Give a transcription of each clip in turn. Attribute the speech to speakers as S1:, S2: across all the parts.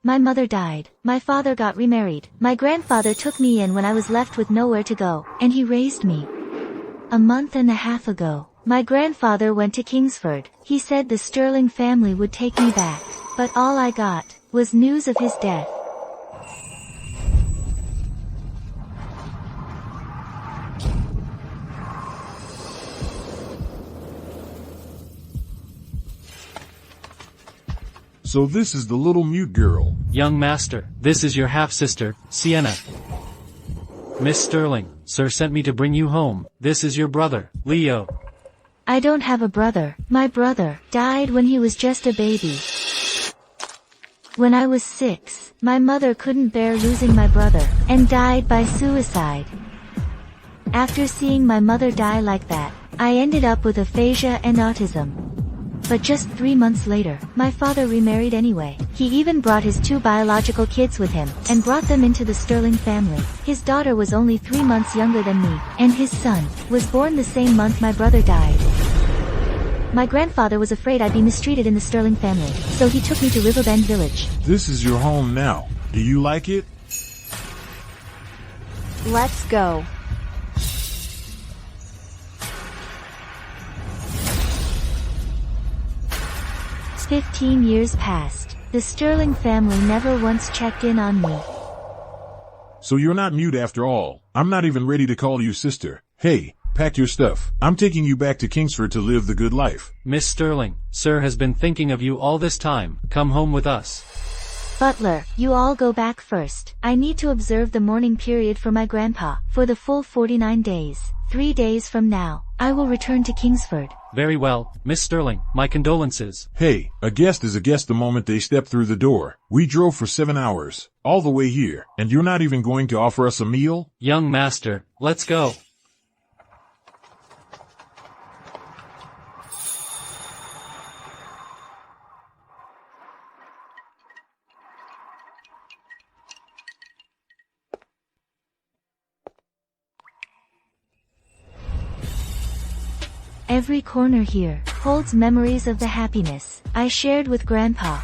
S1: My mother died. My father got remarried. My grandfather took me in when I was left with nowhere to go, and he raised me. A month and a half ago, my grandfather went to Kingsford. He said the Sterling family would take me back, but all I got was news of his death.
S2: So this is the little mute girl.
S3: Young master, this is your half-sister, Sienna. Miss Sterling, sir sent me to bring you home. This is your brother, Leo.
S1: I don't have a brother. My brother died when he was just a baby. When I was 6, my mother couldn't bear losing my brother, and died by suicide. After seeing my mother die like that, I ended up with aphasia and autism. But just 3 months later, my father remarried anyway. He even brought his 2 biological kids with him, and brought them into the Sterling family. His daughter was only 3 months younger than me, and his son was born the same month my brother died. My grandfather was afraid I'd be mistreated in the Sterling family, so he took me to Riverbend Village.
S2: This is your home now. Do you like it?
S4: Let's go.
S1: "15 years passed. The Sterling family never once checked in on me.
S2: So you're not mute after all. I'm not even ready to call you sister. Hey, pack your stuff. I'm taking you back to Kingsford to live the good life.
S3: Miss Sterling, sir has been thinking of you all this time. Come home with us.
S1: Butler, you all go back first. I need to observe the mourning period for my grandpa, for the full 49 days. 3 days from now, I will return to Kingsford."
S3: Very well, Miss Sterling, my condolences.
S2: Hey, a guest is a guest the moment they step through the door. We drove for 7 hours, all the way here, and you're not even going to offer us a meal?
S3: Young master, let's go.
S1: Every corner here holds memories of the happiness I shared with Grandpa.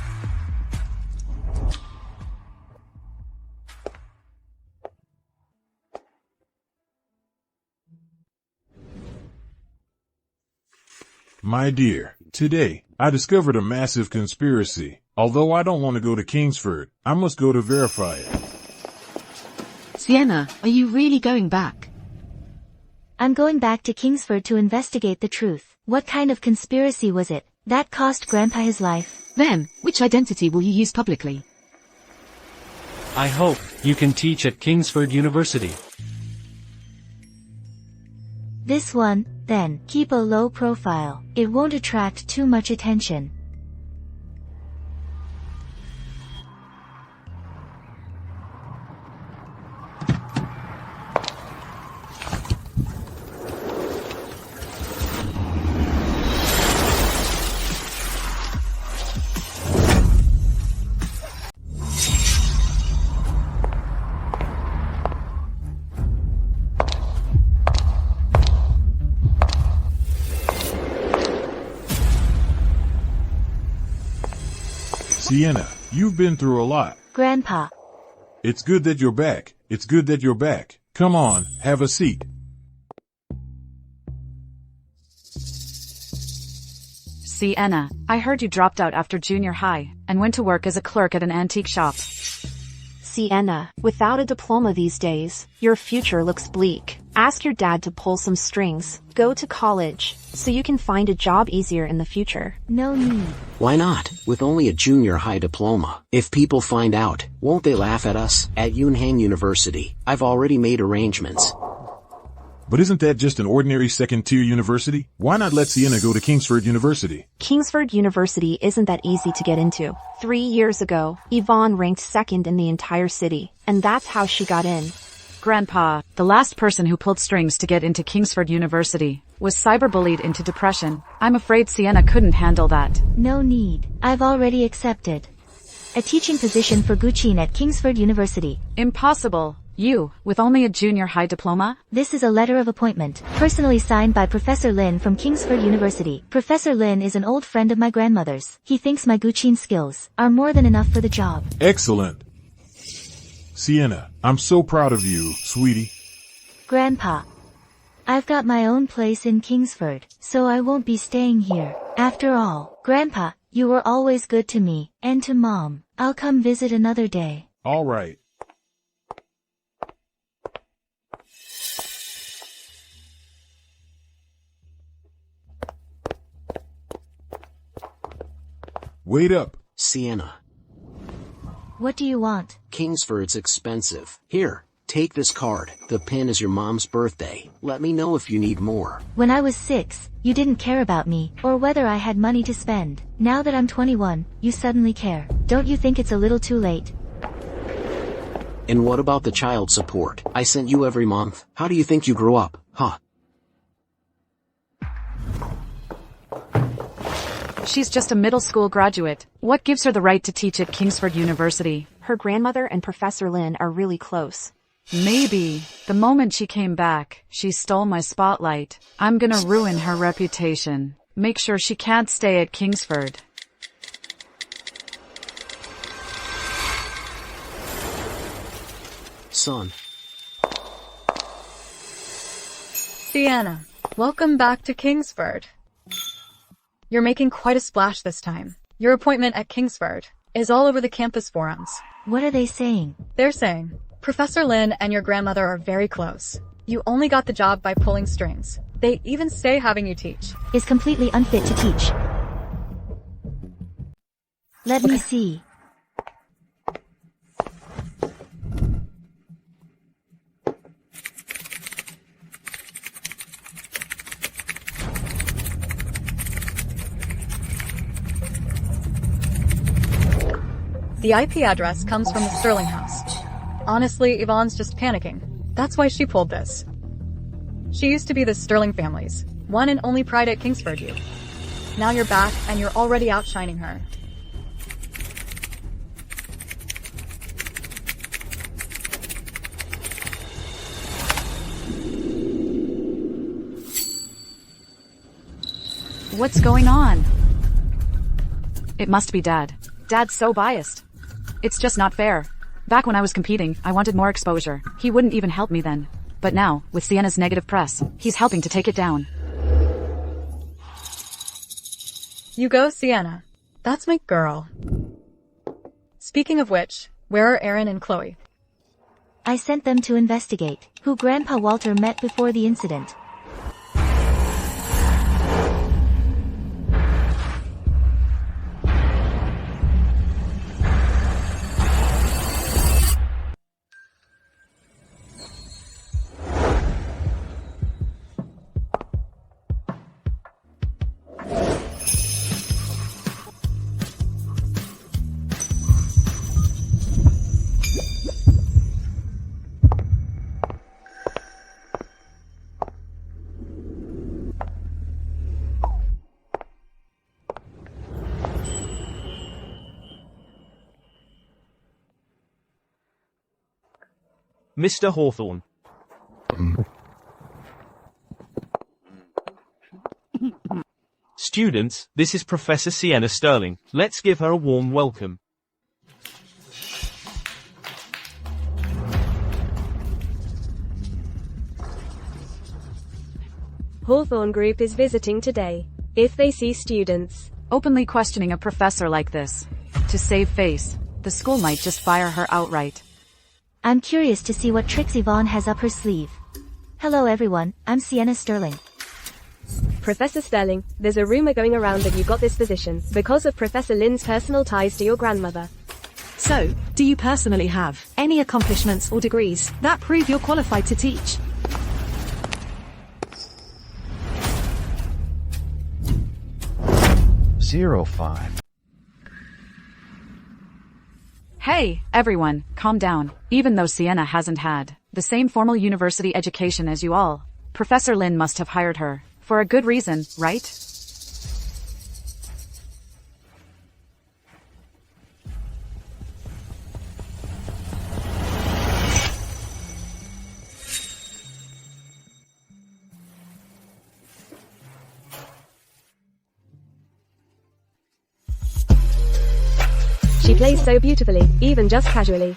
S2: My dear, today, I discovered a massive conspiracy. Although I don't want to go to Kingsford, I must go to verify it.
S5: Sienna, are you really going back?
S1: I'm going back to Kingsford to investigate the truth. What kind of conspiracy was it that cost Grandpa his life?
S5: Then, which identity will you use publicly?
S3: I hope you can teach at Kingsford University.
S1: This one, then. Keep a low profile. It won't attract too much attention.
S2: Sienna, you've been through a lot.
S1: Grandpa.
S2: It's good that you're back. It's good that you're back. Come on, have a seat.
S6: Sienna, I heard you dropped out after junior high and went to work as a clerk at an antique shop.
S4: Sienna, without a diploma these days, your future looks bleak. Ask your dad to pull some strings. Go to college, so you can find a job easier in the future.
S1: No need.
S7: Why not, with only a junior high diploma? If people find out, won't they laugh at us? At Yunhang University, I've already made arrangements.
S2: But isn't that just an ordinary second-tier university? Why not let Sienna go to Kingsford University?
S4: Kingsford University isn't that easy to get into. 3 years ago, Yvonne ranked second in the entire city, and that's how she got in.
S6: Grandpa, the last person who pulled strings to get into Kingsford University, was cyberbullied into depression. I'm afraid Sienna couldn't handle that.
S1: No need. I've already accepted a teaching position for Guchin at Kingsford University.
S6: Impossible. You, with only a junior high diploma?
S1: This is a letter of appointment, personally signed by Professor Lin from Kingsford University. Professor Lin is an old friend of my grandmother's. He thinks my Guqin skills are more than enough for the job.
S2: Excellent. Sienna, I'm so proud of you, sweetie.
S1: Grandpa, I've got my own place in Kingsford, so I won't be staying here. After all, Grandpa, you were always good to me, and to Mom. I'll come visit another day.
S2: All right. Wait up.
S7: Sienna,
S1: What do you want?
S7: Kingsford's expensive. Here, take this card. The pin is your mom's birthday. Let me know if you need more.
S1: When I was 6, you didn't care about me, or whether I had money to spend. Now that I'm 21, you suddenly care. Don't you think it's a little too late?
S7: And what about the child support I sent you every month? How do you think you grew up, huh?
S6: She's just a middle school graduate. What gives her the right to teach at Kingsford University?
S4: Her grandmother and Professor Lin are really close.
S6: Maybe. The moment she came back, she stole my spotlight. I'm gonna ruin her reputation. Make sure she can't stay at Kingsford.
S7: Son.
S8: Sienna, welcome back to Kingsford. You're making quite a splash this time. Your appointment at Kingsford is all over the campus forums.
S1: What are they saying?
S8: They're saying, Professor Lin and your grandmother are very close. You only got the job by pulling strings. They even say having you teach
S1: Is completely unfit to teach. Let me see.
S8: The IP address comes from the Sterling house. Honestly, Yvonne's just panicking. That's why she pulled this. She used to be the Sterling family's one and only pride at Kingsford U. Now you're back and you're already outshining her.
S6: What's going on? It must be Dad. Dad's so biased. It's just not fair. Back when I was competing, I wanted more exposure. He wouldn't even help me then. But now, with Sienna's negative press, he's helping to take it down.
S8: You go, Sienna. That's my girl. Speaking of which, where are Aaron and Chloe?
S1: I sent them to investigate who Grandpa Walter met before the incident.
S9: Mr. Hawthorne. Students, this is Professor Sienna Sterling. Let's give her a warm welcome.
S10: Hawthorne Group is visiting today. If they see students
S6: Openly questioning a professor like this. To save face, the school might just fire her outright.
S1: I'm curious to see what tricks Yvonne has up her sleeve. Hello everyone, I'm Sienna Sterling.
S10: Professor Sterling, there's a rumor going around that you got this position because of Professor Lin's personal ties to your grandmother.
S11: So, do you personally have any accomplishments or degrees that prove you're qualified to teach?
S12: .05.
S6: Hey, everyone, calm down. Even though Sienna hasn't had the same formal university education as you all, Professor Lin must have hired her. For a good reason, right?
S10: plays so beautifully, even just casually.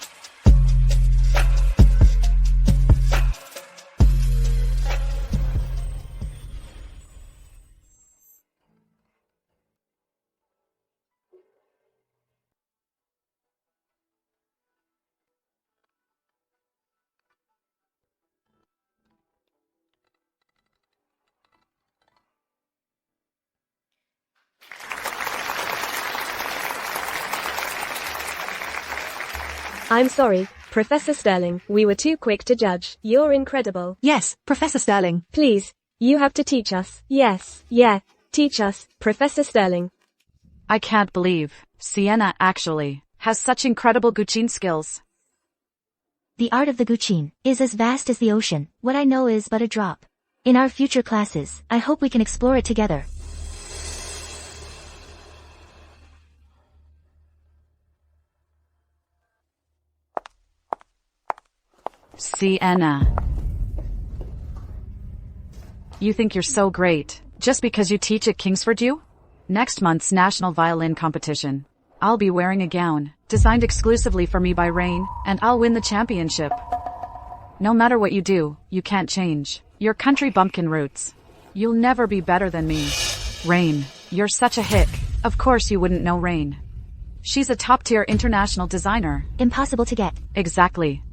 S10: I'm sorry, Professor Sterling, we were too quick to judge. You're incredible.
S11: Yes, Professor Sterling.
S10: Please, you have to teach us. Yes, teach us, Professor Sterling.
S6: I can't believe Sienna actually has such incredible guqin skills.
S1: The art of the guqin is as vast as the ocean. What I know is but a drop. In our future classes, I hope we can explore it together.
S6: Sienna. You think you're so great, just because you teach at Kingsford you? Next month's national violin competition. I'll be wearing a gown, designed exclusively for me by Rain, and I'll win the championship. No matter what you do, you can't change your country bumpkin roots. You'll never be better than me. Rain, you're such a hick. Of course you wouldn't know Rain. She's a top-tier international designer.
S1: Impossible to get.
S6: Exactly.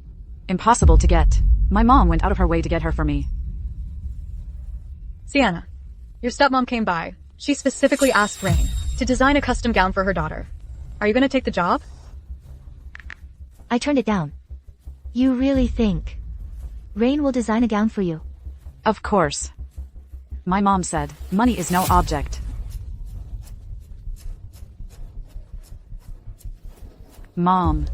S6: Impossible to get. My mom went out of her way to get her for me.
S8: Sienna, your stepmom came by. She specifically asked Rain to design a custom gown for her daughter. Are you gonna take the job?
S1: I turned it down. You really think Rain will design a gown for you?
S6: Of course. My mom said, money is no object. Mom.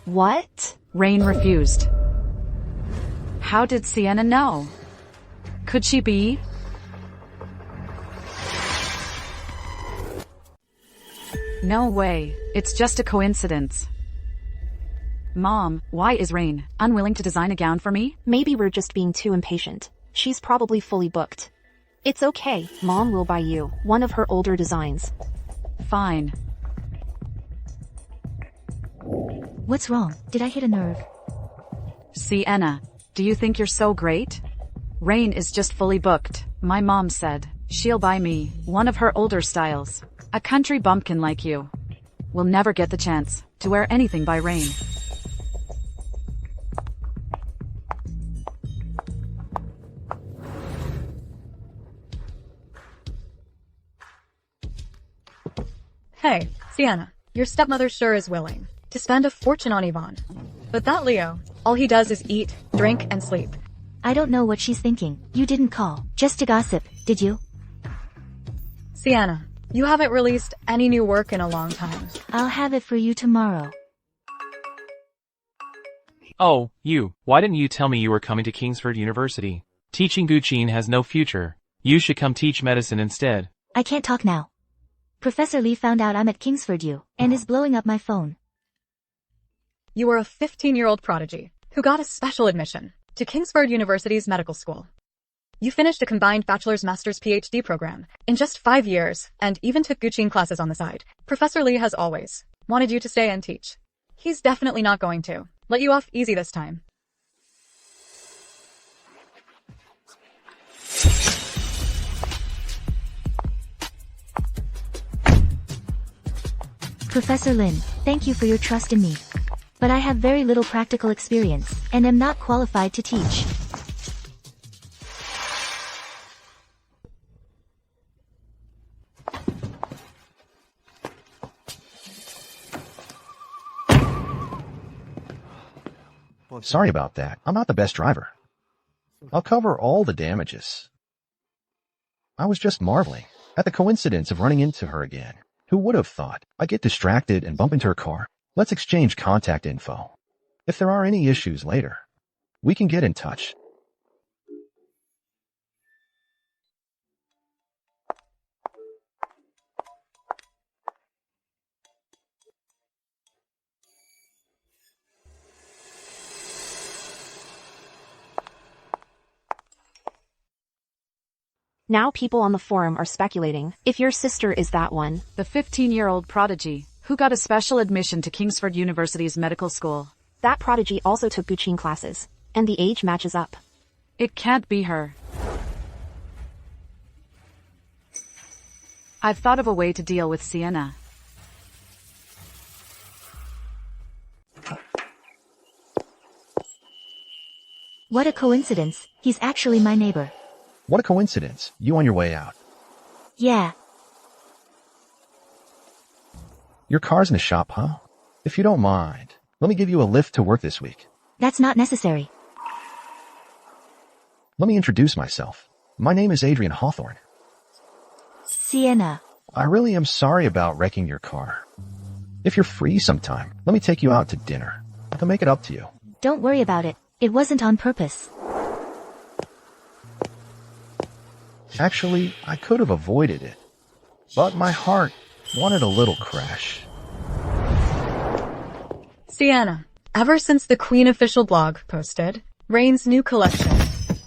S4: What?
S6: Rain refused. How did Sienna know? Could she be? No way. It's just a coincidence. Mom, why is Rain unwilling to design a gown for me?
S4: Maybe we're just being too impatient. She's probably fully booked. It's okay. Mom will buy you one of her older designs.
S6: Fine.
S1: What's wrong? Did I hit a nerve?
S6: Sienna, do you think you're so great? Rain is just fully booked. My mom said she'll buy me one of her older styles. A country bumpkin like you will never get the chance to wear anything by Rain.
S8: Hey, Sienna, your stepmother sure is willing to spend a fortune on Yvonne. But that Leo, all he does is eat, drink, and sleep.
S1: I don't know what she's thinking. You didn't call, just to gossip, did you?
S8: Sienna, you haven't released any new work in a long time.
S1: I'll have it for you tomorrow.
S12: Oh, you. Why didn't you tell me you were coming to Kingsford University? Teaching guqin has no future. You should come teach medicine instead.
S1: I can't talk now. Professor Lee found out I'm at Kingsford U and is blowing up my phone.
S8: You are a 15-year-old prodigy who got a special admission to Kingsford University's medical school. You finished a combined bachelor's, master's, PhD program in just 5 years and even took guqin classes on the side. Professor Lee has always wanted you to stay and teach. He's definitely not going to let you off easy this time.
S1: Professor Lin, thank you for your trust in me. But I have very little practical experience, and am not qualified to teach.
S13: Sorry about that. I'm not the best driver. I'll cover all the damages. I was just marveling at the coincidence of running into her again. Who would have thought? I get distracted and bump into her car. Let's exchange contact info. If there are any issues later, we can get in touch.
S4: Now people on the forum are speculating if your sister is that one.
S6: The 15-year-old prodigy, who got a special admission to Kingsford University's medical school.
S4: That prodigy also took Guqin classes, and the age matches up.
S6: It can't be her. I've thought of a way to deal with Sienna.
S1: What a coincidence, he's actually my neighbor.
S13: What a coincidence. You on your way out.
S1: Yeah.
S13: Your car's in the shop, huh? If you don't mind, let me give you a lift to work this week.
S1: That's not necessary.
S13: Let me introduce myself. My name is Adrian Hawthorne.
S1: Sienna.
S13: I really am sorry about wrecking your car. If you're free sometime, let me take you out to dinner. I'll make it up to you.
S1: Don't worry about it. It wasn't on purpose.
S13: Actually, I could have avoided it. But my heart wanted a little crash.
S8: Sienna, ever since the Queen official blog posted Rain's new collection,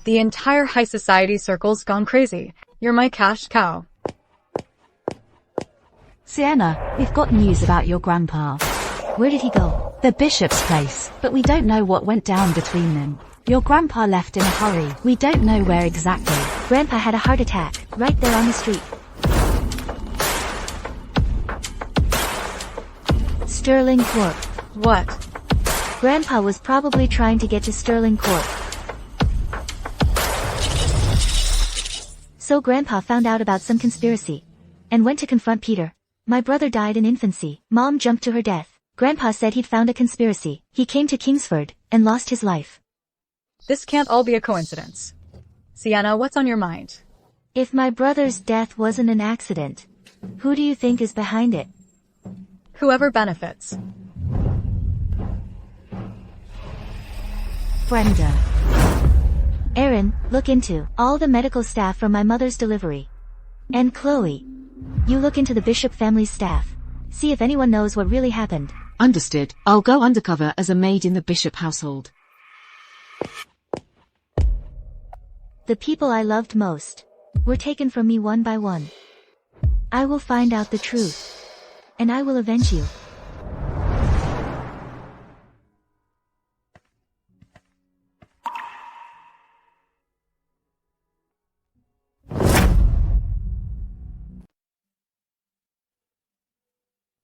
S8: the entire high society circle's gone crazy. You're my cash cow.
S14: Sienna, we've got news about your grandpa.
S1: Where did he go?
S14: The bishop's place, but we don't know what went down between them. Your grandpa left in a hurry. We don't know where exactly.
S1: Grandpa had a heart attack, right there on the street. Sterling Court.
S8: What?
S1: Grandpa was probably trying to get to Sterling Court. So Grandpa found out about some conspiracy and went to confront Peter. My brother died in infancy. Mom jumped to her death. Grandpa said he'd found a conspiracy. He came to Kingsford and lost his life.
S8: This can't all be a coincidence. Sienna, what's on your mind?
S1: If my brother's death wasn't an accident, who do you think is behind it?
S8: Whoever benefits.
S14: Brenda.
S1: Aaron, look into all the medical staff from my mother's delivery. And Chloe, you look into the Bishop family's staff. See if anyone knows what really happened.
S5: Understood. I'll go undercover as a maid in the Bishop household.
S1: The people I loved most were taken from me one by one. I will find out the truth, and I will avenge you.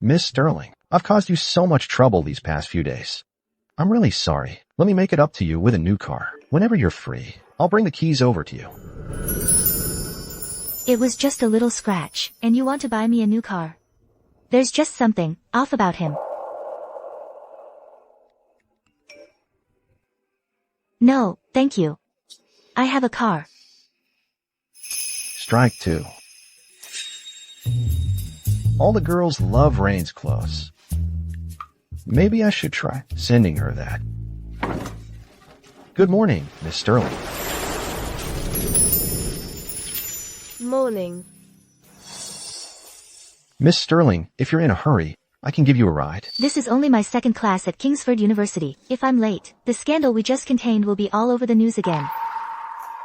S13: Miss Sterling, I've caused you so much trouble these past few days. I'm really sorry. Let me make it up to you with a new car. Whenever you're free, I'll bring the keys over to you.
S1: It was just a little scratch, and you want to buy me a new car. There's just something off about him. No, thank you. I have a car.
S13: Strike two. All the girls love Rain's clothes. Maybe I should try sending her that. Good morning, Miss Sterling.
S10: Morning.
S13: Miss Sterling, if you're in a hurry, I can give you a ride.
S1: This is only my second class at Kingsford University. If I'm late, the scandal we just contained will be all over the news again.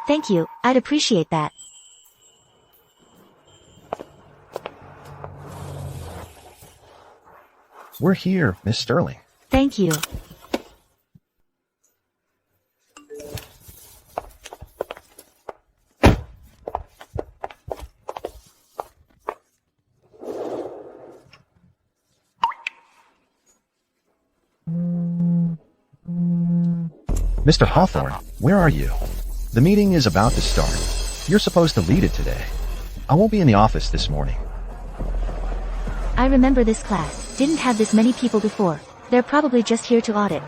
S1: Thank you, I'd appreciate that.
S13: We're here, Miss Sterling.
S1: Thank you.
S13: Mr. Hawthorne, where are you? The meeting is about to start. You're supposed to lead it today. I won't be in the office this morning.
S1: I remember this class didn't have this many people before. They're probably just here to audit.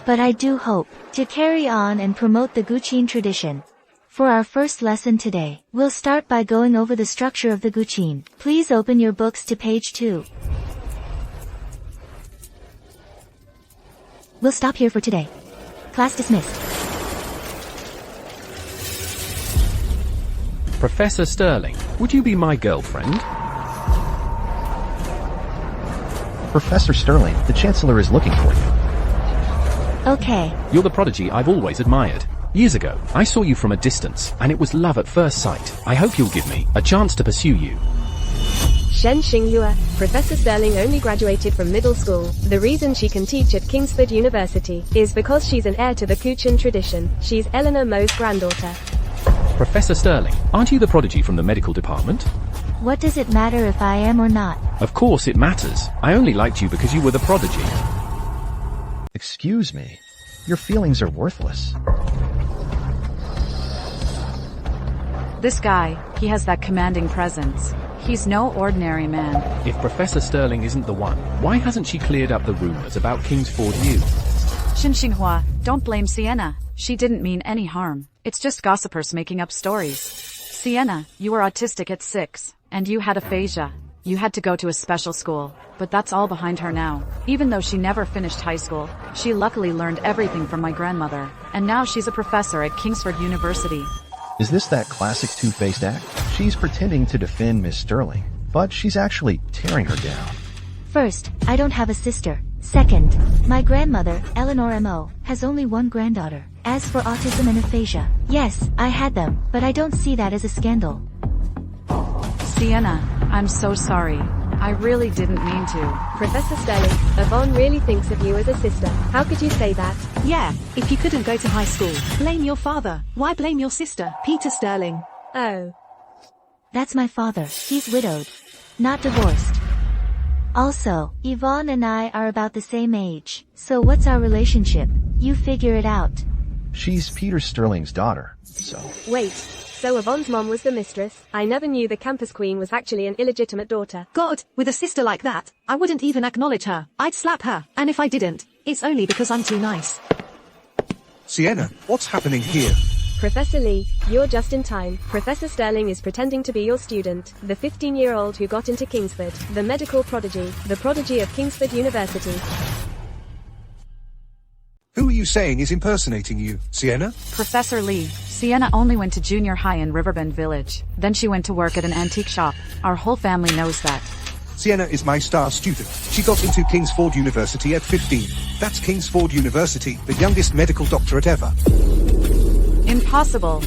S1: But I do hope to carry on and promote the Guqin tradition. For our first lesson today, we'll start by going over the structure of the Guqin. Please open your books to page 2. We'll stop here for today. Class dismissed.
S15: Professor Sterling, would you be my girlfriend?
S13: Professor Sterling, the Chancellor is looking for you.
S1: Okay.
S15: You're the prodigy I've always admired. Years ago, I saw you from a distance, and it was love at first sight. I hope you'll give me a chance to pursue you.
S10: Shen Xinghua, Professor Sterling only graduated from middle school. The reason she can teach at Kingsford University is because she's an heir to the Kuchen tradition. She's Eleanor Moe's granddaughter.
S15: Professor Sterling, aren't you the prodigy from the medical department?
S1: What does it matter if I am or not?
S15: Of course it matters. I only liked you because you were the prodigy.
S13: Excuse me. Your feelings are worthless.
S6: This guy, he has that commanding presence. He's no ordinary man.
S15: If Professor Sterling isn't the one, why hasn't she cleared up the rumors about Kingsford U?
S6: Shen Xinghua, don't blame Sienna. She didn't mean any harm. It's just gossipers making up stories. Sienna, you were autistic at 6, and you had aphasia. You had to go to a special school, but that's all behind her now. Even though she never finished high school, she luckily learned everything from my grandmother, and now she's a professor at Kingsford University.
S13: Is this that classic two-faced act? She's pretending to defend Miss Sterling, but she's actually tearing her down.
S1: First, I don't have a sister. Second, my grandmother, Eleanor M.O., has only one granddaughter. As for autism and aphasia, yes, I had them, but I don't see that as a scandal.
S6: Sienna, I'm so sorry. I really didn't mean to.
S10: Professor Sterling, Yvonne really thinks of you as a sister. How could you say that?
S11: Yeah, if you couldn't go to high school, blame your father. Why blame your sister, Peter Sterling?
S10: Oh.
S1: That's my father. He's widowed. Not divorced. Also, Yvonne and I are about the same age. So what's our relationship? You figure it out.
S13: She's Peter Sterling's daughter, so...
S10: Wait, so Yvonne's mom was the mistress? I never knew the campus queen was actually an illegitimate daughter.
S11: God, with a sister like that, I wouldn't even acknowledge her. I'd slap her, and if I didn't, it's only because I'm too nice.
S16: Sienna, what's happening here?
S10: Professor Lee, you're just in time. Professor Sterling is pretending to be your student, the 15-year-old who got into Kingsford, the medical prodigy, the prodigy of Kingsford University.
S16: Who are you saying is impersonating you, Sienna?
S6: Professor Lee, Sienna only went to junior high in Riverbend Village. Then she went to work at an antique shop. Our whole family knows that.
S16: Sienna is my star student. She got into Kingsford University at 15. That's Kingsford University, the youngest medical doctorate ever.
S6: Impossible.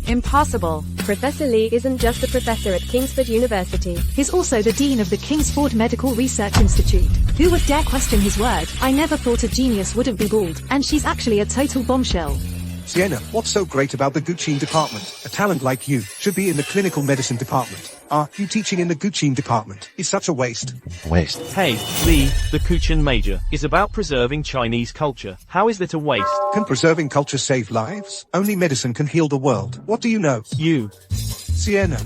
S6: Impossible.
S10: Professor Lee isn't just a professor at Kingsford University.
S11: He's also the dean of the Kingsford Medical Research Institute. Who would dare question his word? I never thought a genius wouldn't be bald, and she's actually a total bombshell.
S16: Sienna, what's so great about the Gucci department? A talent like you should be in the clinical medicine department. Are you teaching in the Gucci department? It's such a waste.
S13: Waste.
S9: Hey, Lee, the Kuchen major is about preserving Chinese culture. How is that a waste?
S16: Can preserving culture save lives? Only medicine can heal the world. What do you know?
S9: You.
S16: Sienna,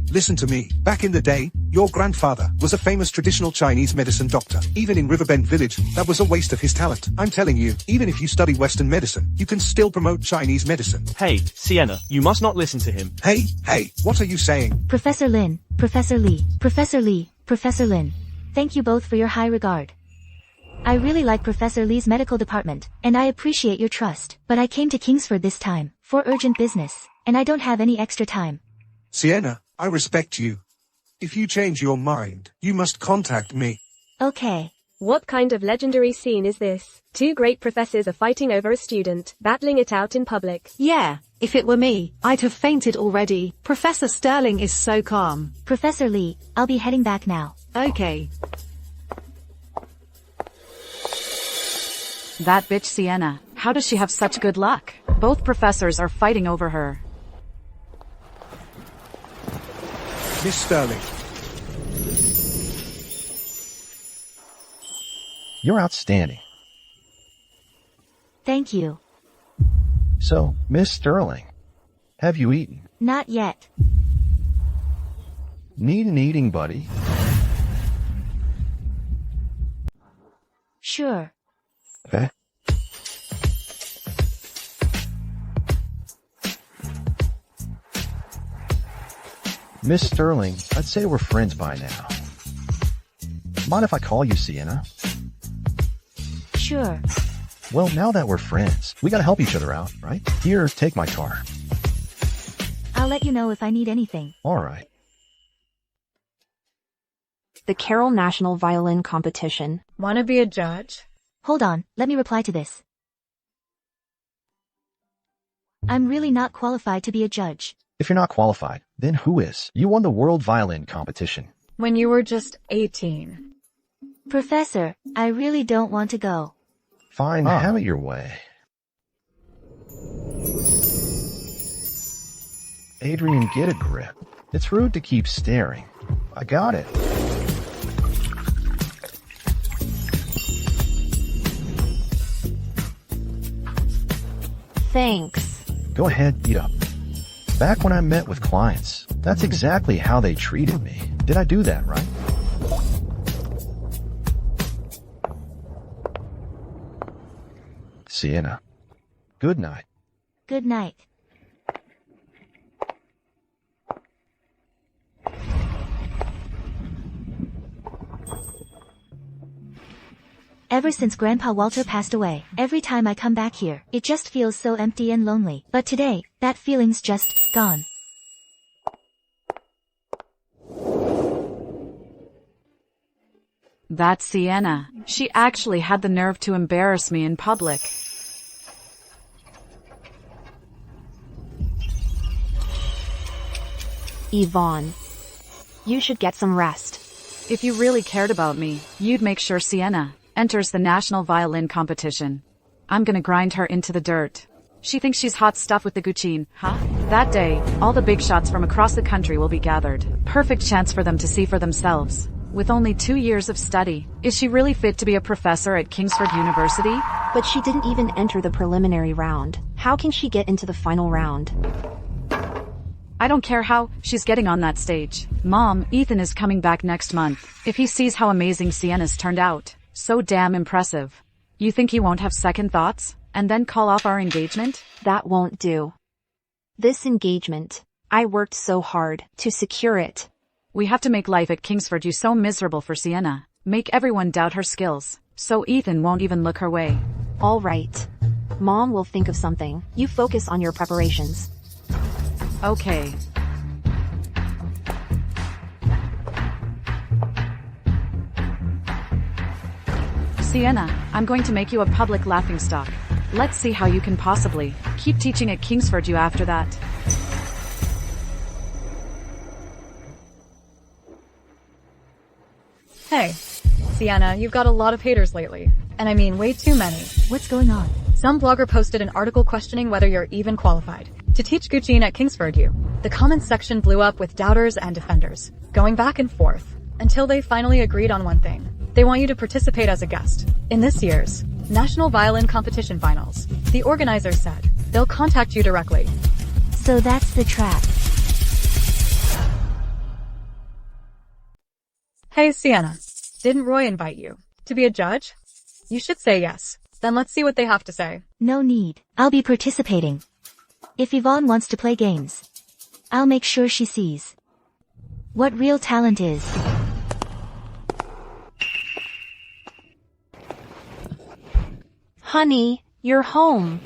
S16: listen to me. Back in the day, your grandfather was a famous traditional Chinese medicine doctor. Even in Riverbend Village, that was a waste of his talent. I'm telling you, even if you study Western medicine, you can still promote Chinese medicine.
S9: Hey, Sienna, you must not listen to him.
S16: Hey, what are you saying?
S1: Professor Lin, Professor Lee, Professor Lee, Professor Lin. Thank you both for your high regard. I really like Professor Lee's medical department, and I appreciate your trust. But I came to Kingsford this time, for urgent business, and I don't have any extra time.
S16: Sienna, I respect you. If you change your mind, you must contact me.
S1: Okay.
S10: What kind of legendary scene is this? Two great professors are fighting over a student, battling it out in public.
S11: Yeah, if it were me, I'd have fainted already. Professor Sterling is so calm.
S1: Professor Lee, I'll be heading back now.
S11: Okay.
S6: That bitch Sienna, how does she have such good luck? Both professors are fighting over her.
S16: Miss Sterling.
S13: You're outstanding.
S1: Thank you.
S13: So, Miss Sterling, have you eaten?
S1: Not yet.
S13: Need an eating buddy?
S1: Sure.
S13: Okay. Miss Sterling, I'd say we're friends by now. Mind if I call you Sienna?
S1: Sure.
S13: Well, now that we're friends, we gotta help each other out, right? Here, take my car.
S1: I'll let you know if I need anything.
S13: Alright.
S4: The Carroll National Violin Competition.
S8: Wanna be a judge?
S1: Hold on, let me reply to this. I'm really not qualified to be a judge.
S13: If you're not qualified, then who is? You won the world violin competition.
S8: When you were just 18.
S1: Professor, I really don't want to go.
S13: Fine, have it your way. Adrian, get a grip. It's rude to keep staring. I got it.
S4: Thanks.
S13: Go ahead, eat up. Back when I met with clients, that's exactly how they treated me. Did I do that right? Sienna. Good night.
S1: Good night. Ever since Grandpa Walter passed away, every time I come back here, it just feels so empty and lonely. But today, that feeling's just gone.
S6: That's Sienna. She actually had the nerve to embarrass me in public.
S4: Yvonne, you should get some rest.
S6: If you really cared about me, you'd make sure Sienna enters the national violin competition. I'm gonna grind her into the dirt. She thinks she's hot stuff with the Gucci, huh? That day, all the big shots from across the country will be gathered. Perfect chance for them to see for themselves. With only 2 years of study, is she really fit to be a professor at Kingsford University?
S4: But she didn't even enter the preliminary round. How can she get into the final round?
S6: I don't care how, she's getting on that stage. Mom, Ethan is coming back next month. If he sees how amazing Sienna's turned out, so damn impressive. You think he won't have second thoughts, and then call off our engagement?
S4: That won't do. This engagement, I worked so hard to secure it.
S6: We have to make life at Kingsford so miserable for Sienna. Make everyone doubt her skills, so Ethan won't even look her way.
S4: All right. Mom will think of something. You focus on your preparations.
S6: Okay. Sienna, I'm going to make you a public laughingstock. Let's see how you can possibly keep teaching at Kingsford after that.
S8: Hey, Sienna, you've got a lot of haters lately. And I mean way too many.
S1: What's going on?
S8: Some blogger posted an article questioning whether you're even qualified to teach Gucci at Kingsford U. The comments section blew up with doubters and defenders, going back and forth, until they finally agreed on one thing. They want you to participate as a guest in this year's National Violin Competition Finals. The organizers said they'll contact you directly.
S1: So that's the trap.
S8: Hey Sienna, didn't Roy invite you to be a judge? You should say yes. Then let's see what they have to say.
S1: No need. I'll be participating. If Yvonne wants to play games, I'll make sure she sees what real talent is.
S4: Honey, you're home.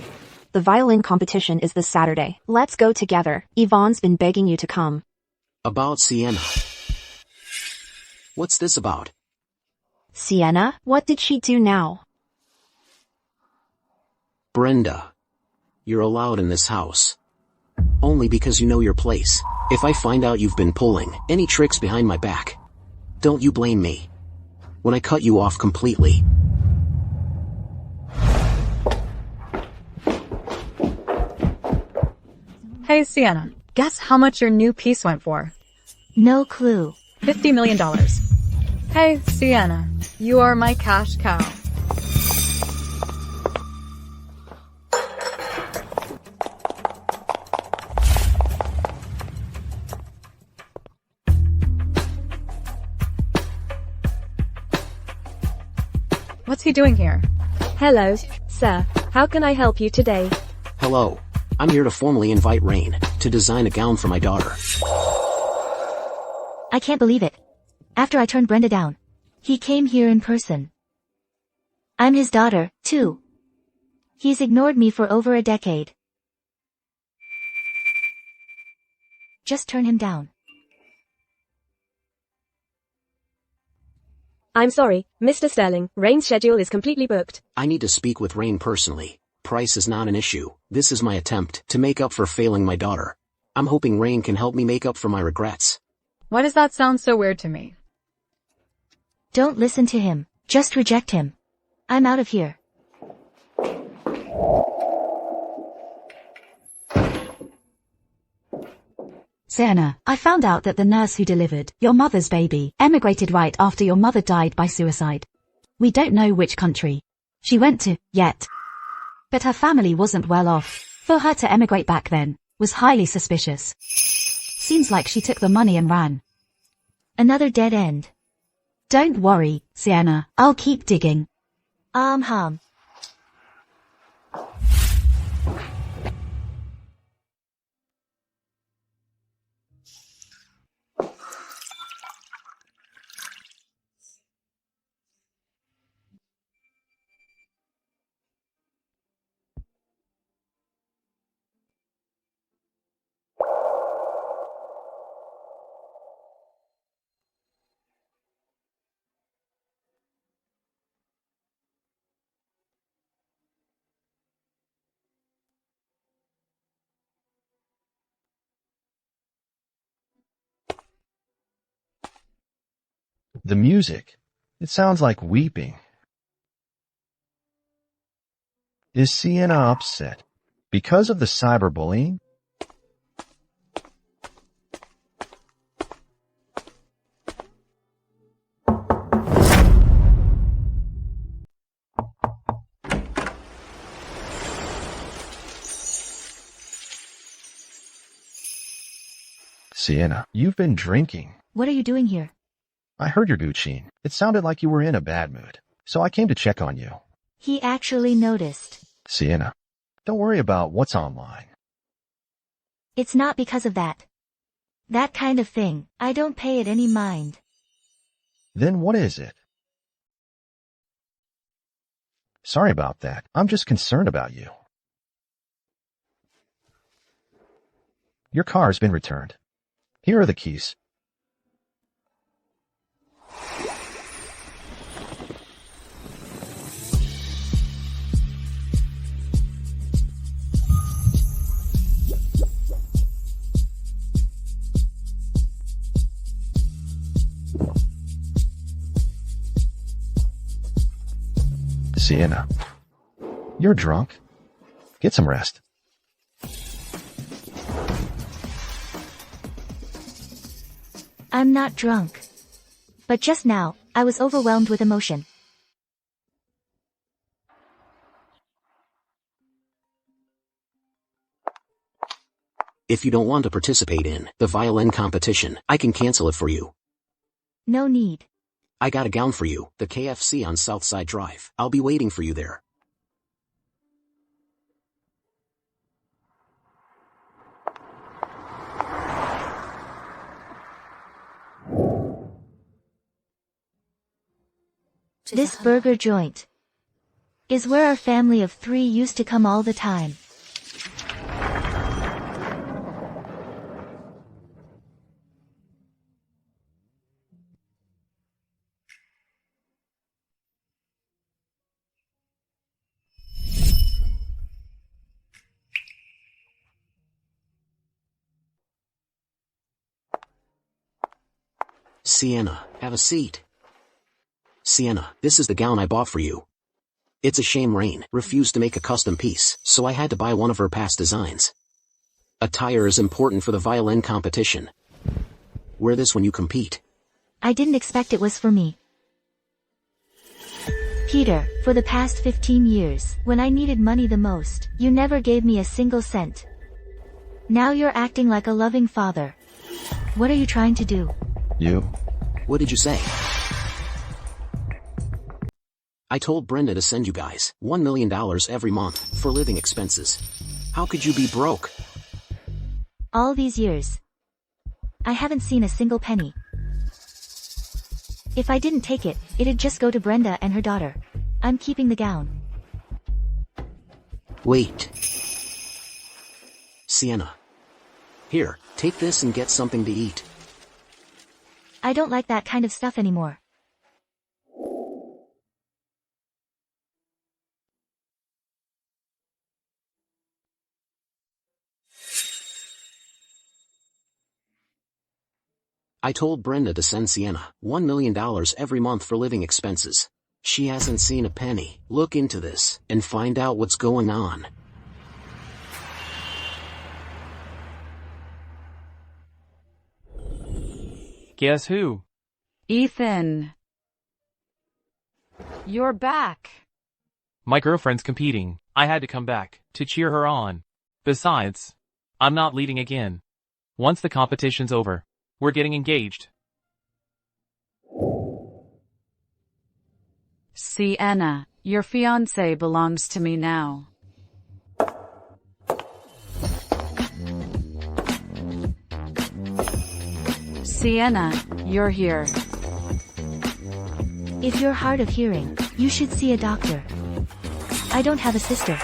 S4: The violin competition is this Saturday. Let's go together. Yvonne's been begging you to come.
S7: About Sienna. What's this about?
S4: Sienna? What did she do now?
S7: Brenda. You're allowed in this house. Only because you know your place. If I find out you've been pulling any tricks behind my back, don't you blame me when I cut you off completely.
S8: Hey Sienna, guess how much your new piece went for?
S1: No clue.
S8: $50 million. Hey Sienna, you are my cash cow. What's he doing here?
S10: Hello, sir. How can I help you today?
S7: Hello. I'm here to formally invite Rain to design a gown for my daughter.
S1: I can't believe it. After I turned Brenda down, he came here in person. I'm his daughter, too. He's ignored me for over a decade. Just turn him down.
S10: I'm sorry, Mr. Sterling. Rain's schedule is completely booked.
S7: I need to speak with Rain personally. price is not an issue. This is my attempt to make up for failing my daughter. I'm hoping Rain can help me make up for my regrets.
S8: Why does that sound so weird to me?
S1: Don't listen to him. Just reject him. I'm out of here.
S14: Sienna, I found out that the nurse who delivered your mother's baby emigrated right after your mother died by suicide. We don't know which country she went to, yet. But her family wasn't well off. For her to emigrate back then was highly suspicious. Seems like she took the money and ran.
S1: Another dead end.
S14: Don't worry, Sienna, I'll keep digging.
S1: Hum.
S13: The music. It sounds like weeping. Is Sienna upset because of the cyberbullying? Sienna, you've been drinking.
S1: What are you doing here?
S13: I heard your Gucci. It sounded like you were in a bad mood, so I came to check on you.
S1: He actually noticed.
S13: Sienna, don't worry about what's online.
S1: It's not because of that. That kind of thing, I don't pay it any mind.
S13: Then what is it? Sorry about that. I'm just concerned about you. Your car's been returned. Here are the keys. Sienna, you're drunk. Get some rest.
S1: I'm not drunk. But just now, I was overwhelmed with emotion.
S7: If you don't want to participate in the violin competition, I can cancel it for you.
S1: No need.
S7: I got a gown for you, the KFC on Southside Drive. I'll be waiting for you there.
S1: This burger joint is where our family of 3 used to come all the time.
S7: Sienna, have a seat. Sienna, this is the gown I bought for you. It's a shame Rain refused to make a custom piece, so I had to buy one of her past designs. Attire is important for the violin competition. Wear this when you compete.
S1: I didn't expect it was for me. Peter, for the past 15 years, when I needed money the most, you never gave me a single cent. Now you're acting like a loving father. What are you trying to do?
S13: You?
S7: What did you say? I told Brenda to send you guys $1 million every month for living expenses. How could you be broke?
S1: All these years, I haven't seen a single penny. If I didn't take it, it'd just go to Brenda and her daughter. I'm keeping the gown.
S7: Wait. Sienna. Here, take this and get something to eat.
S1: I don't like that kind of stuff anymore.
S7: I told Brenda to send Sienna $1 million every month for living expenses. She hasn't seen a penny. Look into this and find out what's going on.
S12: Guess who?
S6: Ethan. You're back.
S12: My girlfriend's competing. I had to come back to cheer her on. Besides, I'm not leading again. Once the competition's over, we're getting engaged.
S6: Sienna, your fiancé belongs to me now. Sienna, you're here.
S1: If you're hard of hearing, you should see a doctor. I don't have a sister.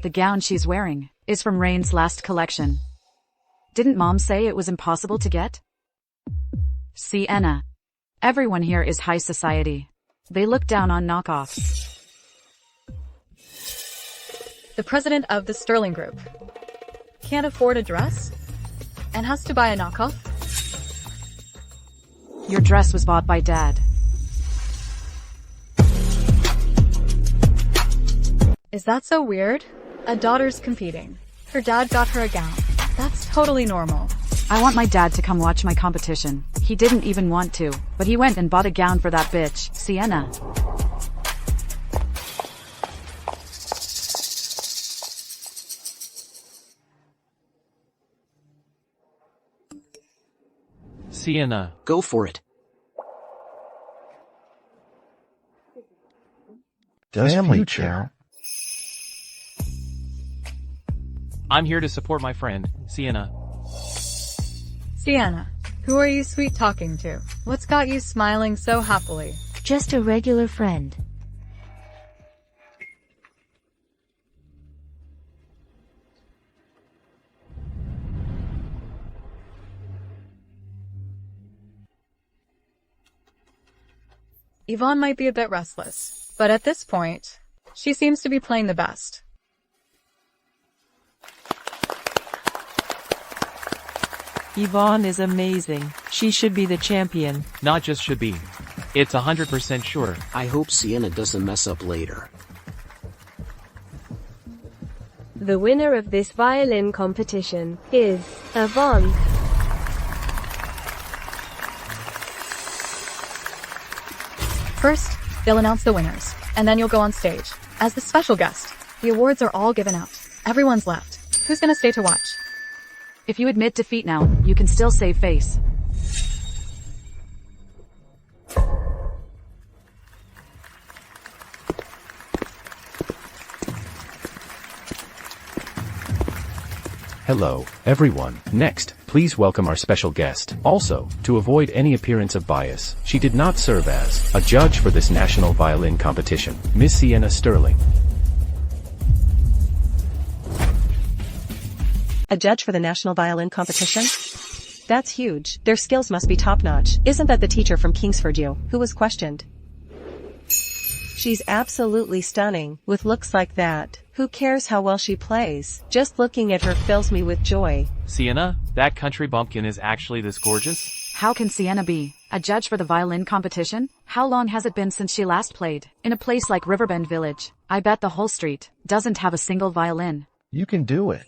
S6: The gown she's wearing is from Rain's last collection. Didn't Mom say it was impossible to get? Sienna, everyone here is high society. They look down on knockoffs.
S8: The president of the Sterling Group can't afford a dress and has to buy a knockoff.
S6: Your dress was bought by Dad.
S8: Is that so weird? A daughter's competing. Her dad got her a gown. That's totally normal.
S6: I want my dad to come watch my competition. He didn't even want to, but he went and bought a gown for that bitch, Sienna.
S12: Sienna.
S7: Go for it.
S13: Family chair.
S12: I'm here to support my friend, Sienna.
S8: Sienna, who are you sweet talking to? What's got you smiling so happily?
S1: Just a regular friend.
S8: Yvonne might be a bit restless, but at this point, she seems to be playing the best.
S17: Yvonne is amazing. She should be the champion.
S12: Not just should be. It's 100% sure.
S7: I hope Sienna doesn't mess up later.
S10: The winner of this violin competition is Yvonne.
S8: First, they'll announce the winners, and then you'll go on stage as the special guest. The awards are all given out. Everyone's left. Who's gonna stay to watch?
S6: If you admit defeat now, you can still save face.
S15: Hello, everyone. Next, please welcome our special guest. Also, to avoid any appearance of bias, she did not serve as a judge for this national violin competition, Miss Sienna Sterling.
S17: A judge for the national violin competition? That's huge. Their skills must be top-notch. Isn't that the teacher from Kingsford who was questioned? She's absolutely stunning, with looks like that. Who cares how well she plays? Just looking at her fills me with joy.
S12: Sienna, that country bumpkin is actually this gorgeous?
S6: How can Sienna be a judge for the violin competition? How long has it been since she last played? In a place like Riverbend Village, I bet the whole street doesn't have a single violin.
S13: You can do it.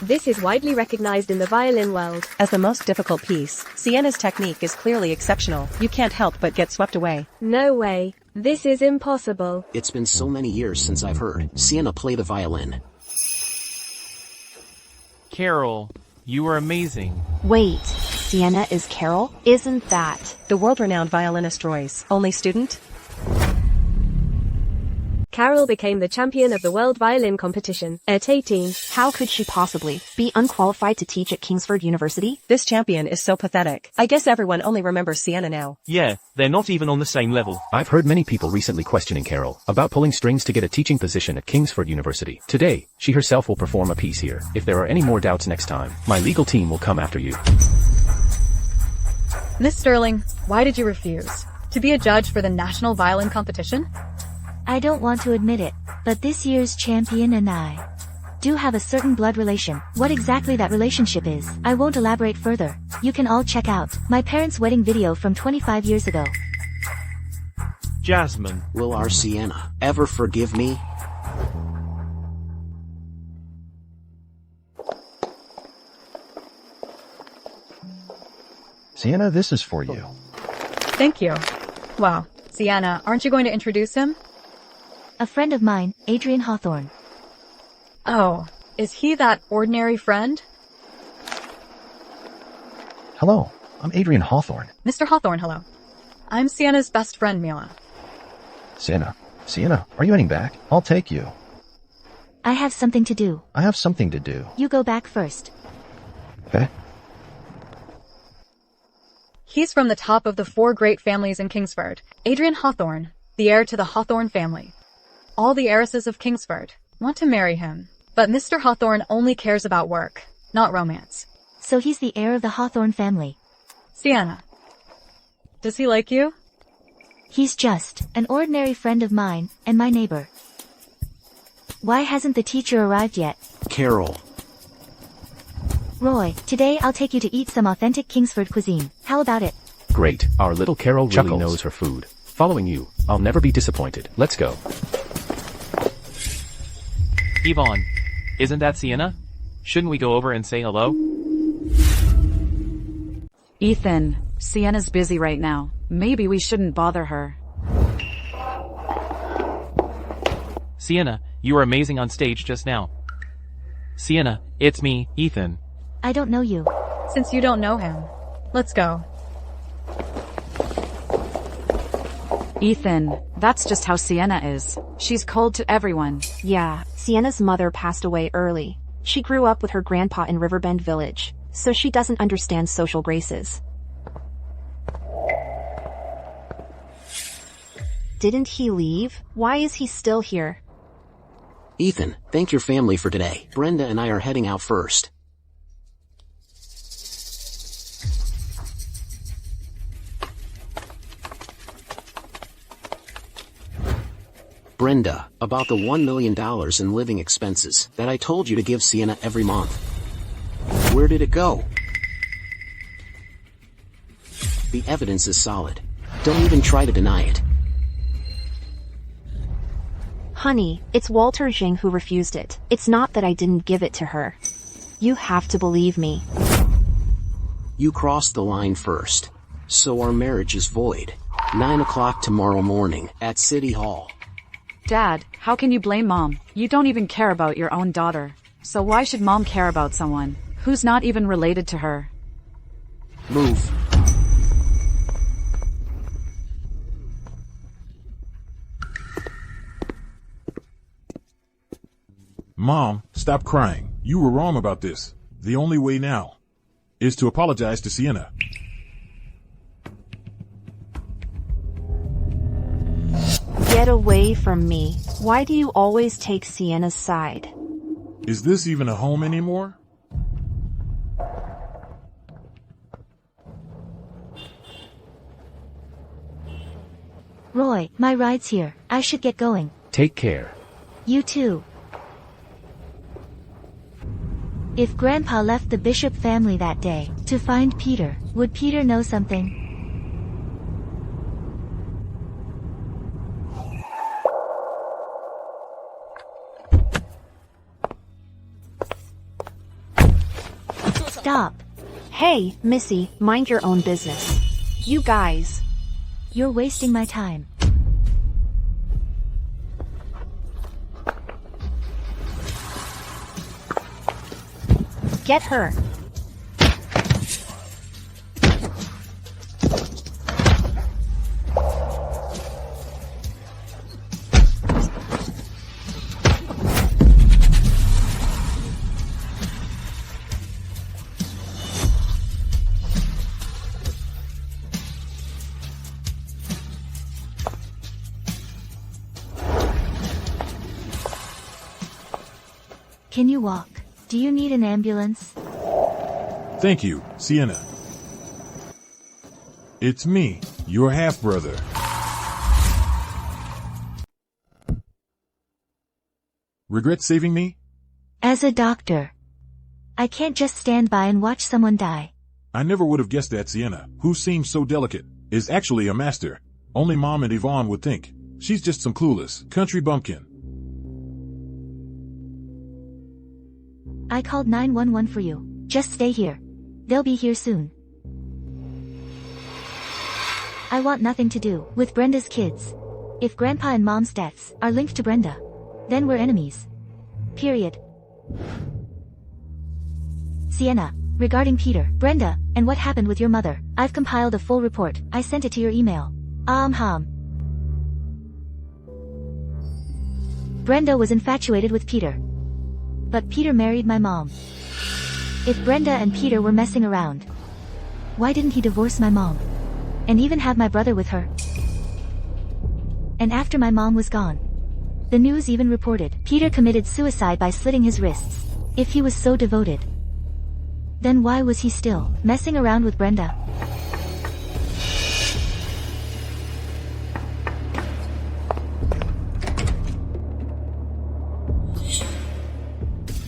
S10: This is widely recognized in the violin world.
S17: As the most difficult piece, Sienna's technique is clearly exceptional. You can't help but get swept away.
S10: No way. This is impossible.
S7: It's been so many years since I've heard Sienna play the violin.
S12: Carol, you are amazing.
S4: Wait, Sienna is Carol? Isn't that
S17: the world-renowned violinist Roy's only student?
S10: Carol became the champion of the world violin competition at 18.
S4: How could she possibly be unqualified to teach at Kingsford University?
S17: This champion is so pathetic. I guess everyone only remembers Sienna now.
S9: Yeah, they're not even on the same level.
S15: I've heard many people recently questioning Carol about pulling strings to get a teaching position at Kingsford University. Today, she herself will perform a piece here. If there are any more doubts next time, my legal team will come after you.
S8: Miss Sterling, why did you refuse to be a judge for the national violin competition?
S1: I don't want to admit it, but this year's champion and I do have a certain blood relation. What exactly that relationship is, I won't elaborate further. You can all check out my parents' wedding video from 25 years ago.
S9: Jasmine.
S7: Will our Sienna ever forgive me?
S13: Sienna, this is for you.
S8: Thank you. Wow. Sienna, aren't you going to introduce him?
S1: A friend of mine, Adrian Hawthorne.
S8: Oh, is he that ordinary friend?
S13: Hello, I'm Adrian Hawthorne.
S8: Mr. Hawthorne, hello. I'm Sienna's best friend, Mila.
S13: Sienna, are you heading back? I'll take you.
S1: I have something to do.
S13: I have something to do.
S1: You go back first.
S13: Okay.
S8: He's from the top of the 4 great families in Kingsford. Adrian Hawthorne, the heir to the Hawthorne family. All the heiresses of Kingsford want to marry him, but Mr. Hawthorne only cares about work, not romance.
S1: So he's the heir of the Hawthorne family.
S8: Sienna, does he like you?
S1: He's just an ordinary friend of mine, and my neighbor. Why hasn't the teacher arrived yet?
S7: Carol.
S1: Roy, today I'll take you to eat some authentic Kingsford cuisine. How about it?
S15: Great, our little Carol really
S13: Chuckles.
S15: knows her food. Following you, I'll never be disappointed. Let's go.
S12: Yvonne, isn't that Sienna? Shouldn't we go over and say hello?
S6: Ethan, Sienna's busy right now. Maybe we shouldn't bother her.
S12: Sienna, you were amazing on stage just now. Sienna, it's me, Ethan.
S1: I don't know you.
S8: Since you don't know him, let's go.
S6: Ethan, that's just how Sienna is. She's cold to everyone.
S4: Yeah, Sienna's mother passed away early. She grew up with her grandpa in Riverbend Village, so she doesn't understand social graces. Didn't he leave? Why is he still here?
S7: Ethan, thank your family for today. Brenda and I are heading out first. Brenda, about the $1 million in living expenses that I told you to give Sienna every month. Where did it go? The evidence is solid. Don't even try to deny it.
S4: Honey, it's Walter Jing who refused it. It's not that I didn't give it to her. You have to believe me.
S7: You crossed the line first. So our marriage is void. 9 o'clock tomorrow morning at City Hall.
S6: Dad, how can you blame Mom? You don't even care about your own daughter. So why should Mom care about someone who's not even related to her?
S7: Move.
S2: Mom, stop crying. You were wrong about this. The only way now is to apologize to Sienna.
S4: Get away from me. Why do you always take Sienna's side?
S2: Is this even a home anymore?
S1: Roy, my ride's here. I should get going.
S15: Take care.
S1: You too. If Grandpa left the Bishop family that day to find Peter, would Peter know something? Stop.
S4: Hey, Missy, mind your own business. You guys.
S1: You're wasting my time.
S4: Get her.
S1: Can you walk? Do you need an ambulance?
S2: Thank you, Sienna. It's me, your half-brother. Regret saving me?
S1: As a doctor, I can't just stand by and watch someone die.
S2: I never would have guessed that Sienna, who seems so delicate, is actually a master. Only Mom and Yvonne would think. She's just some clueless country bumpkin.
S1: I called 911 for you. Just stay here. They'll be here soon. I want nothing to do with Brenda's kids. If Grandpa and Mom's deaths are linked to Brenda, then we're enemies. Period. Sienna, regarding Peter, Brenda, and what happened with your mother, I've compiled a full report. I sent it to your email. Brenda was infatuated with Peter. But Peter married my mom. If Brenda and Peter were messing around, why didn't he divorce my mom? And even have my brother with her? And after my mom was gone, the news even reported Peter committed suicide by slitting his wrists. If he was so devoted, then why was he still messing around with Brenda?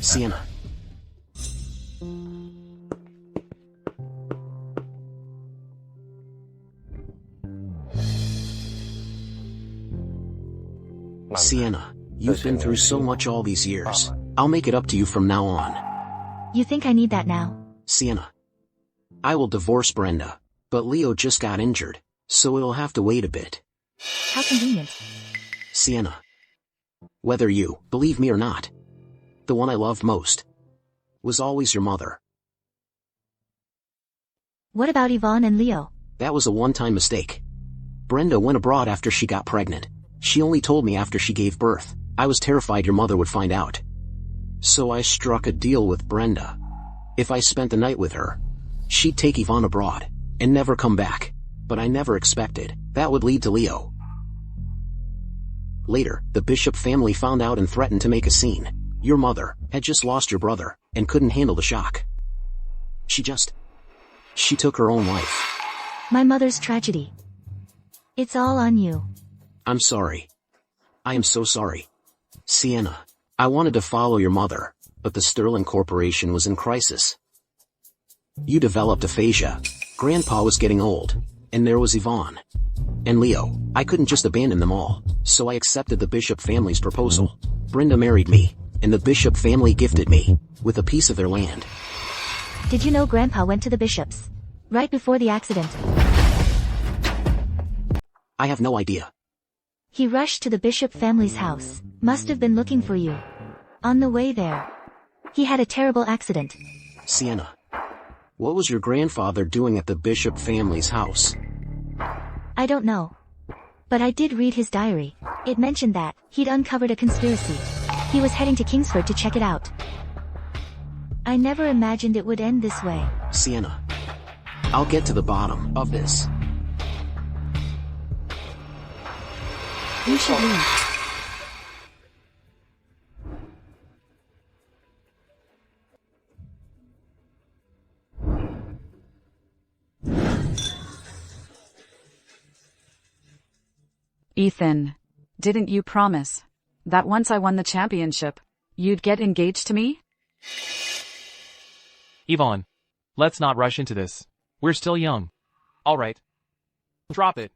S7: Sienna. Sienna, you've been through so much all these years. I'll make it up to you from now on.
S1: You think I need that now?
S7: Sienna. I will divorce Brenda, but Leo just got injured, so it'll have to wait a bit.
S1: How convenient.
S7: Sienna. Whether you believe me or not, the one I loved most was always your mother.
S1: What about Yvonne and Leo?
S7: That was a one-time mistake. Brenda went abroad after she got pregnant. She only told me after she gave birth. I was terrified your mother would find out. So I struck a deal with Brenda. If I spent the night with her, she'd take Yvonne abroad and never come back. But I never expected that would lead to Leo. Later, the Bishop family found out and threatened to make a scene. Your mother had just lost your brother and couldn't handle the shock. She took her own life.
S1: My mother's tragedy. It's all on you.
S7: I'm sorry. I am so sorry. Sienna, I wanted to follow your mother, but the Sterling Corporation was in crisis. You developed aphasia. Grandpa was getting old, and there was Yvonne. And Leo. I couldn't just abandon them all, so I accepted the Bishop family's proposal. Brenda married me, and the Bishop family gifted me with a piece of their land.
S1: Did you know Grandpa went to the Bishops right before the accident?
S7: I have no idea.
S1: He rushed to the Bishop family's house. Must have been looking for you. On the way there, he had a terrible accident.
S7: Sienna, what was your grandfather doing at the Bishop family's house?
S1: I don't know. But I did read his diary. It mentioned that he'd uncovered a conspiracy. He was heading to Kingsford to check it out. I never imagined it would end this way.
S7: Sienna, I'll get to the bottom of this.
S1: You should leave.
S6: Ethan, didn't you promise that once I won the championship, you'd get engaged to me?
S12: Yvonne, let's not rush into this. We're still young. All right. Drop it.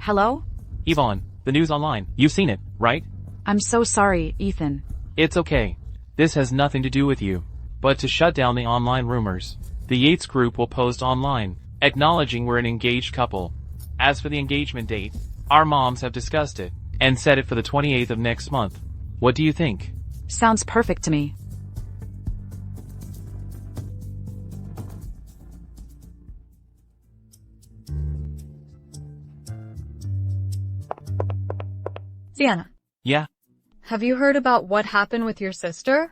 S6: Hello?
S12: Yvonne, the news online. You've seen it, right?
S6: I'm so sorry, Ethan.
S12: It's okay. This has nothing to do with you. But to shut down the online rumors, the Yates group will post online, acknowledging we're an engaged couple. As for the engagement date, our moms have discussed it, and set it for the 28th of next month. What do you think?
S6: Sounds perfect to me.
S8: Sienna,
S12: Yeah?
S8: have you heard about what happened with your sister?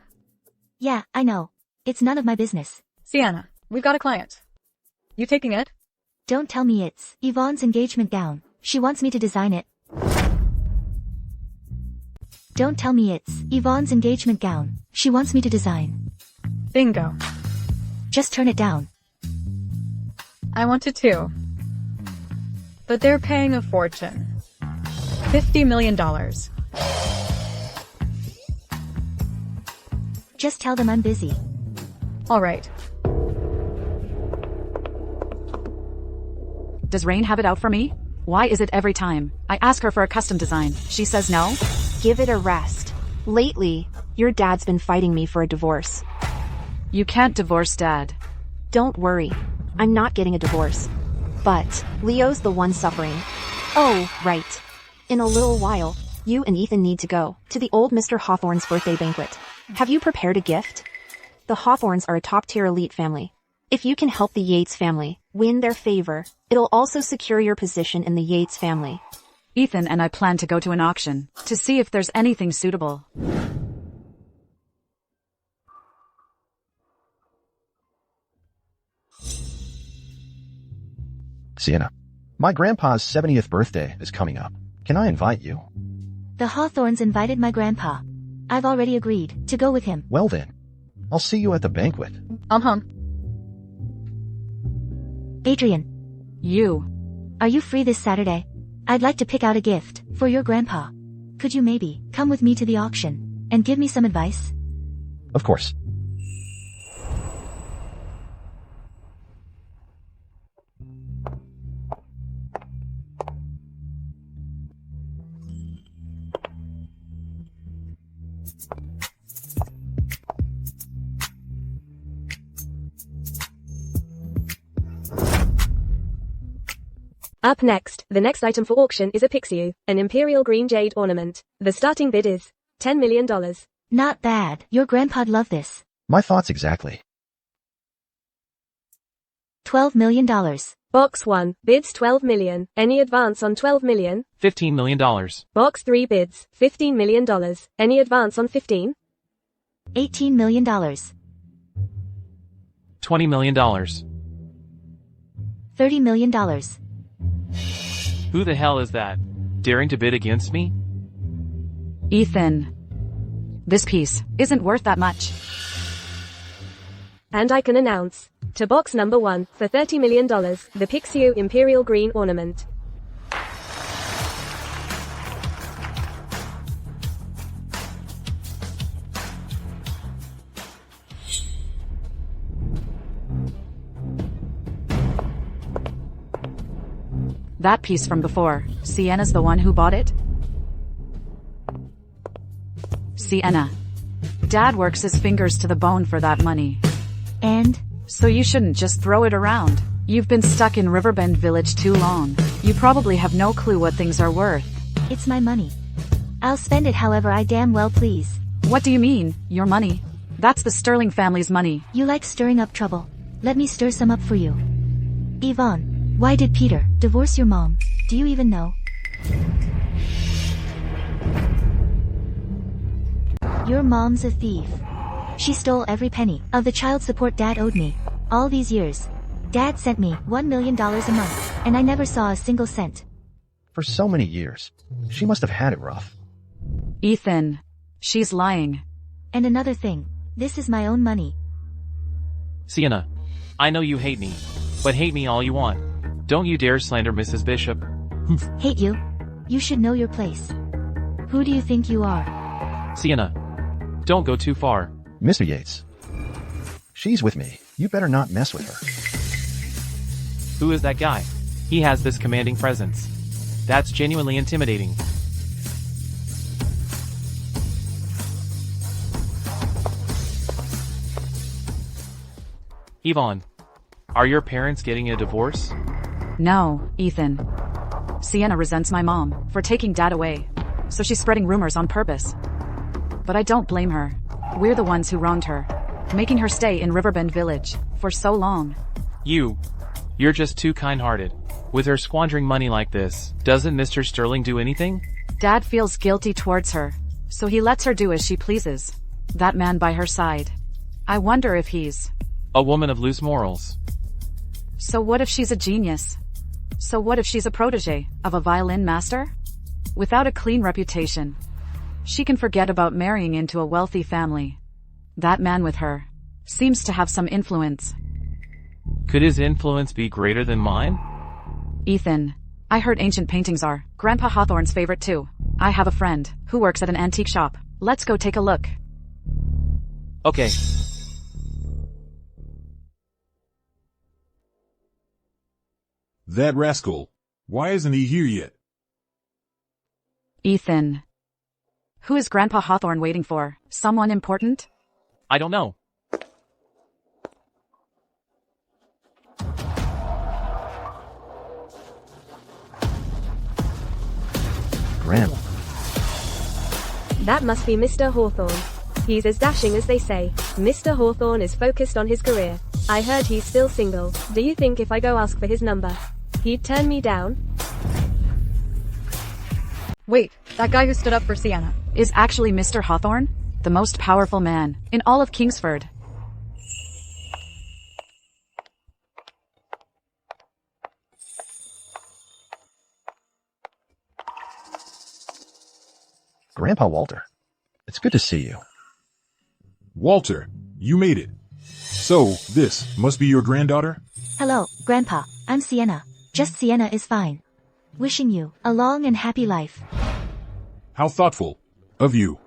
S1: Yeah, I know. It's none of my business.
S8: Sienna, we've got a client. You taking it?
S1: Don't tell me it's Yvonne's engagement gown. She wants me to design it. Don't tell me it's Yvonne's engagement gown. She wants me to design.
S8: Bingo.
S1: Just turn it down.
S8: I want it too. But they're paying a fortune. $50 million.
S1: Just tell them I'm busy.
S8: Alright.
S6: Does Rain have it out for me? Why is it every time I ask her for a custom design, she says no?
S4: Give it a rest. Lately, your dad's been fighting me for a divorce.
S6: You can't divorce Dad.
S4: Don't worry. I'm not getting a divorce. But Leo's the one suffering. Oh, right. In a little while, you and Ethan need to go to the old Mr. Hawthorne's birthday banquet. Have you prepared a gift? The Hawthornes are a top-tier elite family. If you can help the Yates family win their favor, it'll also secure your position in the Yates family.
S6: Ethan and I plan to go to an auction to see if there's anything suitable.
S13: Sienna, my grandpa's 70th birthday is coming up. Can I invite you?
S1: The Hawthornes invited my grandpa. I've already agreed to go with him.
S13: Well then, I'll see you at the banquet.
S1: Adrian.
S6: You.
S1: Are you free this Saturday? I'd like to pick out a gift for your grandpa. Could you maybe come with me to the auction and give me some advice?
S13: Of course.
S10: Up next, the next item for auction is a pixie, an imperial green jade ornament. The starting bid is $10 million.
S1: Not bad. Your grandpa'd love this.
S13: My thoughts exactly.
S1: $12 million.
S10: Box 1, bids $12 million. Any advance on $12 million?
S12: $15 million.
S10: Box 3 bids $15 million. Any advance on 15?
S1: $18 million.
S12: $20 million.
S1: $30 million.
S12: Who the hell is that? Daring to bid against me?
S6: Ethan. This piece isn't worth that much.
S10: And I can announce, to box number 1, for $30 million, the Pixiu Imperial Green Ornament.
S6: That piece from before, Sienna's the one who bought it? Sienna. Dad works his fingers to the bone for that money.
S1: And?
S6: So you shouldn't just throw it around. You've been stuck in Riverbend Village too long. You probably have no clue what things are worth.
S1: It's my money. I'll spend it however I damn well please.
S6: What do you mean, your money? That's the Sterling family's money.
S1: You like stirring up trouble. Let me stir some up for you. Yvonne. Why did Peter divorce your mom? Do you even know? Your mom's a thief. She stole every penny of the child support Dad owed me. All these years. Dad sent me $1 million a month, and I never saw a single cent.
S13: For so many years. She must have had it rough.
S6: Ethan. She's lying.
S1: And another thing. This is my own money.
S12: Sienna. I know you hate me. But hate me all you want. Don't you dare slander Mrs. Bishop.
S1: Hate you? You should know your place. Who do you think you are?
S12: Sienna. Don't go too far.
S13: Mr. Yates. She's with me. You better not mess with her.
S12: Who is that guy? He has this commanding presence. That's genuinely intimidating. Yvonne, are your parents getting a divorce?
S6: No, Ethan. Sienna resents my mom for taking Dad away, so she's spreading rumors on purpose. But I don't blame her. We're the ones who wronged her, making her stay in Riverbend Village for so long.
S12: You're just too kind-hearted. With her squandering money like this, doesn't Mr. Sterling do anything?
S6: Dad feels guilty towards her, so he lets her do as she pleases. That man by her side. I wonder if he's...
S12: a woman of loose morals.
S6: So what if she's a genius? So what if she's a protege of a violin master? Without a clean reputation, she can forget about marrying into a wealthy family. That man with her seems to have some influence.
S12: Could his influence be greater than mine?
S6: Ethan, I heard ancient paintings are Grandpa Hawthorne's favorite too. I have a friend who works at an antique shop. Let's go take a look.
S12: Okay.
S2: That rascal. Why isn't he here yet?
S6: Ethan. Who is Grandpa Hawthorne waiting for? Someone important?
S12: I don't know.
S13: Grandma.
S10: That must be Mr. Hawthorne. He's as dashing as they say. Mr. Hawthorne is focused on his career. I heard he's still single. Do you think if I go ask for his number, he'd turn me down?
S8: Wait, that guy who stood up for Sienna
S6: is actually Mr. Hawthorne, the most powerful man in all of Kingsford.
S13: Grandpa Walter, it's good to see you.
S2: Walter, you made it. So, this must be your granddaughter?
S1: Hello, Grandpa. I'm Sienna. Just Sienna is fine. Wishing you a long and happy life.
S2: How thoughtful of you.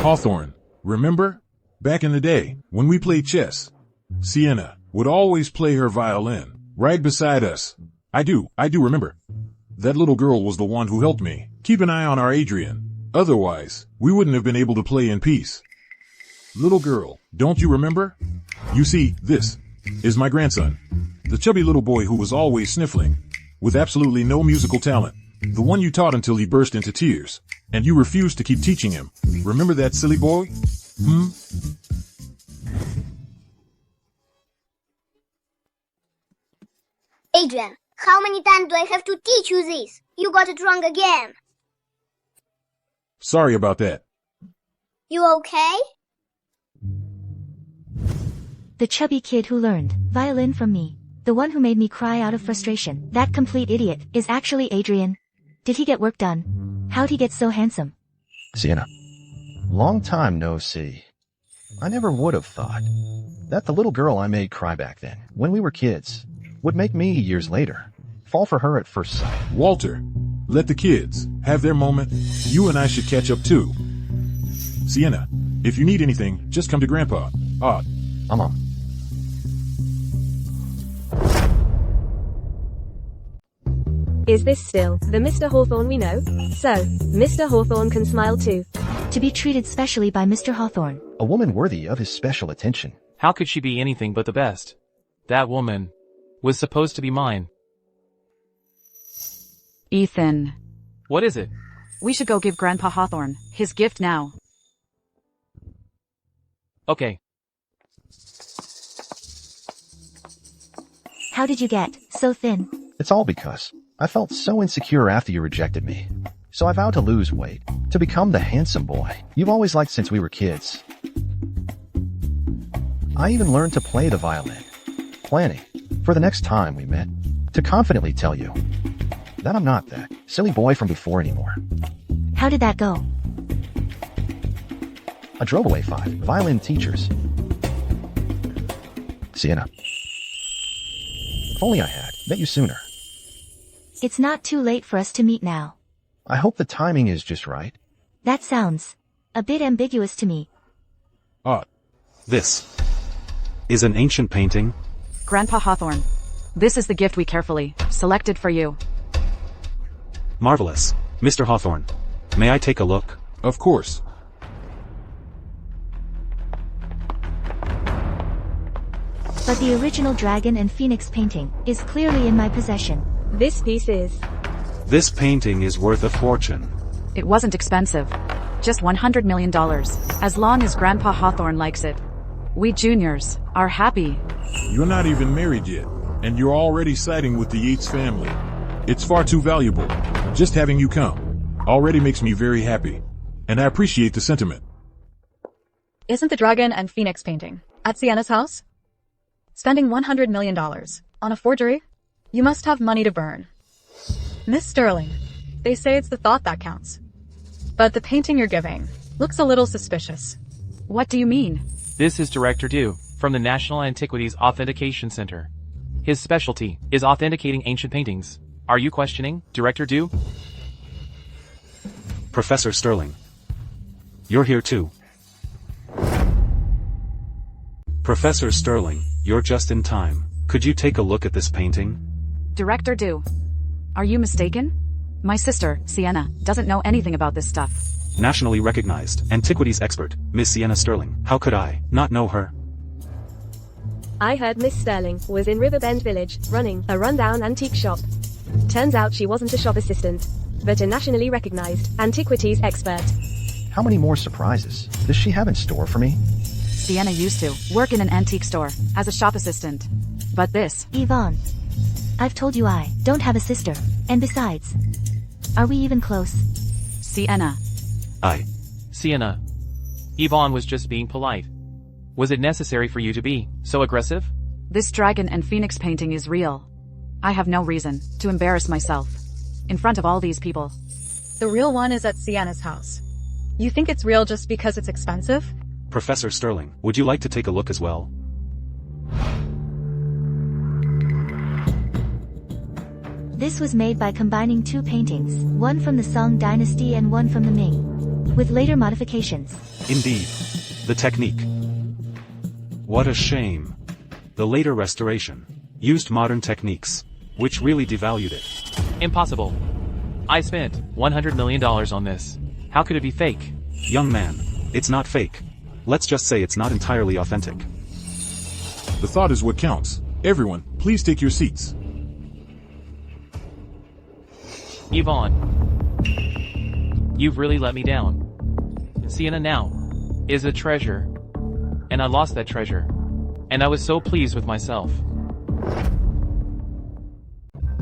S2: Hawthorne, remember? Back in the day, when we played chess, Sienna would always play her violin right beside us. I do remember. That little girl was the one who helped me keep an eye on our Adrian. Otherwise, we wouldn't have been able to play in peace. Little girl, don't you remember? You see, this is my grandson. The chubby little boy who was always sniffling, with absolutely no musical talent. The one you taught until he burst into tears, and you refused to keep teaching him. Remember that silly boy?
S18: Adrian, how many times do I have to teach you this? You got it wrong again.
S2: Sorry about that.
S18: You okay?
S1: The chubby kid who learned violin from me. The one who made me cry out of frustration. That complete idiot is actually Adrian. Did he get work done? How'd he get so handsome?
S13: Sienna, long time no see. I never would have thought that the little girl I made cry back then, when we were kids, would make me years later fall for her at first sight.
S2: Walter, let the kids have their moment. You and I should catch up too. Sienna, if you need anything, just come to Grandpa.
S13: I'm on.
S10: Is this still the Mr. Hawthorne we know? So, Mr. Hawthorne can smile too.
S1: To be treated specially by Mr. Hawthorne.
S13: A woman worthy of his special attention.
S12: How could she be anything but the best? That woman was supposed to be mine.
S6: Ethan.
S12: What is it?
S6: We should go give Grandpa Hawthorne his gift now.
S12: Okay.
S1: How did you get so thin?
S13: It's all because I felt so insecure after you rejected me. So I vowed to lose weight, to become the handsome boy you've always liked since we were kids. I even learned to play the violin, planning for the next time we met, to confidently tell you that I'm not that silly boy from before anymore.
S1: How did that go?
S13: I drove away 5 violin teachers. Sienna, if only I had met you sooner.
S1: It's not too late for us to meet now.
S13: I hope the timing is just right.
S1: That sounds a bit ambiguous to me.
S19: This is an ancient painting.
S6: Grandpa Hawthorne, this is the gift we carefully selected for you.
S19: Marvelous. Mr. Hawthorne. May I take a look?
S2: Of course.
S1: But the original dragon and phoenix painting is clearly in my possession.
S10: This piece is.
S19: This painting is worth a fortune.
S6: It wasn't expensive. Just $100 million. As long as Grandpa Hawthorne likes it. We juniors are happy.
S2: You're not even married yet, and you're already siding with the Yates family. It's far too valuable. Just having you come already makes me very happy, and I appreciate the sentiment.
S8: Isn't the dragon and phoenix painting at Sienna's house? Spending $100 million on a forgery? You must have money to burn. Miss Sterling, they say it's the thought that counts. But the painting you're giving looks a little suspicious.
S6: What do you mean?
S12: This is Director Du, from the National Antiquities Authentication Center. His specialty is authenticating ancient paintings. Are you questioning, Director Du?
S19: Professor Sterling. You're here too. Professor Sterling, you're just in time. Could you take a look at this painting?
S6: Director Du. Are you mistaken? My sister, Sienna, doesn't know anything about this stuff.
S19: Nationally recognized antiquities expert, Miss Sienna Sterling. How could I not know her?
S10: I heard Miss Sterling was in Riverbend Village, running a rundown antique shop. Turns out she wasn't a shop assistant, but a nationally recognized antiquities expert.
S13: How many more surprises does she have in store for me?
S6: Sienna used to work in an antique store as a shop assistant. But this...
S1: Yvonne, I've told you I don't have a sister. And besides, are we even close?
S6: Sienna.
S12: Sienna. Yvonne was just being polite. Was it necessary for you to be so aggressive?
S6: This dragon and phoenix painting is real. I have no reason to embarrass myself in front of all these people.
S8: The real one is at Sienna's house. You think it's real just because it's expensive?
S19: Professor Sterling, would you like to take a look as well?
S1: This was made by combining two paintings, one from the Song dynasty and one from the Ming, with later modifications.
S19: Indeed. The technique. What a shame. The later restoration used modern techniques, which really devalued it.
S12: Impossible. I spent $100 million on this. How could it be fake?
S19: Young man, it's not fake. Let's just say it's not entirely authentic.
S2: The thought is what counts. Everyone, please take your seats.
S12: Yvonne. You've really let me down. Sienna now is a treasure. And I lost that treasure. And I was so pleased with myself.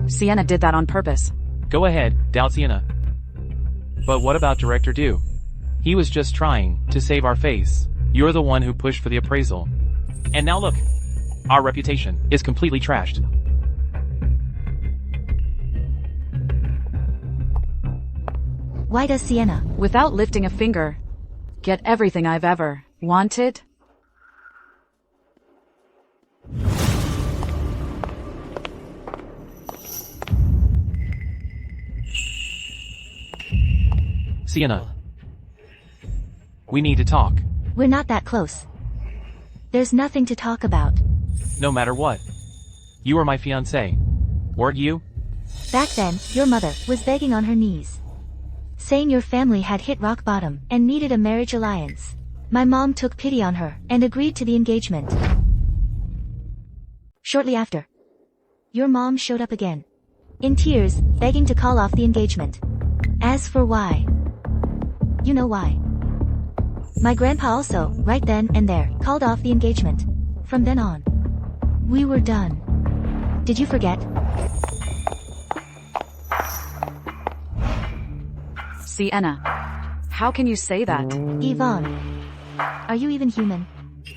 S6: Sienna did that on purpose.
S12: Go ahead, doubt Sienna. But what about Director Du? He was just trying to save our face. You're the one who pushed for the appraisal. And now look. Our reputation is completely trashed.
S1: Why does Sienna,
S6: without lifting a finger, get everything I've ever wanted?
S12: Sienna. We need to talk.
S1: We're not that close. There's nothing to talk about.
S12: No matter what. You were my fiancé. Weren't you?
S1: Back then, your mother was begging on her knees, saying your family had hit rock bottom and needed a marriage alliance. My mom took pity on her and agreed to the engagement. Shortly after, your mom showed up again, in tears, begging to call off the engagement. As for why, you know why. My grandpa also, right then and there, called off the engagement. From then on, we were done. Did you forget?
S6: Sienna. How can you say that?
S1: Yvonne. Are you even human?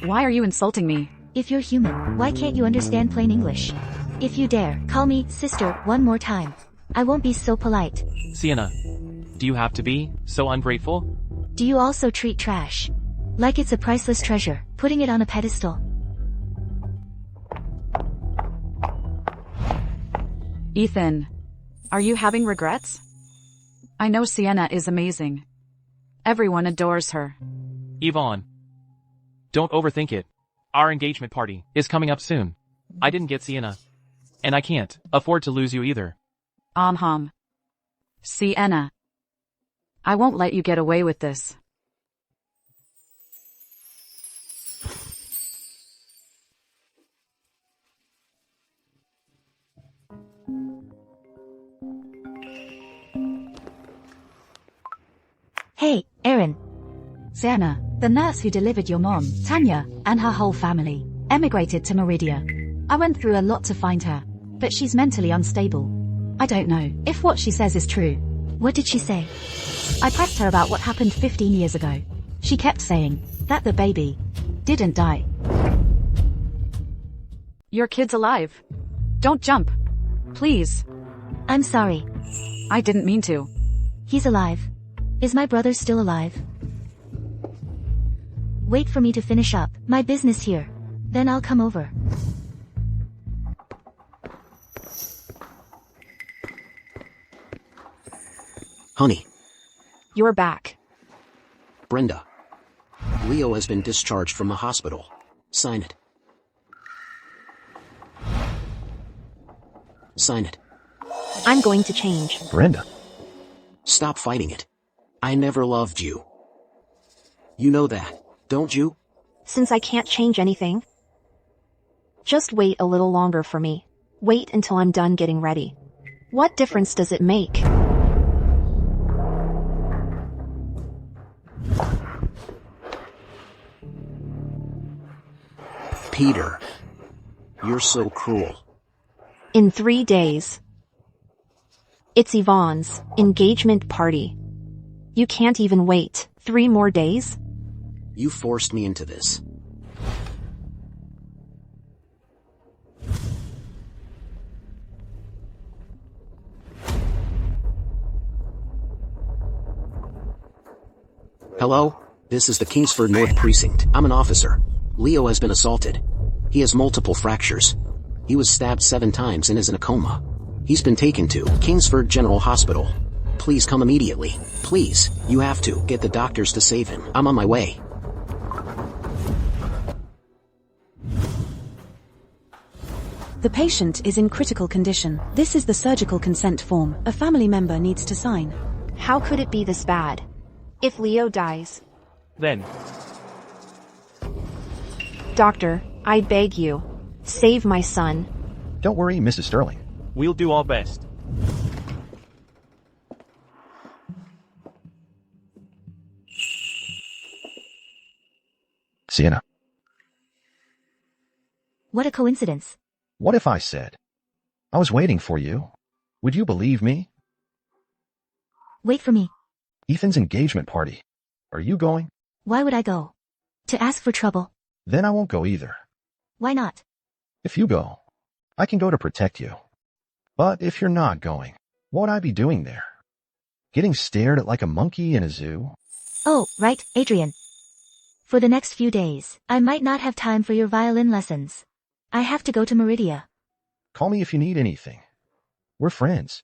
S6: Why are you insulting me?
S1: If you're human, why can't you understand plain English? If you dare, call me sister one more time. I won't be so polite.
S12: Sienna. Do you have to be so ungrateful?
S1: Do you also treat trash like it's a priceless treasure, putting it on a pedestal?
S6: Ethan. Are you having regrets? I know Sienna is amazing. Everyone adores her.
S12: Yvonne. Don't overthink it. Our engagement party is coming up soon. I didn't get Sienna. And I can't afford to lose you either.
S6: Sienna. I won't let you get away with this.
S14: Hey, Erin. Sienna, the nurse who delivered your mom, Tanya, and her whole family, emigrated to Meridia. I went through a lot to find her, but she's mentally unstable. I don't know if what she says is true.
S1: What did she say?
S14: I pressed her about what happened 15 years ago. She kept saying that the baby didn't die.
S6: Your kid's alive. Don't jump. Please.
S1: I'm sorry.
S6: I didn't mean to.
S1: He's alive. Is my brother still alive? Wait for me to finish up my business here. Then I'll come over.
S7: Honey.
S4: You're back.
S7: Brenda. Leo has been discharged from the hospital. Sign it. Sign it.
S4: I'm going to change.
S13: Brenda.
S7: Stop fighting it. I never loved you. You know that, don't you?
S4: Since I can't change anything, just wait a little longer for me. Wait until I'm done getting ready. What difference does it make?
S7: Peter. You're so cruel.
S4: In 3 days. It's Yvonne's engagement party. You can't even wait 3 more days?
S7: You forced me into this. Hello? This is the Kingsford North Precinct. I'm an officer. Leo has been assaulted. He has multiple fractures. He was stabbed 7 times and is in a coma. He's been taken to Kingsford General Hospital. Please come immediately. Please, you have to get the doctors to save him. I'm on my way.
S5: The patient is in critical condition. This is the surgical consent form a family member needs to sign.
S4: How could it be this bad? If Leo dies.
S9: Then.
S4: Doctor, I beg you. Save my son.
S13: Don't worry, Mrs. Sterling.
S9: We'll do our best.
S13: Sienna.
S1: What a coincidence.
S13: What if I said, I was waiting for you? Would you believe me?
S1: Wait for me.
S13: Ethan's engagement party. Are you going?
S1: Why would I go? To ask for trouble.
S13: Then I won't go either.
S1: Why not?
S13: If you go, I can go to protect you. But if you're not going, what would I be doing there? Getting stared at like a monkey in a zoo?
S1: Oh, right, Adrian. For the next few days, I might not have time for your violin lessons. I have to go to Meridia.
S13: Call me if you need anything. We're friends.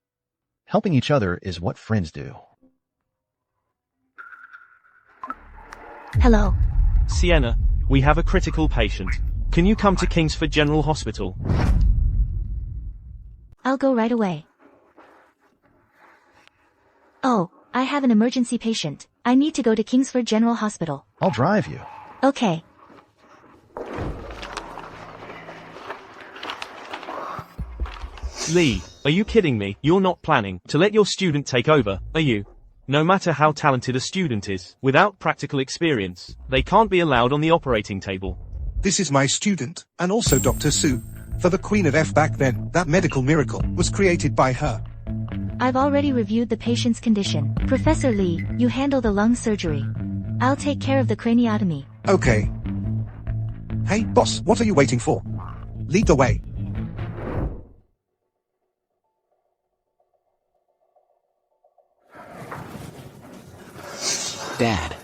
S13: Helping each other is what friends do.
S1: Hello.
S9: Sienna, we have a critical patient. Can you come to Kingsford General Hospital?
S1: I'll go right away. Oh, I have an emergency patient. I need to go to Kingsford General Hospital.
S13: I'll drive you.
S1: Okay.
S9: Lee, are you kidding me? You're not planning to let your student take over, are you? No matter how talented a student is, without practical experience, they can't be allowed on the operating table.
S16: This is my student, and also Dr. Sue. For the Queen of F back then, that medical miracle was created by her.
S1: I've already reviewed the patient's condition. Professor Lee, you handle the lung surgery. I'll take care of the craniotomy.
S16: Okay. Hey, boss, what are you waiting for? Lead the way.
S7: Dad.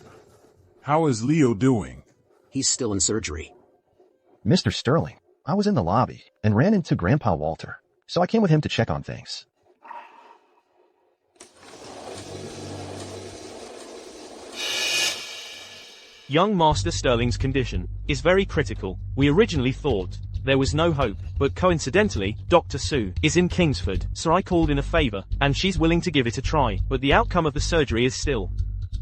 S2: How is Leo doing?
S7: He's still in surgery.
S13: Mr. Sterling, I was in the lobby and ran into Grandpa Walter, so I came with him to check on things.
S9: Young Master Sterling's condition is very critical. We originally thought there was no hope, but coincidentally, Dr. Sue is in Kingsford, so I called in a favor, and she's willing to give it a try, but the outcome of the surgery is still.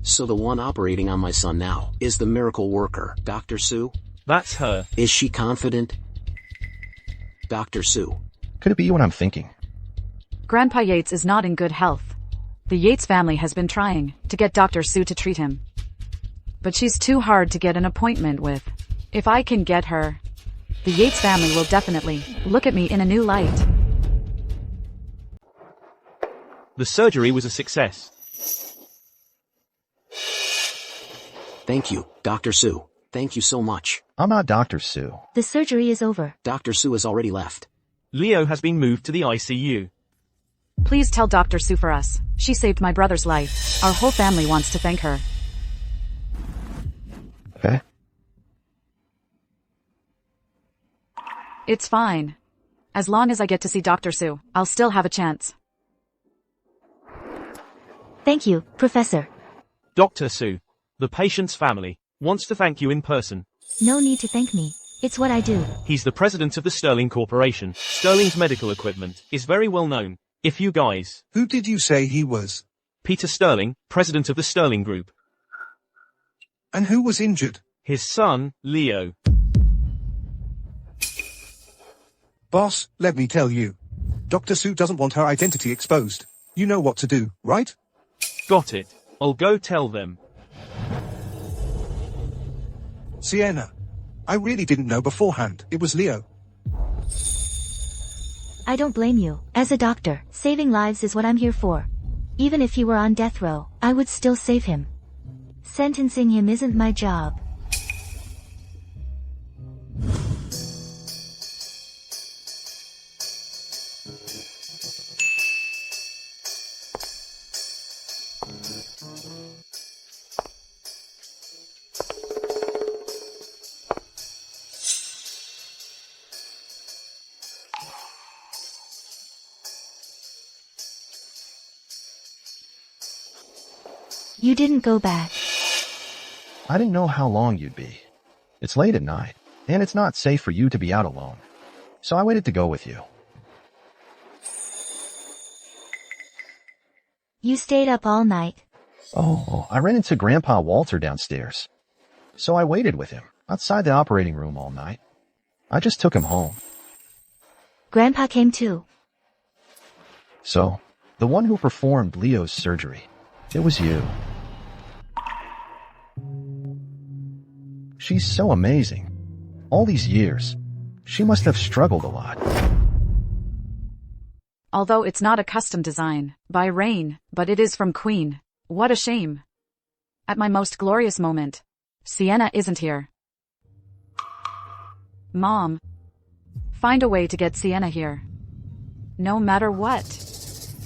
S7: So the one operating on my son now is the miracle worker, Dr. Sue?
S9: That's her.
S7: Is she confident? Dr. Sue.
S13: Could it be what I'm thinking?
S6: Grandpa Yates is not in good health. The Yates family has been trying to get Dr. Sue to treat him. But she's too hard to get an appointment with. If I can get her, the Yates family will definitely look at me in a new light.
S9: The surgery was a success.
S7: Thank you, Dr. Sue. Thank you so much.
S13: I'm not Dr. Sue.
S1: The surgery is over.
S7: Dr. Sue has already left.
S9: Leo has been moved to the ICU.
S6: Please tell Dr. Sue for us. She saved my brother's life. Our whole family wants to thank her.
S13: Okay.
S6: It's fine. As long as I get to see Dr. Sue, I'll still have a chance.
S1: Thank you, Professor.
S9: Dr. Sue, the patient's family, wants to thank you in person.
S1: No need to thank me. It's what I do.
S9: He's the president of the Sterling Corporation. Sterling's medical equipment is very well known. If you guys...
S16: Who did you say he was?
S9: Peter Sterling, president of the Sterling Group.
S16: And who was injured?
S9: His son, Leo.
S16: Boss, let me tell you. Dr. Sue doesn't want her identity exposed. You know what to do, right?
S9: Got it. I'll go tell them.
S16: Sienna. I really didn't know beforehand. It was Leo.
S1: I don't blame you. As a doctor, saving lives is what I'm here for. Even if he were on death row, I would still save him. Sentencing him isn't my job. You didn't go back.
S13: I didn't know how long you'd be. It's late at night, and it's not safe for you to be out alone. So I waited to go with you.
S1: You stayed up all night.
S13: Oh, I ran into Grandpa Walter downstairs. So I waited with him, outside the operating room all night. I just took him home.
S1: Grandpa came too.
S13: So, the one who performed Leo's surgery, it was you. She's so amazing. All these years, she must have struggled a lot.
S6: Although it's not a custom design by Rain, but it is from Queen. What a shame. At my most glorious moment, Sienna isn't here. Mom, find a way to get Sienna here. No matter what.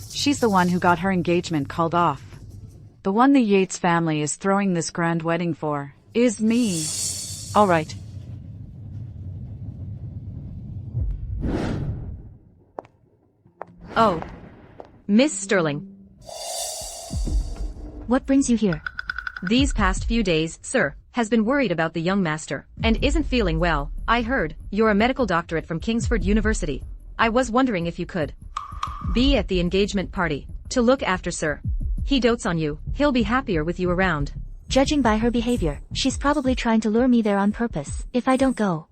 S6: She's the one who got her engagement called off. The one the Yates family is throwing this grand wedding for is me.
S17: All right. Oh. Miss Sterling.
S1: What brings you here?
S17: These past few days, sir, has been worried about the young master, and isn't feeling well. I heard you're a medical doctorate from Kingsford University. I was wondering if you could be at the engagement party to look after sir. He dotes on you. He'll be happier with you around.
S1: Judging by her behavior, she's probably trying to lure me there on purpose. If I don't go,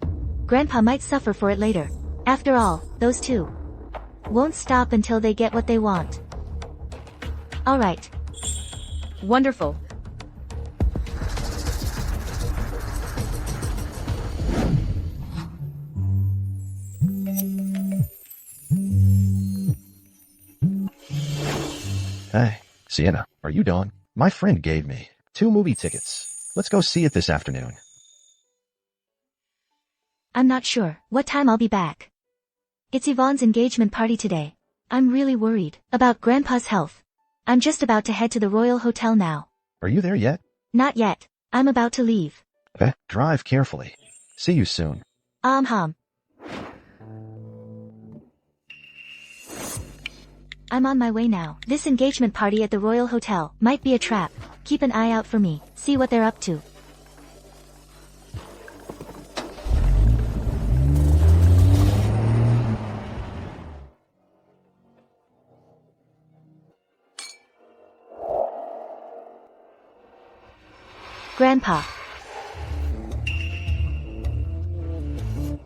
S1: Grandpa might suffer for it later. After all, those two won't stop until they get what they want. All right.
S17: Wonderful.
S13: Hey, Sienna, are you done? My friend gave me 2 movie tickets. Let's go see it this afternoon.
S1: I'm not sure what time I'll be back. It's Yvonne's engagement party today. I'm really worried about Grandpa's health. I'm just about to head to the Royal Hotel now.
S13: Are you there yet?
S1: Not yet. I'm about to leave.
S13: Okay, drive carefully. See you soon.
S1: I'm on my way now. This engagement party at the Royal Hotel might be a trap. Keep an eye out for me. See what they're up to. Grandpa.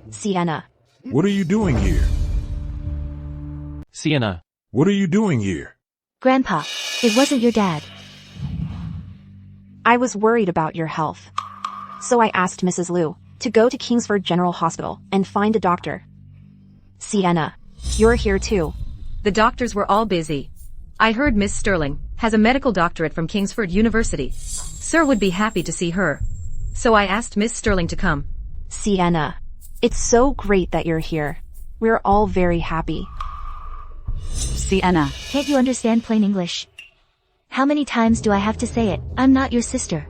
S4: Sienna.
S2: What are you doing here?
S12: Sienna.
S2: What are you doing here?
S1: Grandpa. It wasn't your dad.
S4: I was worried about your health. So I asked Mrs. Liu to go to Kingsford General Hospital and find a doctor. Sienna. You're here too.
S20: The doctors were all busy. I heard Miss Sterling has a medical doctorate from Kingsford University. Sir would be happy to see her. So I asked Miss Sterling to come.
S4: Sienna. It's so great that you're here. We're all very happy.
S6: Sienna.
S1: Can't you understand plain English? How many times do I have to say it? I'm not your sister.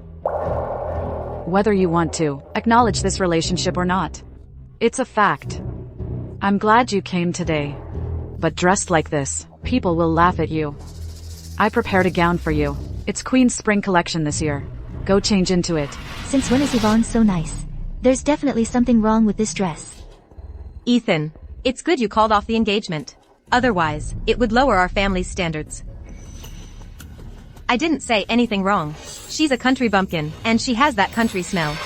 S6: Whether you want to acknowledge this relationship or not, it's a fact. I'm glad you came today. But dressed like this, people will laugh at you. I prepared a gown for you. It's Queen's spring collection this year. Go change into it.
S1: Since when is Yvonne so nice? There's definitely something wrong with this dress.
S20: Ethan, it's good you called off the engagement. Otherwise, it would lower our family's standards. I didn't say anything wrong. She's a country bumpkin, and she has that country smell.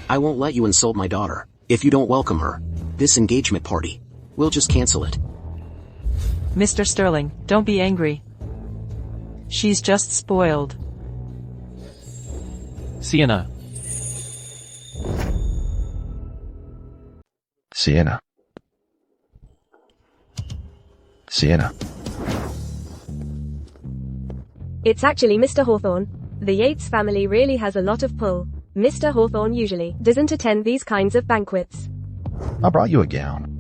S7: I won't let you insult my daughter if you don't welcome her. This engagement party. We'll just cancel it.
S21: Mr. Sterling, don't be angry. She's just spoiled.
S12: Sienna.
S13: Sienna. Sienna.
S10: It's actually Mr. Hawthorne. The Yates family really has a lot of pull. Mr. Hawthorne usually doesn't attend these kinds of banquets.
S13: I brought you a gown.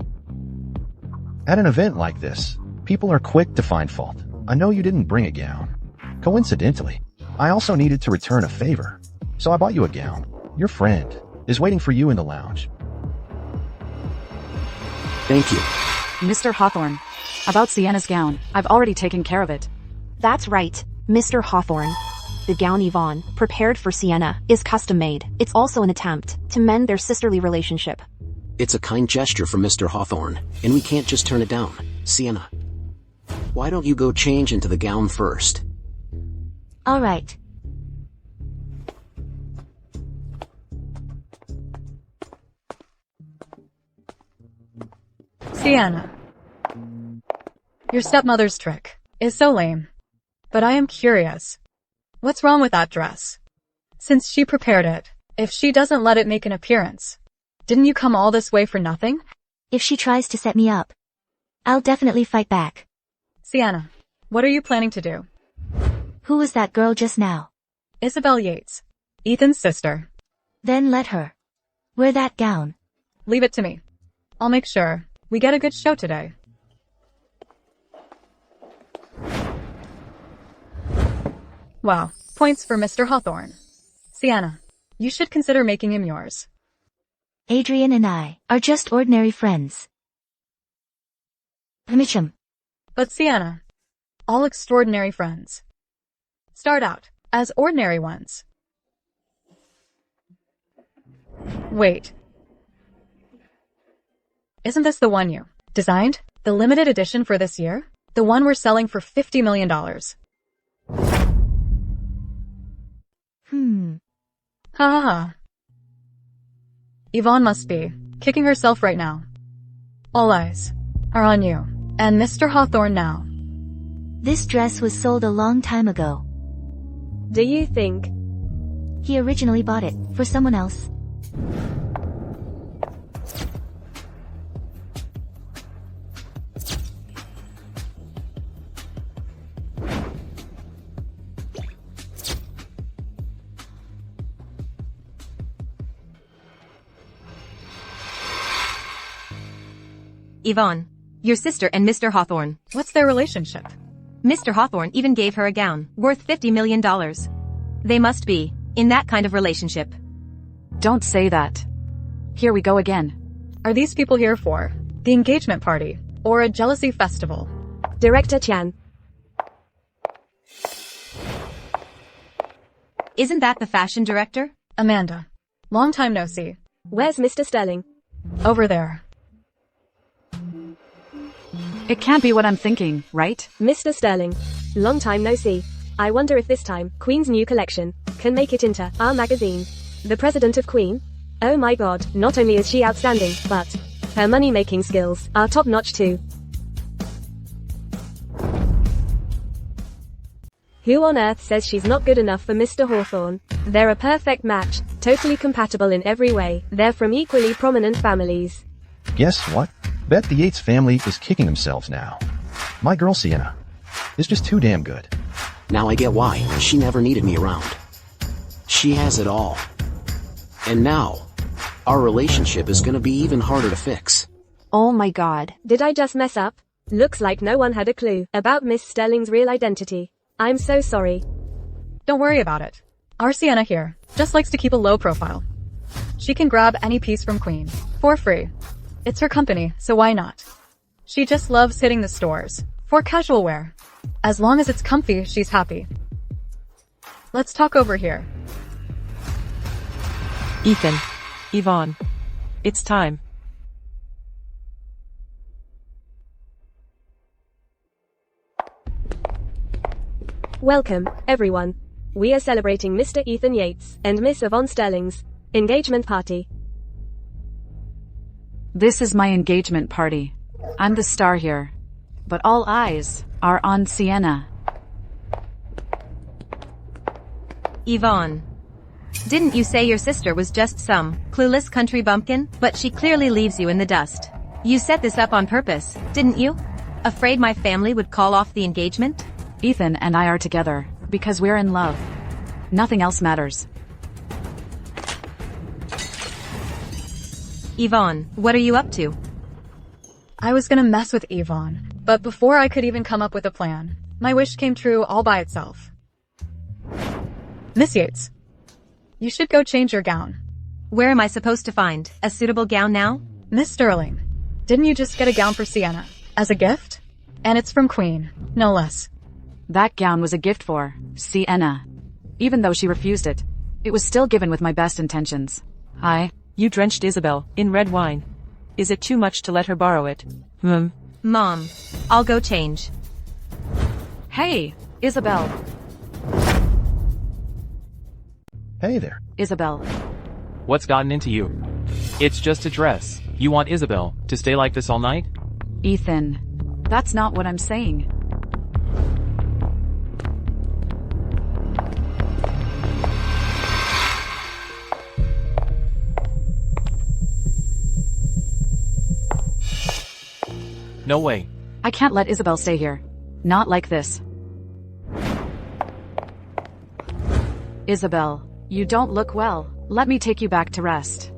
S13: At an event like this, people are quick to find fault. I know you didn't bring a gown. Coincidentally, I also needed to return a favor, so I bought you a gown. Your friend is waiting for you in the lounge.
S7: Thank you.
S6: Mr. Hawthorne. About Sienna's gown, I've already taken care of it.
S4: That's right, Mr. Hawthorne. The gown Yvonne prepared for Sienna is custom-made. It's also an attempt to mend their sisterly relationship.
S7: It's a kind gesture from Mr. Hawthorne, and we can't just turn it down. Sienna, why don't you go change into the gown first?
S1: All right.
S8: Sienna. Your stepmother's trick is so lame. But I am curious. What's wrong with that dress? Since she prepared it, if she doesn't let it make an appearance, didn't you come all this way for nothing?
S1: If she tries to set me up, I'll definitely fight back.
S8: Sienna, what are you planning to do?
S1: Who was that girl just now?
S8: Isabel Yates, Ethan's sister.
S1: Then let her wear that gown.
S8: Leave it to me. I'll make sure we get a good show today. Wow, points for Mr. Hawthorne. Sienna, you should consider making him yours.
S1: Adrian and I are just ordinary friends. Mitchum.
S8: But Sienna, all extraordinary friends start out as ordinary ones. Wait. Isn't this the one you designed? The limited edition for this year? The one we're selling for $50 million. Ha ha ha. Yvonne must be kicking herself right now. All eyes are on you and Mr. Hawthorne now.
S1: This dress was sold a long time ago.
S10: Do you think?
S1: He originally bought it for someone else.
S20: Yvonne, your sister and Mr. Hawthorne.
S8: What's their relationship?
S20: Mr. Hawthorne even gave her a gown worth $50 million. They must be in that kind of relationship.
S6: Don't say that. Here we go again.
S8: Are these people here for the engagement party or a jealousy festival?
S10: Director Chan.
S20: Isn't that the fashion director?
S8: Amanda. Long time no see.
S10: Where's Mr. Sterling?
S8: Over there.
S6: It can't be what I'm thinking, right?
S10: Mr. Sterling. Long time no see. I wonder if this time, Queen's new collection can make it into our magazine. The president of Queen? Oh my god, not only is she outstanding, but her money-making skills are top-notch too. Who on earth says she's not good enough for Mr. Hawthorne? They're a perfect match, totally compatible in every way. They're from equally prominent families.
S13: Guess what? Bet the Yates family is kicking themselves now. My girl Sienna is just too damn good.
S7: Now I get why she never needed me around. She has it all. And now, our relationship is gonna be even harder to fix.
S4: Oh my god.
S10: Did I just mess up? Looks like no one had a clue about Miss Sterling's real identity. I'm so sorry.
S8: Don't worry about it. Our Sienna here just likes to keep a low profile. She can grab any piece from Queen for free. It's her company, so why not? She just loves hitting the stores for casual wear. As long as it's comfy, she's happy. Let's talk over here.
S21: Ethan. Yvonne. It's time.
S10: Welcome, everyone. We are celebrating Mr. Ethan Yates and Miss Yvonne Sterling's engagement party.
S6: This is my engagement party. I'm the star here. But all eyes are on Sienna.
S20: Yvonne. Didn't you say your sister was just some clueless country bumpkin? But she clearly leaves you in the dust. You set this up on purpose, didn't you? Afraid my family would call off the engagement?
S6: Ethan and I are together because we're in love. Nothing else matters.
S20: Yvonne, what are you up to?
S8: I was gonna mess with Yvonne, but before I could even come up with a plan, my wish came true all by itself. Miss Yates, you should go change your gown.
S20: Where am I supposed to find a suitable gown now?
S8: Miss Sterling, didn't you just get a gown for Sienna as a gift? And it's from Queen, no less.
S6: That gown was a gift for Sienna. Even though she refused it, it was still given with my best intentions.
S21: You drenched Isabel in red wine. Is it too much to let her borrow it?
S20: Mom, I'll go change.
S6: Hey, Isabel.
S13: Hey there.
S6: Isabel.
S12: What's gotten into you? It's just a dress. You want Isabel to stay like this all night?
S6: Ethan, that's not what I'm saying.
S12: No way.
S6: I can't let Isabel stay here. Not like this. Isabel, you don't look well. Let me take you back to rest.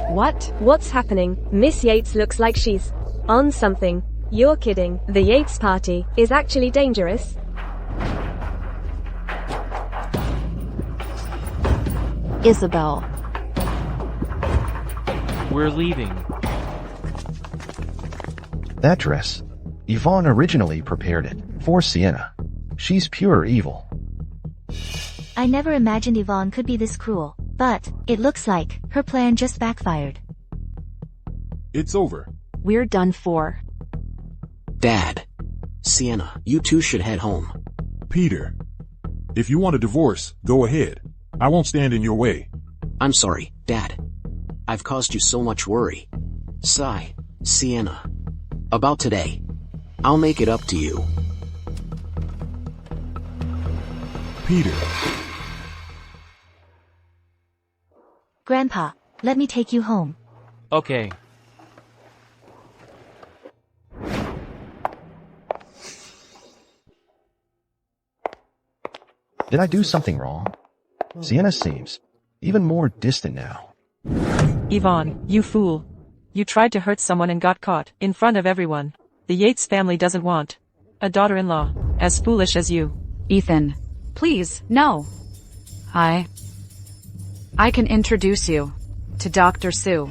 S6: What?
S10: What's happening? Miss Yates looks like she's on something. You're kidding. The Yates party is actually dangerous.
S4: Isabel.
S12: We're leaving.
S13: That dress. Yvonne originally prepared it for Sienna. She's pure evil.
S1: I never imagined Yvonne could be this cruel, but it looks like her plan just backfired.
S2: It's over.
S4: We're done for.
S7: Dad. Sienna, you two should head home.
S2: Peter. If you want a divorce, go ahead. I won't stand in your way.
S7: I'm sorry, Dad. I've caused you so much worry. Sigh, Sienna. About today. I'll make it up to you.
S2: Peter.
S1: Grandpa, let me take you home.
S12: Okay.
S13: Did I do something wrong? Sienna seems even more distant now.
S21: Yvonne, you fool. You tried to hurt someone and got caught in front of everyone. The Yates family doesn't want a daughter-in-law as foolish as you.
S6: Ethan, please, no. I can introduce you to Dr. Sue.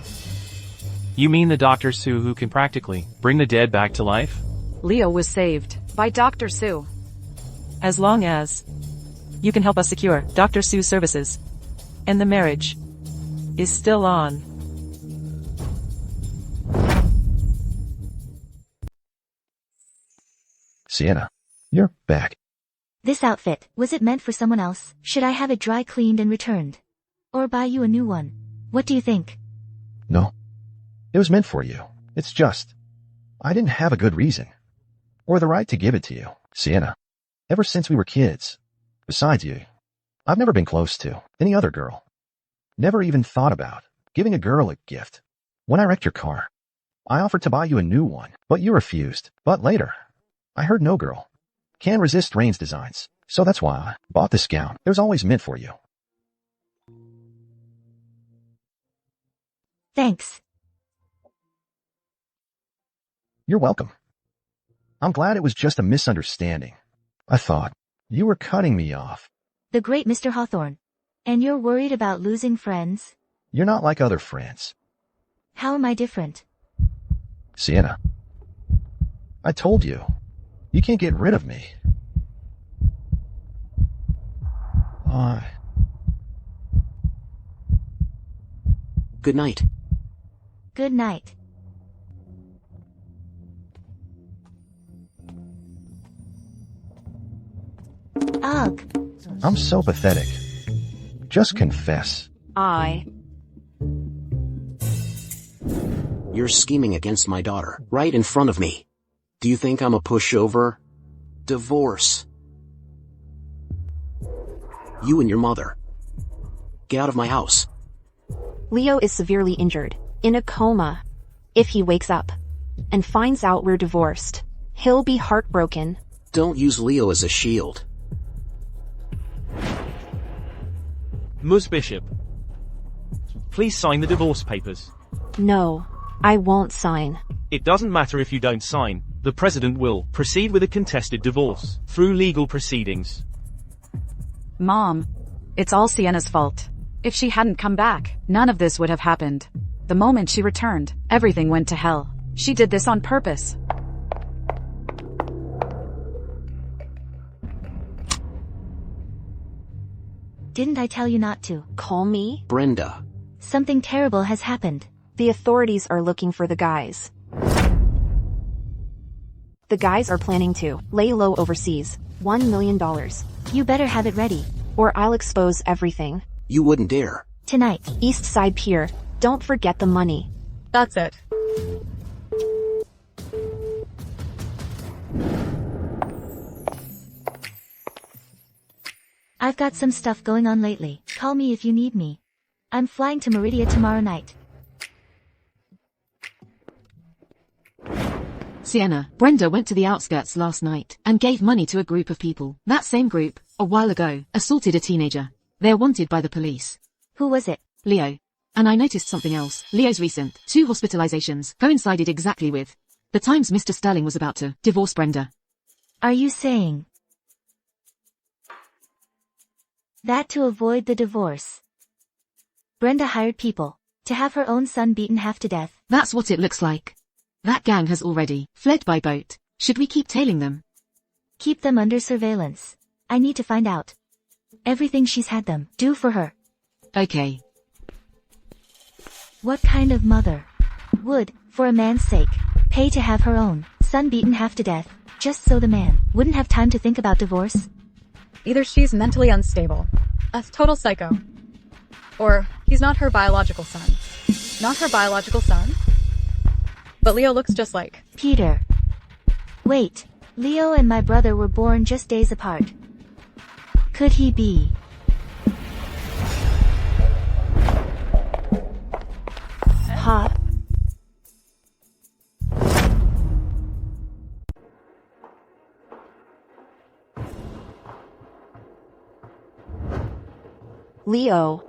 S12: You mean the Dr. Sue who can practically bring the dead back to life?
S6: Leo was saved by Dr. Sue.
S21: As long as you can help us secure Dr. Sue's services. And the marriage is still on.
S13: Sienna, you're back.
S1: This outfit, was it meant for someone else? Should I have it dry cleaned and returned? Or buy you a new one? What do you think?
S13: No. It was meant for you. It's just, I didn't have a good reason. Or the right to give it to you, Sienna. Ever since we were kids. Besides you, I've never been close to any other girl. Never even thought about giving a girl a gift. When I wrecked your car, I offered to buy you a new one, but you refused. But later, I heard no girl can resist Rain's designs, so that's why I bought this gown. It was always meant for you.
S1: Thanks.
S13: You're welcome. I'm glad it was just a misunderstanding. I thought you were cutting me off.
S1: The great Mr. Hawthorne. And you're worried about losing friends?
S13: You're not like other friends.
S1: How am I different?
S13: Sienna, I told you, you can't get rid of me.
S7: Good night.
S1: Good night. Ugh.
S13: I'm so pathetic. Just confess.
S7: You're scheming against my daughter, right in front of me. Do you think I'm a pushover? Divorce. You and your mother. Get out of my house.
S4: Leo is severely injured, in a coma. If he wakes up and finds out we're divorced, he'll be heartbroken.
S7: Don't use Leo as a shield.
S9: Ms. Bishop, please sign the divorce papers.
S4: No, I won't sign.
S9: It doesn't matter if you don't sign. The president will proceed with a contested divorce through legal proceedings.
S6: Mom, it's all Sienna's fault. If she hadn't come back, none of this would have happened. The moment she returned, everything went to hell. She did this on purpose.
S1: Didn't I tell you not to?
S4: Call me?
S7: Brenda.
S1: Something terrible has happened.
S4: The authorities are looking for the guys. The guys are planning to lay low overseas. $1 million.
S1: You better have it ready.
S4: Or I'll expose everything.
S7: You wouldn't dare.
S1: Tonight.
S4: East Side Pier. Don't forget the money.
S8: That's it.
S1: I've got some stuff going on lately. Call me if you need me. I'm flying to Meridia tomorrow night.
S5: Sienna, Brenda went to the outskirts last night and gave money to a group of people. That same group, a while ago, assaulted a teenager. They're wanted by the police.
S1: Who was it?
S5: Leo. And I noticed something else. Leo's recent 2 hospitalizations coincided exactly with the times Mr. Sterling was about to divorce Brenda.
S1: Are you saying that to avoid the divorce, Brenda hired people to have her own son beaten half to death?
S5: That's what it looks like. That gang has already fled by boat. Should we keep tailing them?
S1: Keep them under surveillance. I need to find out everything she's had them do for her.
S5: Okay.
S1: What kind of mother would, for a man's sake, pay to have her own son beaten half to death, just so the man wouldn't have time to think about divorce?
S8: Either she's mentally unstable, a total psycho, or he's not her biological son. Not her biological son? But Leo looks just like
S1: Peter. Wait, Leo and my brother were born just days apart. Could he be?
S4: Huh? Leo.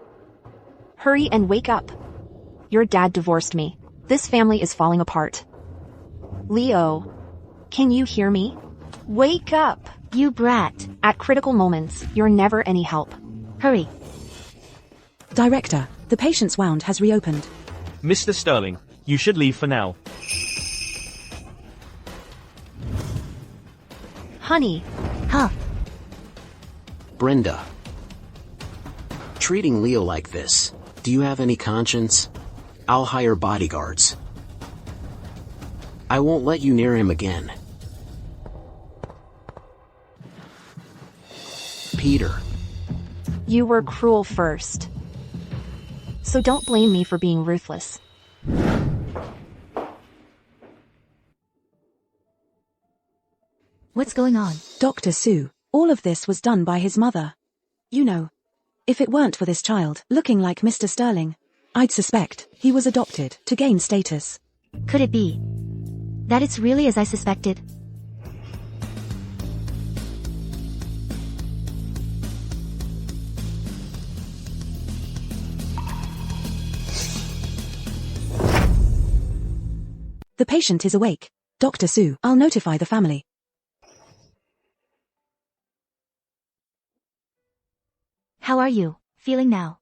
S4: Hurry and wake up. Your dad divorced me. This family is falling apart. Leo. Can you hear me? Wake up.
S1: You brat.
S4: At critical moments, you're never any help.
S1: Hurry.
S5: Director, the patient's wound has reopened.
S9: Mr. Sterling, you should leave for now.
S4: Honey.
S1: Huh.
S7: Brenda. Treating Leo like this. Do you have any conscience? I'll hire bodyguards. I won't let you near him again. eat her.
S4: You were cruel first. So don't blame me for being ruthless.
S1: What's going on?
S3: Dr. Sue, all of this was done by his mother. You know, if it weren't for this child looking like Mr. Sterling, I'd suspect he was adopted to gain status.
S1: Could it be that it's really as I suspected?
S3: The patient is awake. Dr. Sue, I'll notify the family.
S1: How are you feeling now?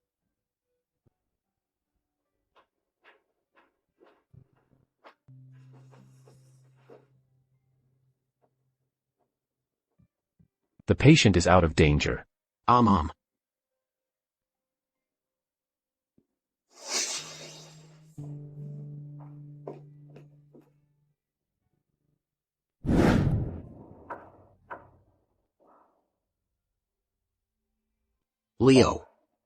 S15: The patient is out of danger.
S7: Mom. Leo,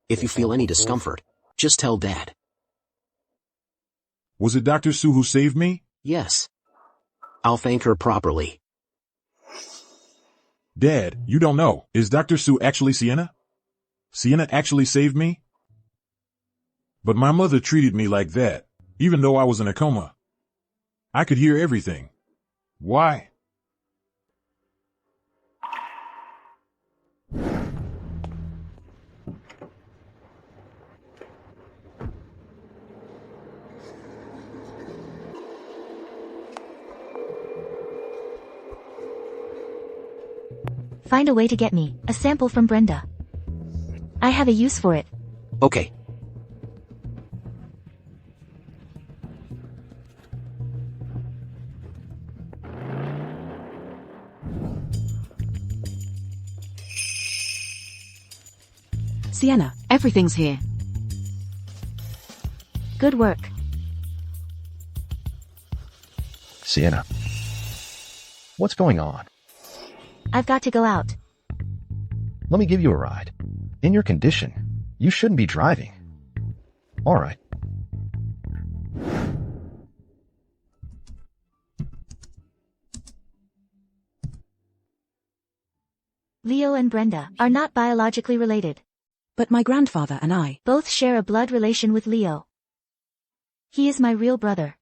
S7: if you feel any discomfort, just tell Dad.
S2: Was it Dr. Sue who saved me?
S7: Yes. I'll thank her properly.
S2: Dad, you don't know. Is Dr. Sue actually Sienna? Sienna actually saved me? But my mother treated me like that, even though I was in a coma. I could hear everything. Why?
S1: Find a way to get me a sample from Brenda. I have a use for it.
S7: Okay.
S3: Sienna,
S5: everything's here.
S1: Good work.
S13: Sienna. What's going on?
S1: I've got to go out.
S13: Let me give you a ride. In your condition, you shouldn't be driving. All right.
S1: Leo and Brenda are not biologically related.
S3: But my grandfather and I
S1: both share a blood relation with Leo. He is my real brother.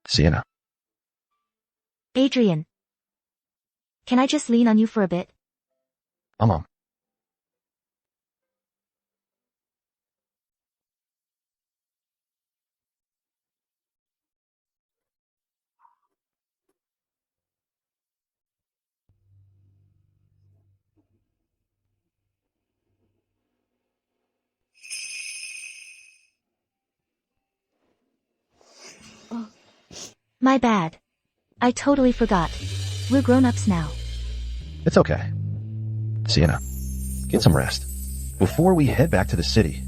S13: Sienna.
S1: Adrian. Can I just lean on you for a bit?
S13: Mom.
S1: Oh. My bad. I totally forgot. We're grown-ups now.
S13: It's okay. Sienna, get some rest before we head back to the city.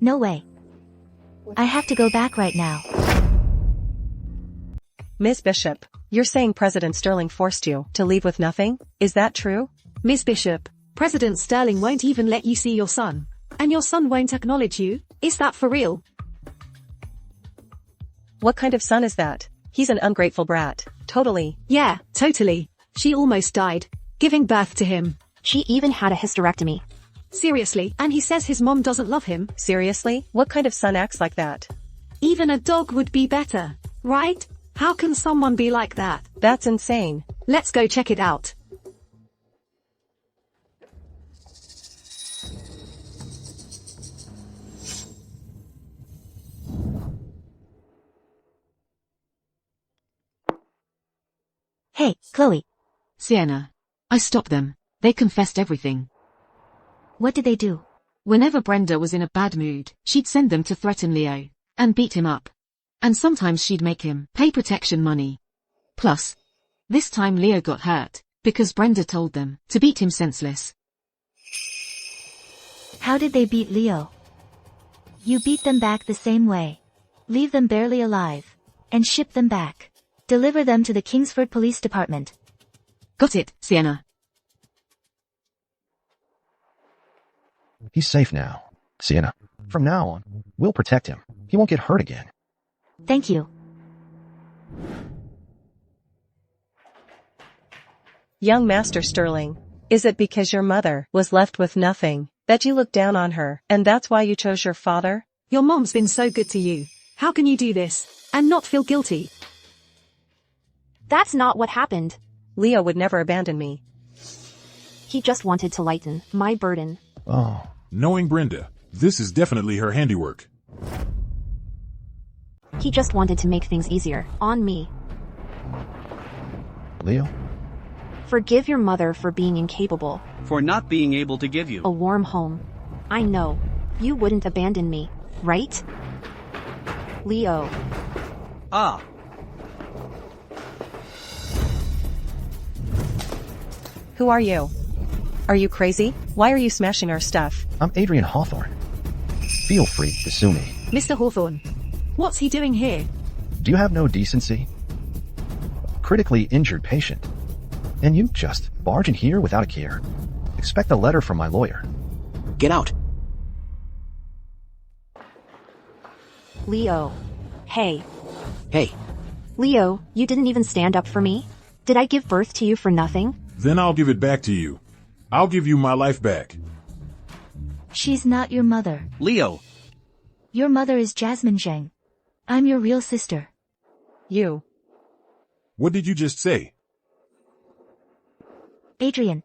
S1: No way. I have to go back right now.
S17: Miss Bishop, you're saying President Sterling forced you to leave with nothing? Is that true?
S11: Miss Bishop, President Sterling won't even let you see your son. And your son won't acknowledge you. Is that for real?
S17: What kind of son is that? He's an ungrateful brat. Totally.
S11: Yeah, totally. She almost died, giving birth to him.
S4: She even had a hysterectomy.
S11: Seriously, and he says his mom doesn't love him.
S17: Seriously? What kind of son acts like that?
S11: Even a dog would be better, right? How can someone be like that?
S17: That's insane.
S11: Let's go check it out.
S1: Hey, Chloe.
S5: Sienna. I stopped them. They confessed everything.
S1: What did they do?
S5: Whenever Brenda was in a bad mood, she'd send them to threaten Leo and beat him up. And sometimes she'd make him pay protection money. Plus, this time Leo got hurt because Brenda told them to beat him senseless.
S1: How did they beat Leo? You beat them back the same way. Leave them barely alive. And ship them back. Deliver them to the Kingsford Police Department.
S5: Got it, Sienna.
S13: He's safe now. Sienna, from now on, we'll protect him. He won't get hurt again.
S1: Thank you.
S17: Young Master Sterling, is it because your mother was left with nothing that you look down on her, and that's why you chose your father?
S11: Your mom's been so good to you. How can you do this and not feel guilty?
S4: That's not what happened.
S17: Leo would never abandon me.
S4: He just wanted to lighten my burden.
S13: Oh.
S2: Knowing Brenda, this is definitely her handiwork.
S4: He just wanted to make things easier on me.
S13: Leo?
S4: Forgive your mother for being incapable.
S18: For not being able to give you
S4: a warm home. I know. You wouldn't abandon me, right? Leo.
S18: Ah.
S17: Who are you? Are you crazy? Why are you smashing our stuff?
S13: I'm Adrian Hawthorne. Feel free to sue me.
S11: Mr. Hawthorne, what's he doing here?
S13: Do you have no decency? Critically injured patient. And you just barge in here without a care. Expect a letter from my lawyer.
S7: Get out.
S4: Leo. Hey.
S7: Hey.
S4: Leo, you didn't even stand up for me? Did I give birth to you for nothing?
S2: Then I'll give it back to you. I'll give you my life back.
S1: She's not your mother.
S18: Leo.
S1: Your mother is Jasmine Zhang. I'm your real sister.
S17: You.
S2: What did you just say?
S1: Adrian,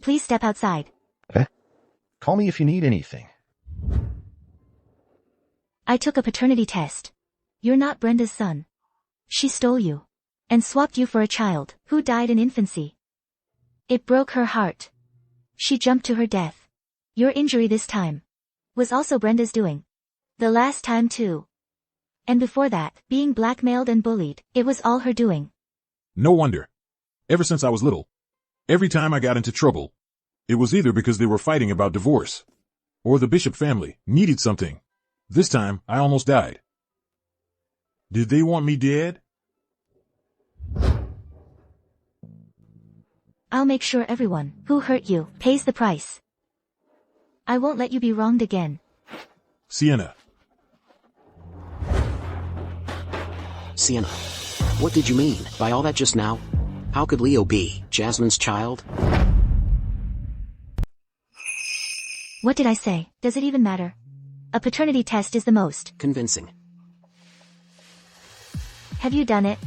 S1: please step outside.
S13: Okay. Call me if you need anything.
S1: I took a paternity test. You're not Brenda's son. She stole you. And swapped you for a child who died in infancy. It broke her heart. She jumped to her death. Your injury this time was also Brenda's doing. The last time too. And before that, being blackmailed and bullied, it was all her doing.
S2: No wonder. Ever since I was little, every time I got into trouble, it was either because they were fighting about divorce, or the Bishop family needed something. This time, I almost died. Did they want me dead?
S1: I'll make sure everyone who hurt you pays the price. I won't let you be wronged again.
S2: Sienna.
S7: Sienna, what did you mean by all that just now? How could Leo be Jasmine's child?
S1: What did I say? Does it even matter? A paternity test is the most
S7: convincing.
S1: Have you done it?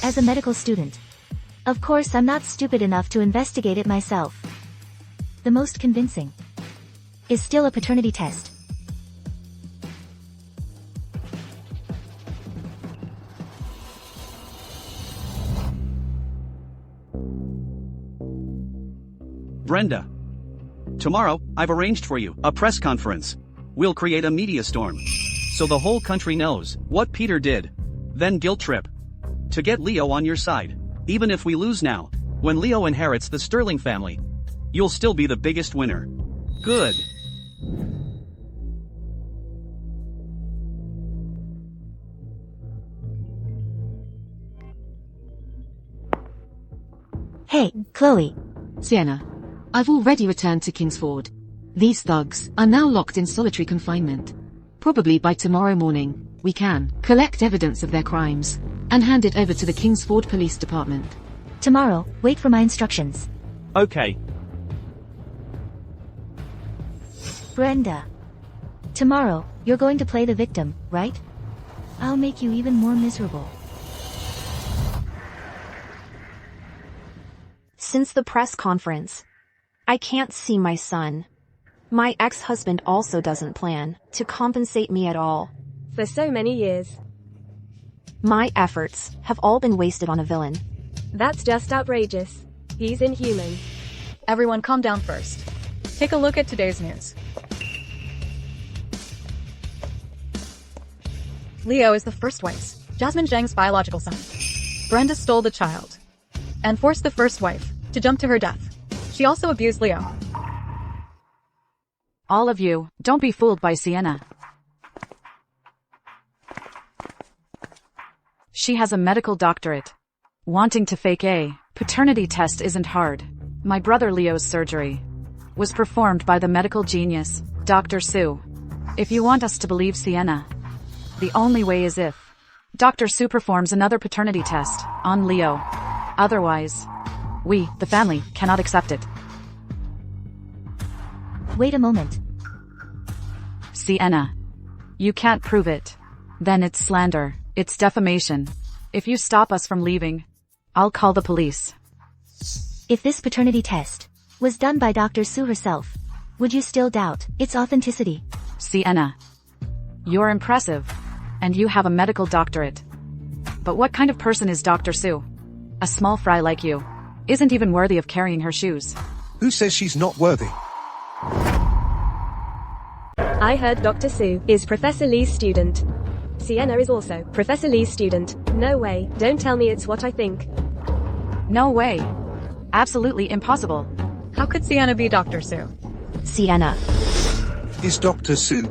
S1: As a medical student. Of course I'm not stupid enough to investigate it myself. The most convincing is still a paternity test.
S18: Brenda. Tomorrow, I've arranged for you a press conference. We'll create a media storm. So the whole country knows what Peter did. Then guilt trip. To get Leo on your side. Even if we lose now, when Leo inherits the Sterling family, you'll still be the biggest winner. Good.
S1: Hey, Chloe.
S5: Sienna. I've already returned to Kingsford. These thugs are now locked in solitary confinement. Probably by tomorrow morning, we can collect evidence of their crimes and hand it over to the Kingsford Police Department.
S1: Tomorrow, wait for my instructions.
S9: Okay.
S1: Brenda. Tomorrow, you're going to play the victim, right? I'll make you even more miserable.
S4: Since the press conference, I can't see my son. My ex-husband also doesn't plan to compensate me at all.
S10: For so many years.
S4: My efforts have all been wasted on a villain.
S10: That's just outrageous. He's inhuman.
S8: Everyone calm down first. Take a look at today's news. Leo is the first wife's, Jasmine Zhang's biological son. Brenda stole the child and forced the first wife to jump to her death. She also abused Leo.
S6: All of you, don't be fooled by Sienna. She has a medical doctorate. Wanting to fake a paternity test isn't hard. My brother Leo's surgery was performed by the medical genius, Dr. Sue. If you want us to believe Sienna, the only way is if Dr. Sue performs another paternity test on Leo. Otherwise, we, the family, cannot accept it.
S1: Wait a moment.
S6: Sienna, you can't prove it. Then it's slander. It's defamation. If you stop us from leaving, I'll call the police.
S1: If this paternity test was done by Dr. Sue herself, would you still doubt its authenticity?
S6: Sienna, you're impressive, and you have a medical doctorate. But what kind of person is Dr. Sue? A small fry like you isn't even worthy of carrying her shoes.
S16: Who says she's not worthy?
S10: I heard Dr. Sue is Professor Lee's student. Sienna is also Professor Lee's student. No way, don't tell me it's what I think.
S6: No way. Absolutely impossible.
S8: How could Sienna be Dr. Sue?
S4: Sienna
S16: is Dr. Sue.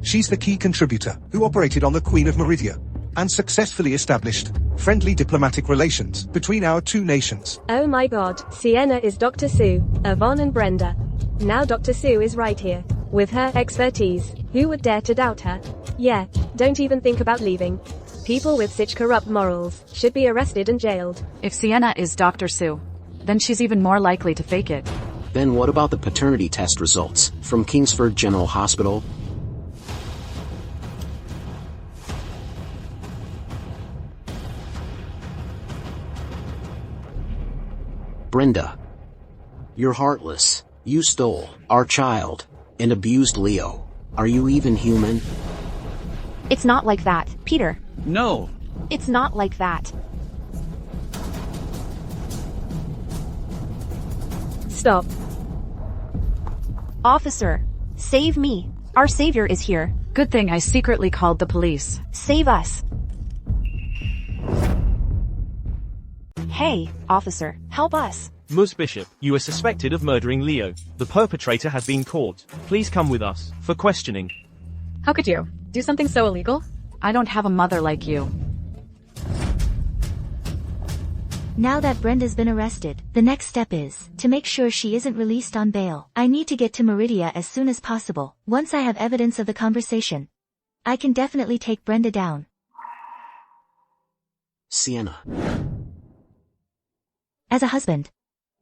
S16: She's the key contributor who operated on the Queen of Meridia and successfully established friendly diplomatic relations between our two nations.
S10: Oh my god, Sienna is Dr. Sue, Yvonne and Brenda. Now Dr. Sue is right here. With her expertise, who would dare to doubt her? Yeah, don't even think about leaving. People with such corrupt morals should be arrested and jailed.
S6: If Sienna is Dr. Sue, then she's even more likely to fake it.
S7: Then what about the paternity test results from Kingsford General Hospital? Brenda, you're heartless. You stole our child and abused Leo. Are you even human?
S4: It's not like that, Peter.
S18: No.
S4: It's not like that.
S10: Stop.
S4: Officer, save me. Our savior is here.
S6: Good thing I secretly called the police.
S4: Save us. Hey, officer, help us.
S9: Ms. Bishop, you are suspected of murdering Leo. The perpetrator has been caught. Please come with us for questioning.
S8: How could you do something so illegal?
S6: I don't have a mother like you.
S1: Now that Brenda's been arrested, the next step is to make sure she isn't released on bail. I need to get to Meridia as soon as possible. Once I have evidence of the conversation, I can definitely take Brenda down.
S7: Sienna.
S1: As a husband,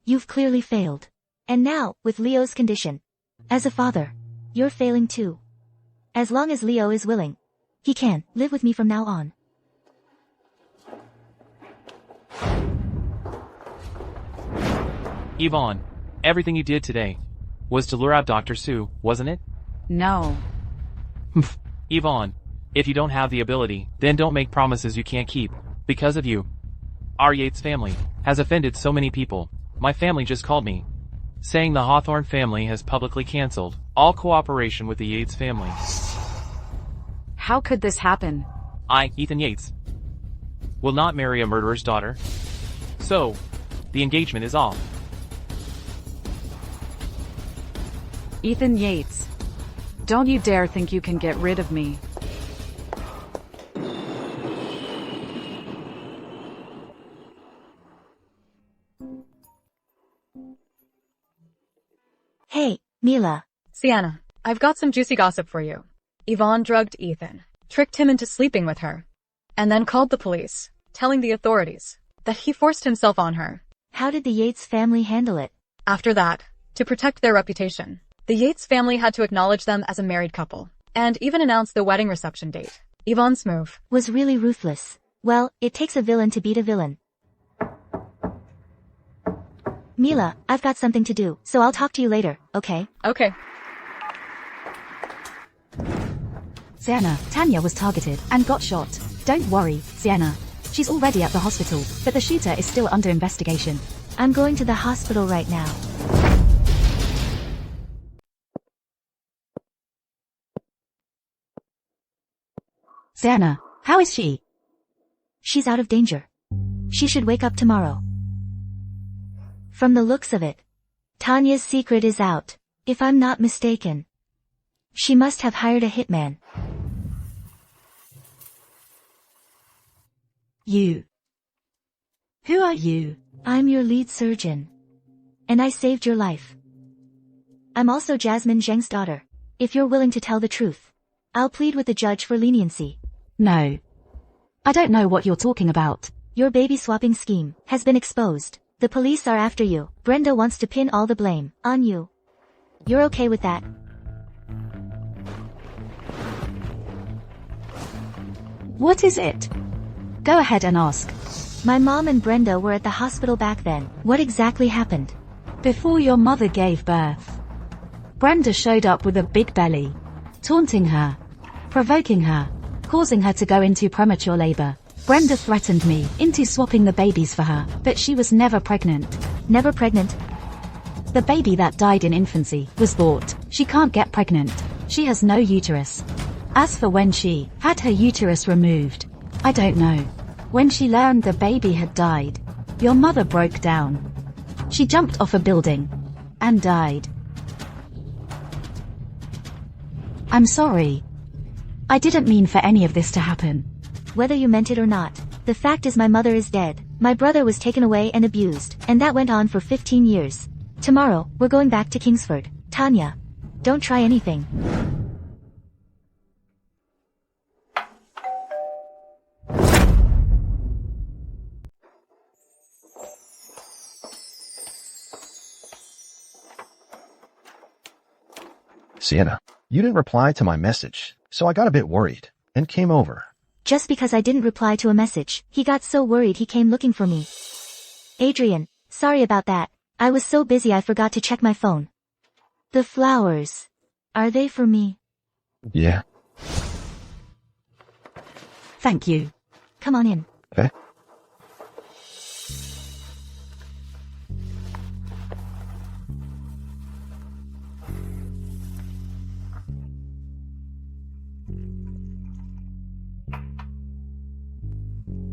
S1: you've clearly failed. And now, with Leo's condition, as a father, you're failing too. As long as Leo is willing, he can live with me from now on.
S12: Yvonne, everything you did today was to lure out Dr. Sue, wasn't it?
S6: No.
S12: Yvonne, if you don't have the ability, then don't make promises you can't keep. Because of you, our Yates family has offended so many people. My family just called me, saying the Hawthorne family has publicly canceled all cooperation with the Yates family.
S6: How could this happen?
S12: I, Ethan Yates, will not marry a murderer's daughter. So, the engagement is off.
S6: Ethan Yates, don't you dare think you can get rid of me.
S1: Hey, Mila.
S8: Sienna, I've got some juicy gossip for you. Yvonne drugged Ethan, tricked him into sleeping with her, and then called the police, telling the authorities that he forced himself on her.
S1: How did the Yates family handle it?
S8: After that, to protect their reputation, the Yates family had to acknowledge them as a married couple, and even announce the wedding reception date. Yvonne's move
S1: was really ruthless. Well, it takes a villain to beat a villain. Mila, I've got something to do, so I'll talk to you later, okay?
S8: Okay.
S14: Sienna, Tanya was targeted and got shot. Don't worry, Sienna. She's already at the hospital, but the shooter is still under investigation.
S1: I'm going to the hospital right now.
S14: Sienna, how is she?
S1: She's out of danger. She should wake up tomorrow. From the looks of it, Tanya's secret is out, if I'm not mistaken. She must have hired a hitman.
S14: You. Who are you?
S1: I'm your lead surgeon. And I saved your life. I'm also Jasmine Zheng's daughter. If you're willing to tell the truth, I'll plead with the judge for leniency.
S14: No. I don't know what you're talking about.
S1: Your baby swapping scheme has been exposed. The police are after you. Brenda wants to pin all the blame on you. You're okay with that?
S14: What is it? Go ahead and ask.
S1: My mom and Brenda were at the hospital back then. What exactly happened?
S14: Before your mother gave birth, Brenda showed up with a big belly, taunting her, provoking her, causing her to go into premature labor. Brenda threatened me into swapping the babies for her, but she was never pregnant.
S1: Never pregnant?
S14: The baby that died in infancy was bought. She can't get pregnant. She has no uterus. As for when she had her uterus removed, I don't know. When she learned the baby had died, your mother broke down. She jumped off a building and died. I'm sorry. I didn't mean for any of this to happen.
S1: Whether you meant it or not, the fact is my mother is dead. My brother was taken away and abused, and that went on for 15 years. Tomorrow, we're going back to Kingsford. Tanya, don't try anything.
S13: Sienna, you didn't reply to my message, so I got a bit worried and came over.
S1: Just because I didn't reply to a message, he got so worried he came looking for me. Adrian, sorry about that. I was so busy I forgot to check my phone. The flowers. Are they for me?
S13: Yeah.
S14: Thank you.
S1: Come on in.
S13: Okay.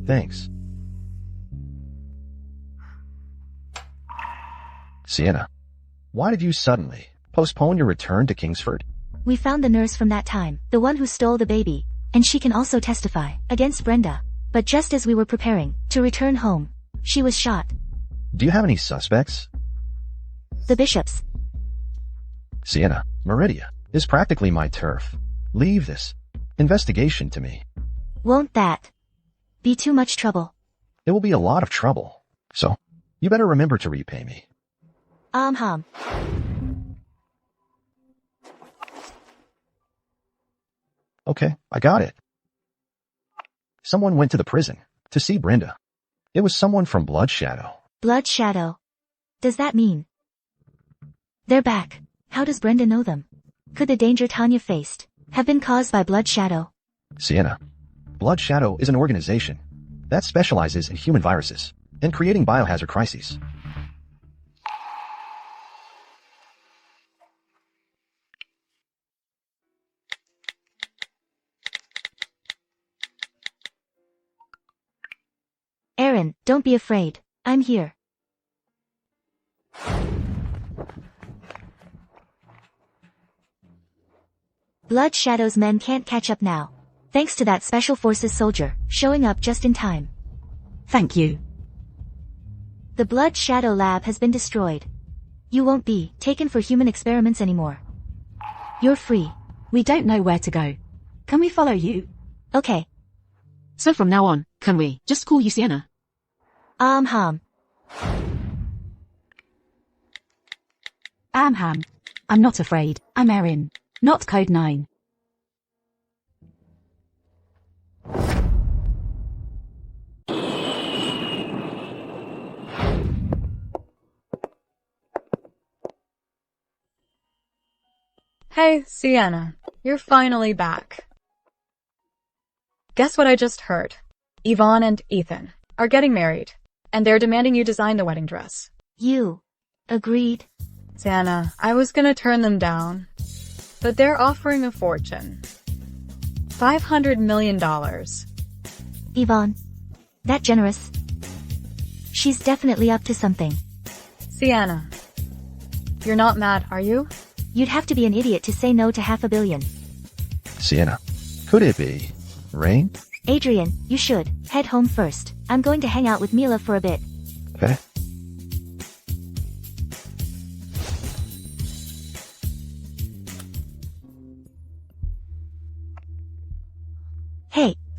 S13: Thanks. Sienna, why did you suddenly postpone your return to Kingsford?
S1: We found the nurse from that time, the one who stole the baby, and she can also testify against Brenda. But just as we were preparing to return home, she was shot.
S13: Do you have any suspects?
S1: The bishops.
S13: Sienna, Meridia is practically my turf. Leave this investigation to me.
S1: Won't that be too much trouble?
S13: It will be a lot of trouble. So, you better remember to repay me. Okay, I got it. Someone went to the prison to see Brenda. It was someone from Blood Shadow.
S1: Blood Shadow? Does that mean they're back? How does Brenda know them? Could the danger Tanya faced have been caused by Blood Shadow?
S13: Sienna, Blood Shadow is an organization that specializes in human viruses and creating biohazard crises.
S1: Aaron, don't be afraid. I'm here. Blood Shadow's men can't catch up now. Thanks to that Special Forces soldier, showing up just in time.
S14: Thank you.
S1: The Blood Shadow lab has been destroyed. You won't be taken for human experiments anymore. You're free.
S14: We don't know where to go. Can we follow you?
S1: Okay.
S5: So from now on, can we just call you Sienna?
S14: I'm not afraid. I'm Erin. Not Code 9.
S8: Hey, Sienna. You're finally back. Guess what I just heard? Yvonne and Ethan are getting married, and they're demanding you design the wedding dress.
S1: You agreed?
S8: Sienna, I was gonna turn them down, but they're offering a fortune. $500 million.
S1: Yvonne? That generous? She's definitely up to something.
S8: Sienna, you're not mad, are you?
S1: You'd have to be an idiot to say no to $500 million.
S13: Sienna, could it be rain?
S1: Adrian, you should head home first. I'm going to hang out with Mila for a bit.
S13: Okay.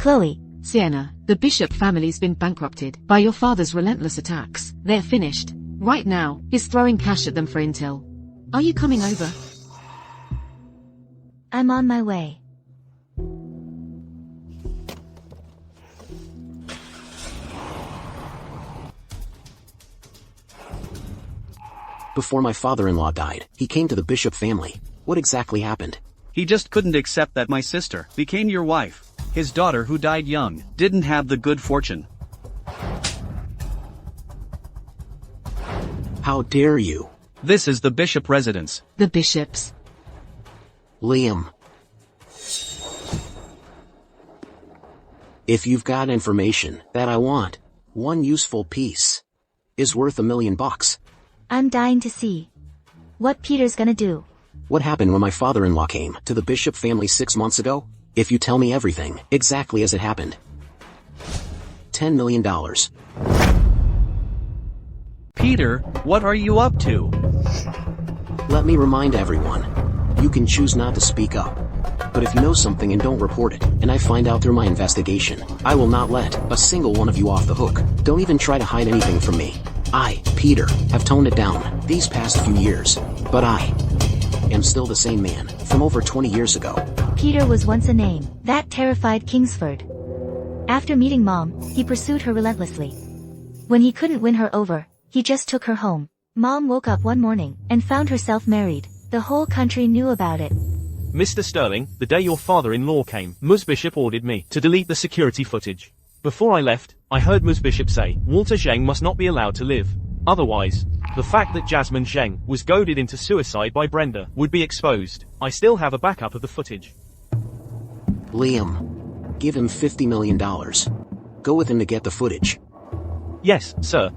S1: Chloe.
S5: Sienna, the Bishop family's been bankrupted by your father's relentless attacks. They're finished. Right now, he's throwing cash at them for intel. Are you coming over?
S1: I'm on my way.
S7: Before my father-in-law died, he came to the Bishop family. What exactly happened?
S18: He just couldn't accept that my sister became your wife. His daughter, who died young, didn't have the good fortune.
S7: How dare you?
S18: This is the Bishop residence.
S5: The Bishop's.
S7: Liam. If you've got information that I want, one useful piece is worth $1 million.
S1: I'm dying to see what Peter's gonna do.
S7: What happened when my father-in-law came to the Bishop family 6 months ago? If you tell me everything, exactly as it happened. $10 million.
S18: Peter, what are you up to?
S7: Let me remind everyone. You can choose not to speak up. But if you know something and don't report it, and I find out through my investigation, I will not let a single one of you off the hook. Don't even try to hide anything from me. I, Peter, have toned it down these past few years. But I am still the same man from over 20 years ago.
S1: Peter was once a name that terrified Kingsford. After meeting Mom, he pursued her relentlessly. When he couldn't win her over, he just took her home. Mom woke up one morning and found herself married. The whole country knew about it.
S9: Mr. Sterling, the day your father-in-law came, Ms. Bishop ordered me to delete the security footage. Before I left, I heard Ms. Bishop say Walter Zheng must not be allowed to live. Otherwise, the fact that Jasmine Zheng was goaded into suicide by Brenda would be exposed. I still have a backup of the footage.
S7: Liam, give him $50 million. Go with him to get the footage.
S9: Yes, sir.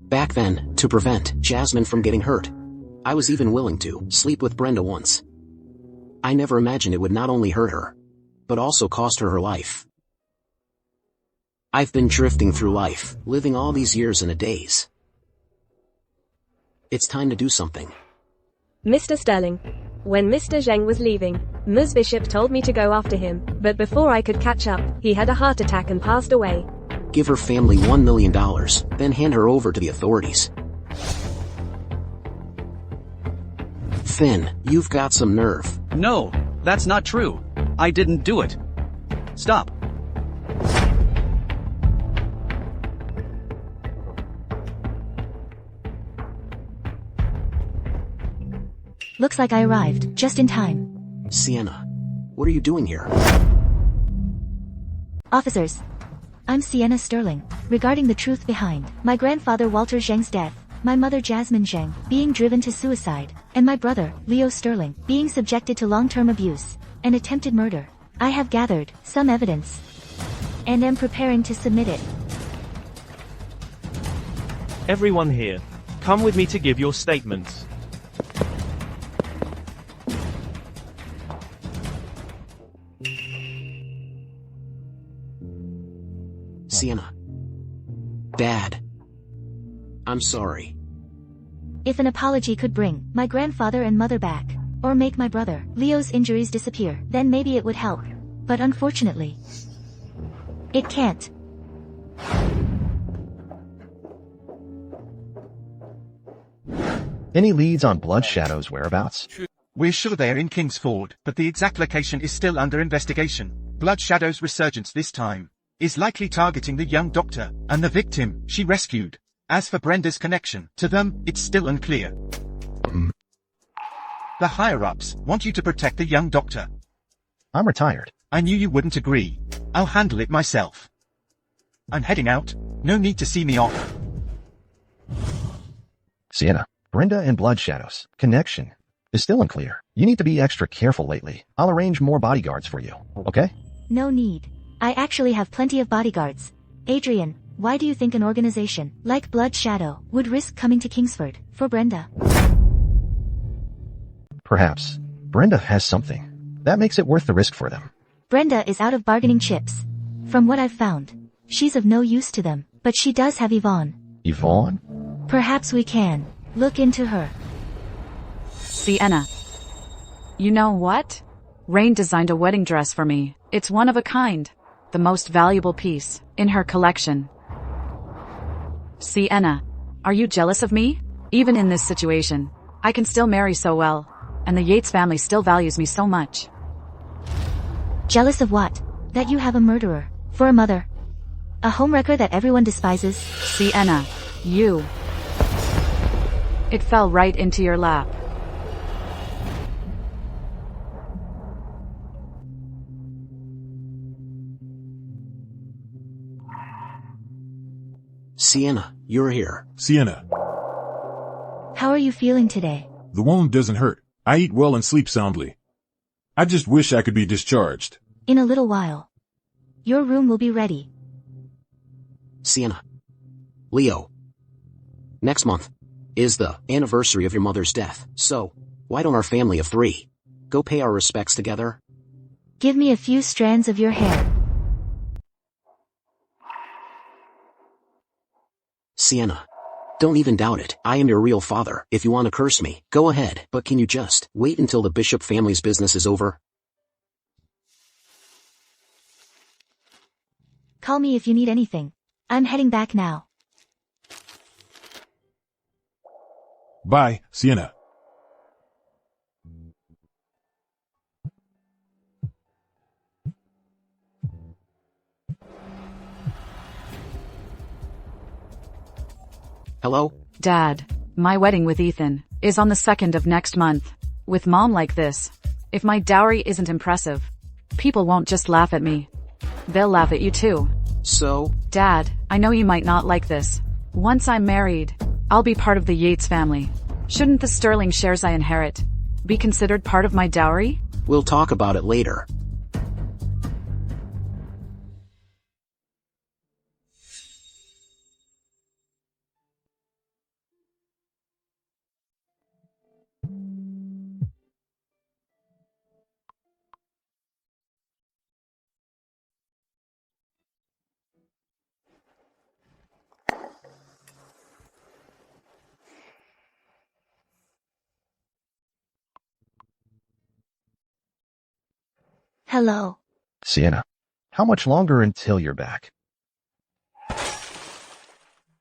S7: Back then, to prevent Jasmine from getting hurt, I was even willing to sleep with Brenda once. I never imagined it would not only hurt her, but also cost her her life. I've been drifting through life, living all these years in a daze. It's time to do something.
S10: Mr. Sterling. When Mr. Zheng was leaving, Ms. Bishop told me to go after him, but before I could catch up, he had a heart attack and passed away.
S7: Give her family $1 million, then hand her over to the authorities. Finn, you've got some nerve.
S18: No, that's not true. I didn't do it. Stop.
S1: Looks like I arrived just in time.
S7: Sienna, what are you doing here?
S1: Officers, I'm Sienna Sterling. Regarding the truth behind my grandfather Walter Zheng's death, my mother Jasmine Zheng being driven to suicide, and my brother, Leo Sterling, being subjected to long-term abuse and attempted murder, I have gathered some evidence and am preparing to submit it.
S9: Everyone here, come with me to give your statements.
S7: Sienna. Dad. I'm sorry.
S1: If an apology could bring my grandfather and mother back, or make my brother, Leo's injuries disappear, then maybe it would help. But unfortunately, it can't.
S13: Any leads on Blood Shadow's whereabouts?
S19: We're sure they're in Kingsford, but the exact location is still under investigation. Blood Shadow's resurgence this time is likely targeting the young doctor and the victim she rescued. As for Brenda's connection to them, it's still unclear. The higher-ups want you to protect the young doctor.
S13: I'm retired.
S19: I knew you wouldn't agree. I'll handle it myself. I'm heading out. No need to see me off.
S13: Sienna, Brenda and Blood Shadow's connection is still unclear. You need to be extra careful lately. I'll arrange more bodyguards for you, okay?
S1: No need. I actually have plenty of bodyguards. Adrian, why do you think an organization like Blood Shadow would risk coming to Kingsford for Brenda?
S13: Perhaps Brenda has something that makes it worth the risk for them.
S1: Brenda is out of bargaining chips. From what I've found, she's of no use to them, but she does have Yvonne.
S13: Yvonne?
S1: Perhaps we can look into her.
S6: Sienna. You know what? Rain designed a wedding dress for me. It's one of a kind. The most valuable piece in her collection. Sienna, are you jealous of me? Even in this situation, I can still marry so well, and the Yates family still values me so much.
S1: Jealous of what? That you have a murderer for a mother. A homewrecker that everyone despises.
S6: Sienna, you. It fell right into your lap.
S7: Sienna, you're here.
S2: Sienna,
S1: How are you feeling today?
S2: the wound doesn't hurt. I eat well and sleep soundly. I just wish I could be discharged.
S1: In a little while. Your room will be ready.
S7: Sienna. Leo. Next month is the anniversary of your mother's death, so why don't our family of 3 go pay our respects together?
S1: Give me a few strands of your hair.
S7: Sienna. Don't even doubt it. I am your real father. If you want to curse me, go ahead. But can you just wait until the Bishop family's business is over?
S1: Call me if you need anything. I'm heading back now.
S2: Bye, Sienna.
S7: Hello?
S6: Dad, my wedding with Ethan is on the 2nd of next month. With Mom like this, if my dowry isn't impressive, people won't just laugh at me. They'll laugh at you too.
S7: So?
S6: Dad, I know you might not like this. Once I'm married, I'll be part of the Yates family. Shouldn't the sterling shares I inherit be considered part of my dowry?
S7: We'll talk about it later.
S1: Hello.
S13: Sienna, how much longer until you're back?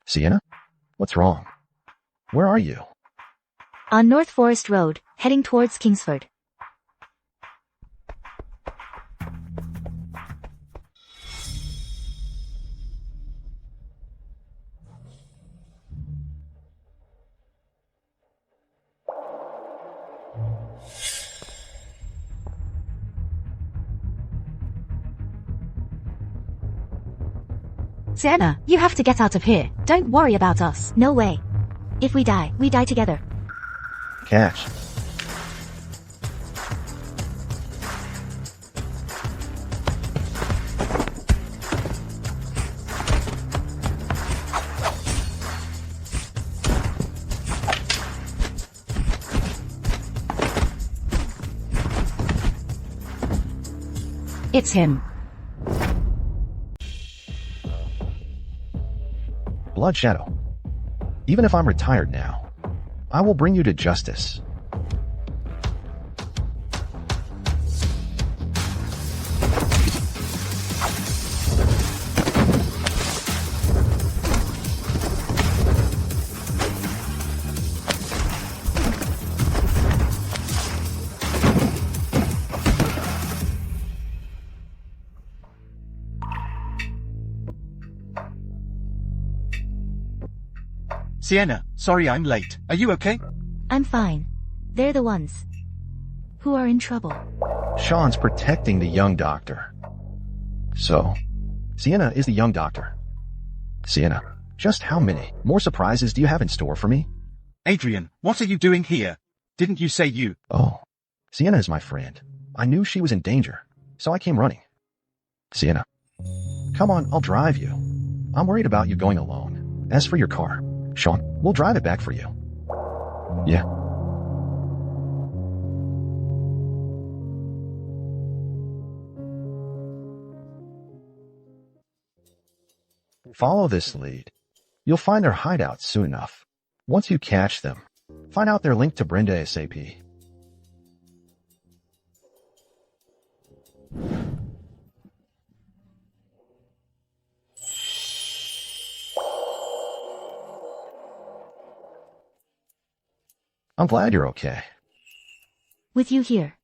S13: Sienna? What's wrong? Where are you?
S1: On North Forest Road, heading towards Kingsford.
S14: Sienna, you have to get out of here. Don't worry about us.
S1: No way. If we die together.
S13: Catch.
S14: It's him.
S13: Blood Shadow. Even if I'm retired now, I will bring you to justice.
S19: Sienna, sorry I'm late. Are you okay?
S1: I'm fine. They're the ones who are in trouble.
S13: Sean's protecting the young doctor. So, Sienna is the young doctor. Sienna, just how many more surprises do you have in store for me?
S19: Adrian, what are you doing here? Didn't you say you?
S13: Oh, Sienna is my friend. I knew she was in danger, so I came running. Sienna, come on, I'll drive you. I'm worried about you going alone. As for your car, Sean, we'll drive it back for you. Yeah. Follow this lead. You'll find their hideout soon enough. Once you catch them, find out their link to Brenda ASAP. I'm glad you're okay.
S1: With you here.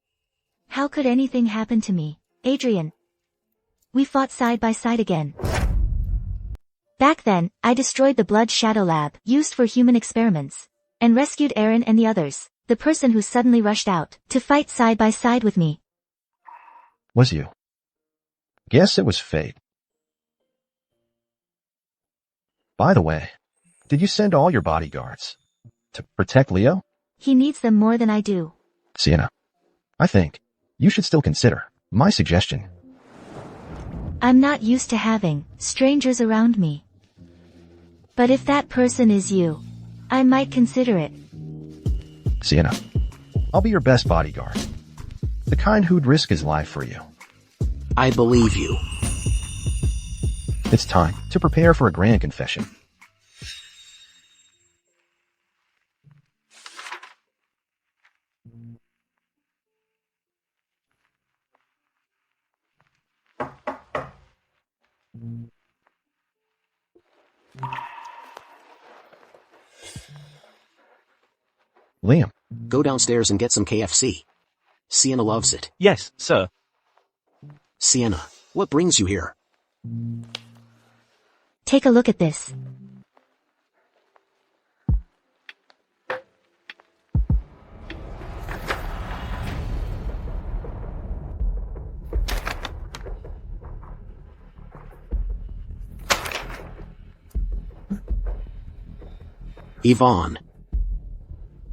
S1: How could anything happen to me, Adrian? We fought side by side again. Back then, I destroyed the blood shadow lab used for human experiments, and rescued Aaron and the others, the person who suddenly rushed out to fight side by side with me.
S13: Was you? Guess it was fate. By the way, did you send all your bodyguards to protect Leo?
S1: He needs them more than I do.
S13: Sienna, I think you should still consider my suggestion.
S1: I'm not used to having strangers around me. But if that person is you, I might consider it.
S13: Sienna, I'll be your best bodyguard. The kind who'd risk his life for you.
S7: I believe you.
S13: It's time to prepare for a grand confession. Liam.
S7: Go downstairs and get some KFC. Sienna loves it.
S9: Yes, sir.
S7: Sienna, what brings you here?
S1: Take a look at this.
S7: Yvonne.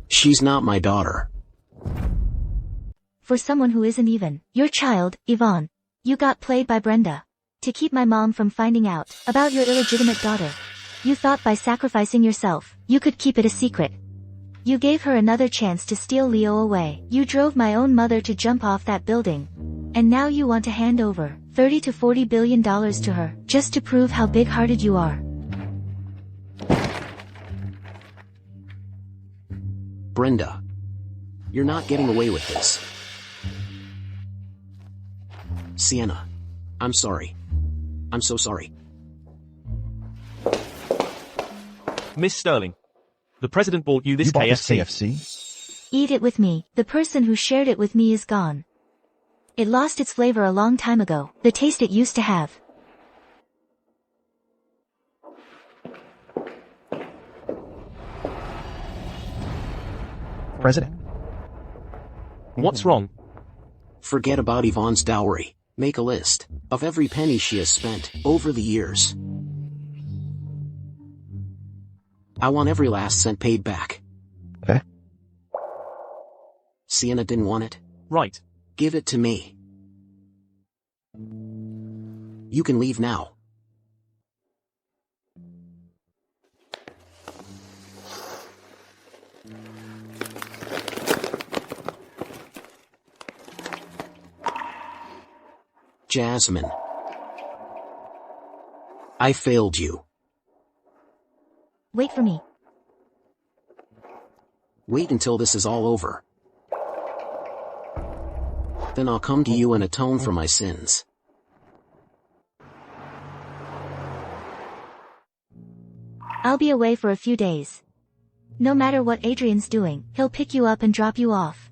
S7: She's not my daughter.
S1: For someone who isn't even your child, Yvonne, you got played by Brenda. To keep my mom from finding out about your illegitimate daughter. You thought by sacrificing yourself, you could keep it a secret. You gave her another chance to steal Leo away. You drove my own mother to jump off that building. And now you want to hand over $30 to $40 billion to her, just to prove how big-hearted you are.
S7: Brenda, you're not getting away with this. Sienna, I'm sorry. I'm so sorry.
S9: Miss Sterling, the president bought you this
S13: You bought
S9: KFC.
S13: this KFC?
S1: Eat it with me. The person who shared it with me is gone. It lost its flavor a long time ago, the taste it used to have.
S13: President.
S9: What's wrong?
S7: Forget about Yvonne's dowry. Make a list of every penny she has spent over the years. I want every last cent paid back.
S13: Okay.
S7: Sienna didn't want it?
S9: Right.
S7: Give it to me. You can leave now. Jasmine. I failed you.
S1: Wait for me.
S7: Wait until this is all over. Then I'll come to you and atone for my sins.
S1: I'll be away for a few days. No matter what Adrian's doing, he'll pick you up and drop you off.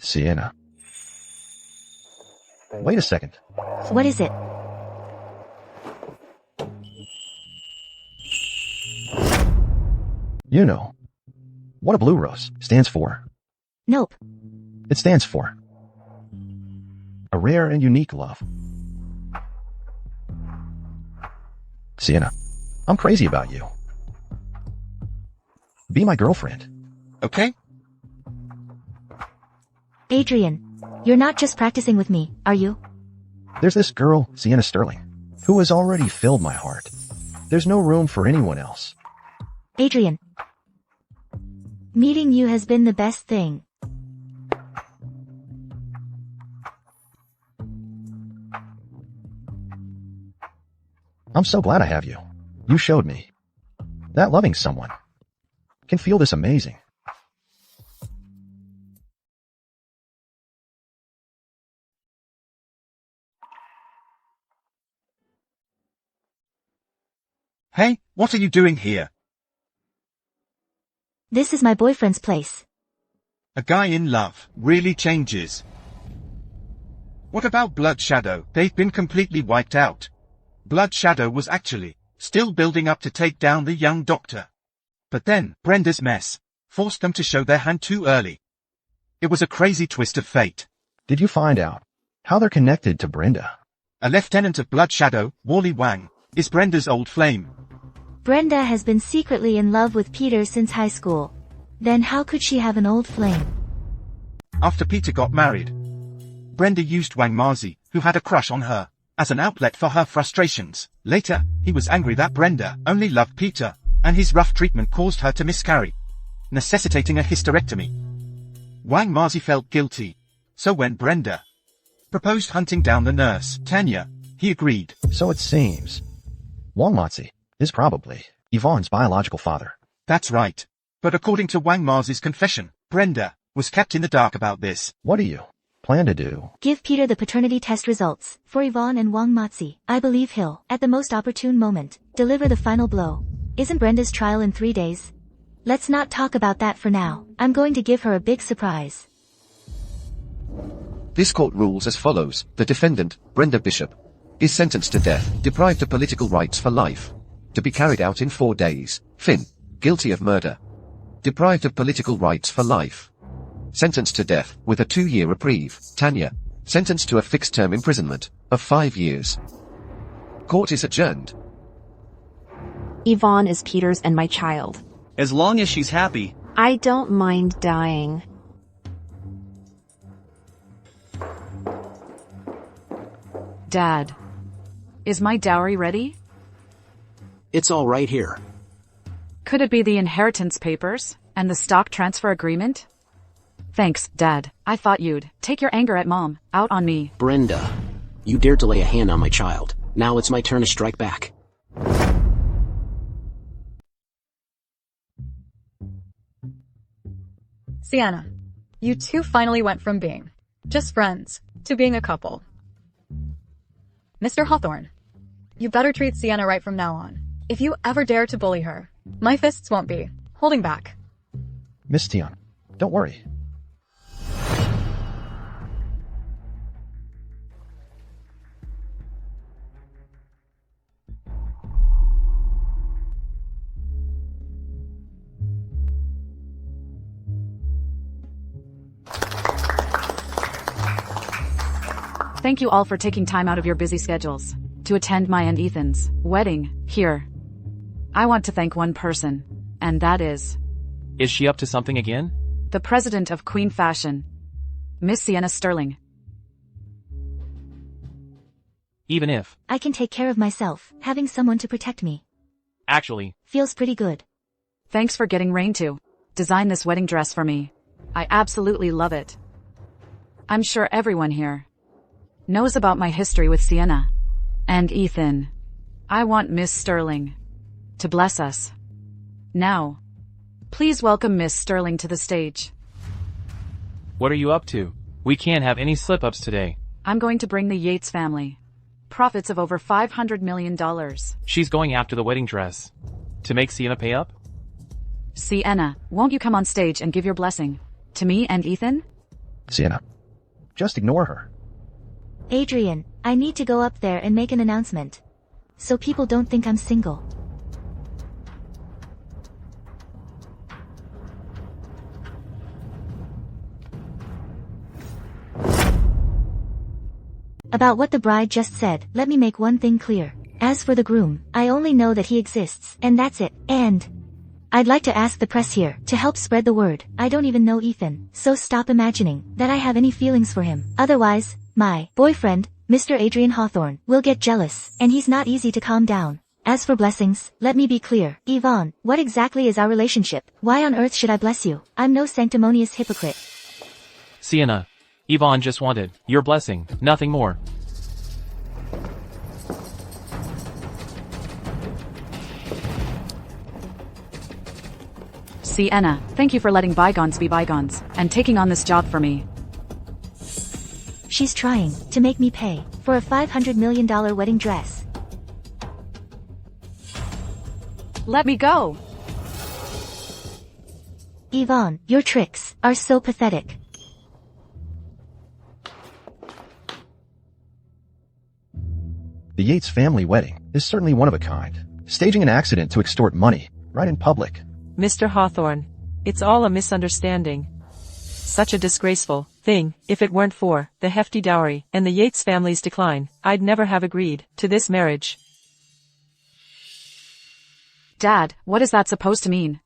S13: Sienna. Wait a second.
S1: What is it?
S13: You know what a blue rose stands for.
S1: Nope.
S13: It stands for a rare and unique love. Sienna, I'm crazy about you. Be my girlfriend.
S19: Okay?
S1: Adrian, you're not just practicing with me, are you?
S13: There's this girl, Sienna Sterling, who has already filled my heart. There's no room for anyone else.
S1: Adrian. Meeting you has been the best thing.
S13: I'm so glad I have you. You showed me that loving someone can feel this amazing.
S19: Hey, what are you doing here?
S1: This is my boyfriend's place.
S19: A guy in love really changes. What about Blood Shadow? They've been completely wiped out. Blood Shadow was actually still building up to take down the young doctor. But then, Brenda's mess forced them to show their hand too early. It was a crazy twist of fate.
S13: Did you find out how they're connected to Brenda?
S19: A lieutenant of Blood Shadow, Wally Wang, is Brenda's old flame.
S1: Brenda has been secretly in love with Peter since high school. Then how could she have an old flame?
S19: After Peter got married, Brenda used Wang Marzi, who had a crush on her, as an outlet for her frustrations. Later, he was angry that Brenda only loved Peter, and his rough treatment caused her to miscarry, necessitating a hysterectomy. Wang Marzi felt guilty, so when Brenda proposed hunting down the nurse, Tanya, he agreed.
S13: So it seems Wang Marzi is probably Yvonne's biological father.
S19: That's right. But according to Wang Marzi's confession, Brenda was kept in the dark about this.
S13: What do you plan to do?
S1: Give Peter the paternity test results for Yvonne and Wang Matzi. I believe he'll, at the most opportune moment, deliver the final blow. Isn't Brenda's trial in 3 days? Let's not talk about that for now. I'm going to give her a big surprise.
S20: This court rules as follows. The defendant, Brenda Bishop, is sentenced to death, deprived of political rights for life, to be carried out in 4 days. Finn, guilty of murder, deprived of political rights for life, sentenced to death with a 2-year reprieve. Tanya, sentenced to a fixed term imprisonment of 5 years. Court is adjourned.
S4: Yvonne is Peter's and my child.
S18: As long as she's happy.
S4: I don't mind dying.
S6: Dad, is my dowry ready?
S7: It's all right here.
S6: Could it be the inheritance papers and the stock transfer agreement? Thanks, Dad. I thought you'd take your anger at Mom out on me.
S7: Brenda, you dared to lay a hand on my child. Now it's my turn to strike back.
S8: Sienna, you two finally went from being just friends to being a couple. Mr. Hawthorne, you better treat Sienna right from now on. If you ever dare to bully her, my fists won't be holding back.
S13: Miss Tion, don't worry.
S6: Thank you all for taking time out of your busy schedules to attend my and Ethan's wedding here. I want to thank one person, and that is...
S12: Is she up to something again?
S6: The president of Queen Fashion, Miss Sienna Sterling.
S12: Even if...
S1: I can take care of myself, having someone to protect me.
S12: Actually...
S1: Feels pretty good.
S6: Thanks for getting Rain to design this wedding dress for me. I absolutely love it. I'm sure everyone here knows about my history with Sienna and Ethan. I want Miss Sterling to bless us. Now, please welcome Miss Sterling to the stage.
S12: What are you up to? We can't have any slip-ups today.
S6: I'm going to bring the Yates family profits of over $500 million.
S12: She's going after the wedding dress. To make Sienna pay up?
S6: Sienna, won't you come on stage and give your blessing to me and Ethan?
S13: Sienna, just ignore her.
S1: Adrian, I need to go up there and make an announcement, so people don't think I'm single. About what the bride just said, let me make one thing clear. As for the groom, I only know that he exists, and that's it. And I'd like to ask the press here to help spread the word. I don't even know Ethan, so stop imagining that I have any feelings for him. Otherwise, my boyfriend, Mr. Adrian Hawthorne, will get jealous, and he's not easy to calm down. As for blessings, let me be clear. Yvonne, what exactly is our relationship? Why on earth should I bless you? I'm no sanctimonious hypocrite.
S12: Sienna, Yvonne just wanted your blessing, nothing more.
S6: Sienna, thank you for letting bygones be bygones, and taking on this job for me.
S1: She's trying to make me pay for a $500 million wedding dress.
S6: Let me go!
S1: Yvonne, your tricks are so pathetic.
S13: The Yates family wedding is certainly one of a kind. Staging an accident to extort money, right in public.
S17: Mr. Hawthorne, it's all a misunderstanding. Such a disgraceful thing. If it weren't for the hefty dowry and the Yates family's decline, I'd never have agreed to this marriage.
S6: Dad, what is that supposed to mean?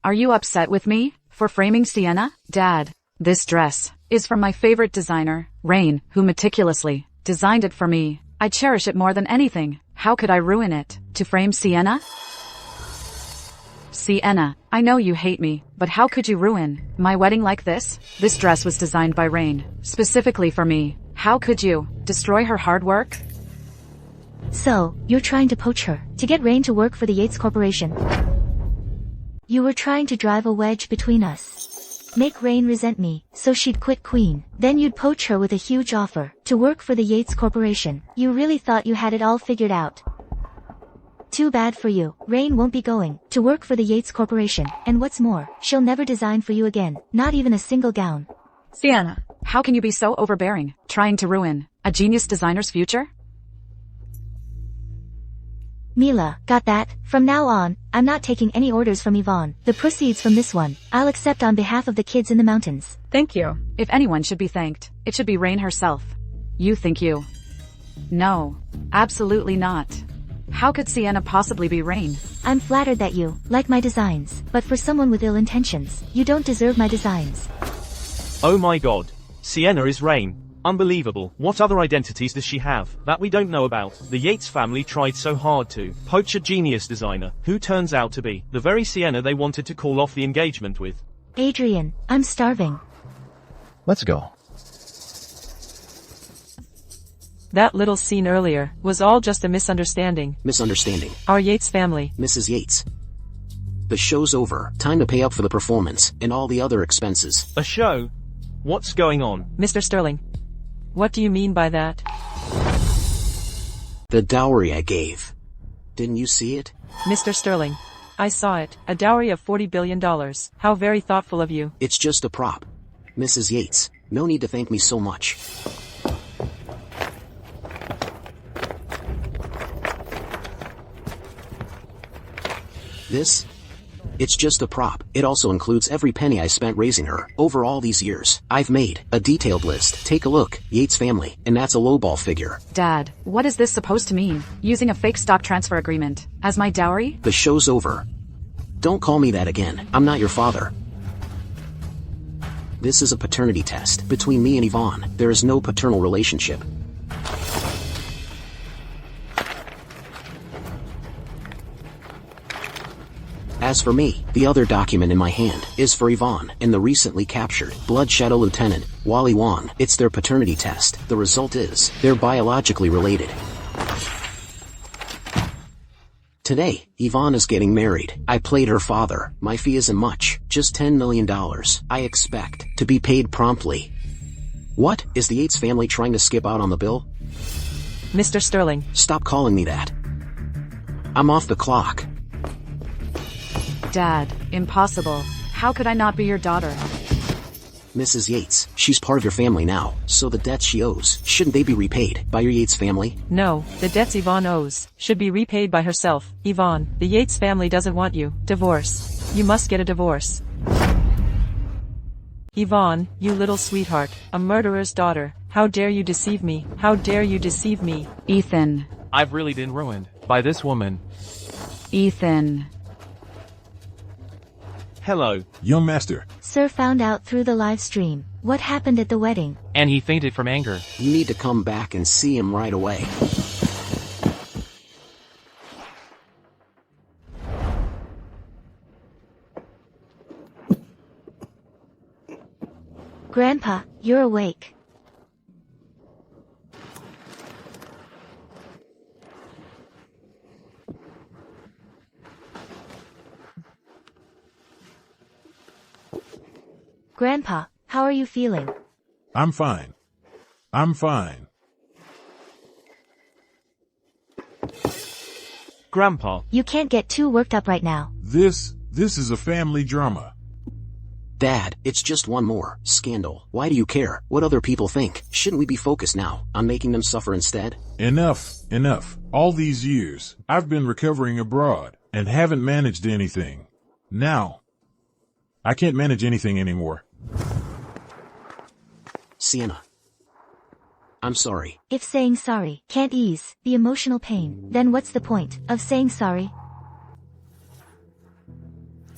S6: Are you upset with me for framing Sienna? Dad, this dress is from my favorite designer, Rain, who meticulously designed it for me. I cherish it more than anything. How could I ruin it to frame Sienna? Sienna, I know you hate me, but how could you ruin my wedding like this? This dress was designed by Rain, specifically for me. How could you destroy her hard work?
S1: So, you're trying to poach her to get Rain to work for the Yates Corporation. You were trying to drive a wedge between us. Make Rain resent me, so she'd quit Queen. Then you'd poach her with a huge offer to work for the Yates Corporation. You really thought you had it all figured out. Too bad for you. Rain won't be going to work for the Yates Corporation, and what's more, she'll never design for you again, not even a single gown.
S8: Sienna,
S6: how can you be so overbearing, trying to ruin a genius designer's future?
S1: Mila, got that? From now on, I'm not taking any orders from Yvonne. The proceeds from this one, I'll accept on behalf of the kids in the mountains.
S8: Thank you.
S6: If anyone should be thanked, it should be Rain herself. You think you? No, absolutely not. How could Sienna possibly be Rain?
S1: I'm flattered that you like my designs, but for someone with ill intentions, you don't deserve my designs.
S9: Oh my god. Sienna is Rain. Unbelievable. What other identities does she have that we don't know about? The Yates family tried so hard to poach a genius designer, who turns out to be the very Sienna they wanted to call off the engagement with.
S1: Adrian, I'm starving.
S13: Let's go.
S17: That little scene earlier was all just a misunderstanding.
S7: Misunderstanding.
S17: Our Yates family.
S7: Mrs. Yates. The show's over. Time to pay up for the performance and all the other expenses.
S9: A show? What's going on?
S17: Mr. Sterling. What do you mean by that?
S7: The dowry I gave. Didn't you see it?
S17: Mr. Sterling. I saw it. A dowry of $40 billion. How very thoughtful of you.
S7: It's just a prop. Mrs. Yates, no need to thank me so much. This? It's just a prop. It also includes every penny I spent raising her over all these years. I've made a detailed list. Take a look. Yates family, and that's a lowball figure.
S6: Dad, what is this supposed to mean? Using a fake stock transfer agreement as my dowry?
S7: The show's over. Don't call me that again. I'm not your father. This is a paternity test. Between me and Yvonne, there is no paternal relationship. As for me, the other document in my hand is for Yvonne and the recently captured Blood Shadow Lieutenant, Wally Wong. It's their paternity test. The result is, they're biologically related. Today, Yvonne is getting married. I played her father. My fee isn't much, just $10 million. I expect to be paid promptly. What? Is the Yates family trying to skip out on the bill?
S17: Mr. Sterling.
S7: Stop calling me that. I'm off the clock.
S6: Dad, impossible. How could I not be your daughter?
S7: Mrs. Yates, she's part of your family now, so the debts she owes, shouldn't they be repaid by your Yates family?
S17: No, the debts Yvonne owes should be repaid by herself. Yvonne, the Yates family doesn't want you. Divorce. You must get a divorce. Yvonne, you little sweetheart, a murderer's daughter. How dare you deceive me? How dare you deceive me?
S6: Ethan.
S12: I've really been ruined by this woman.
S6: Ethan.
S9: Hello.
S2: Young master.
S1: Sir found out through the live stream what happened at the wedding.
S12: And he fainted from anger.
S7: You need to come back and see him right away.
S1: Grandpa, you're awake. Grandpa, how are you feeling?
S2: I'm fine. I'm fine.
S9: Grandpa.
S1: You can't get too worked up right now.
S2: This is a family drama.
S7: Dad, it's just one more scandal. Why do you care what other people think? Shouldn't we be focused now on making them suffer instead?
S2: Enough. All these years, I've been recovering abroad and haven't managed anything. Now, I can't manage anything anymore.
S7: Sienna. I'm sorry.
S1: If saying sorry can't ease the emotional pain, then what's the point of saying sorry?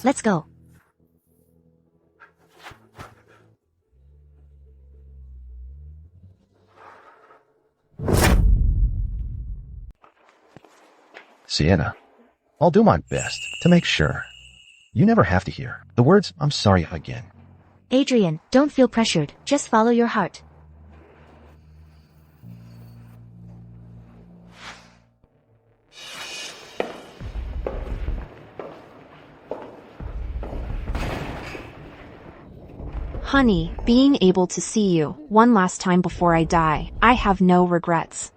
S1: Let's go.
S13: Sienna, I'll do my best to make sure you never have to hear the words "I'm sorry" again.
S1: Adrian, don't feel pressured. Just follow your heart.
S4: Honey, being able to see you one last time before I die, I have no regrets.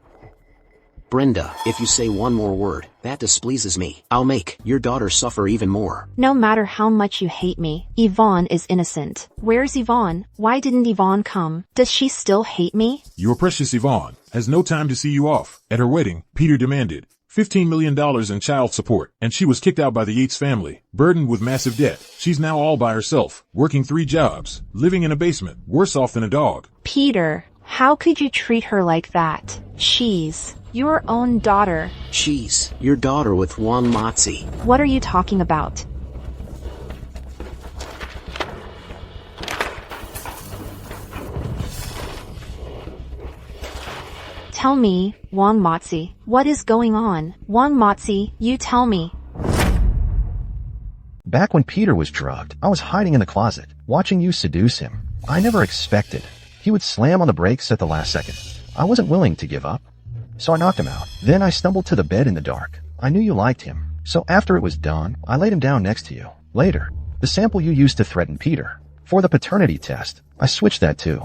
S7: Brenda, if you say one more word, that displeases me. I'll make your daughter suffer even more.
S4: No matter how much you hate me, Yvonne is innocent. Where's Yvonne? Why didn't Yvonne come? Does she still hate me?
S2: Your precious Yvonne has no time to see you off. At her wedding, Peter demanded $15 million in child support, and she was kicked out by the Yates family, burdened with massive debt. She's now all by herself, working 3 jobs, living in a basement, worse off than a dog.
S4: Peter, how could you treat her like that? She's your own daughter.
S7: She's your daughter with Juan Motzi.
S4: What are you talking about? Tell me, Wang Motzi, what is going on? Wang Motzi, you tell me.
S13: Back when Peter was drugged, I was hiding in the closet, watching you seduce him. I never expected he would slam on the brakes at the last second. I wasn't willing to give up, so I knocked him out. Then I stumbled to the bed in the dark. I knew you liked him, so after it was done, I laid him down next to you. Later, the sample you used to threaten Peter for the paternity test, I switched that too.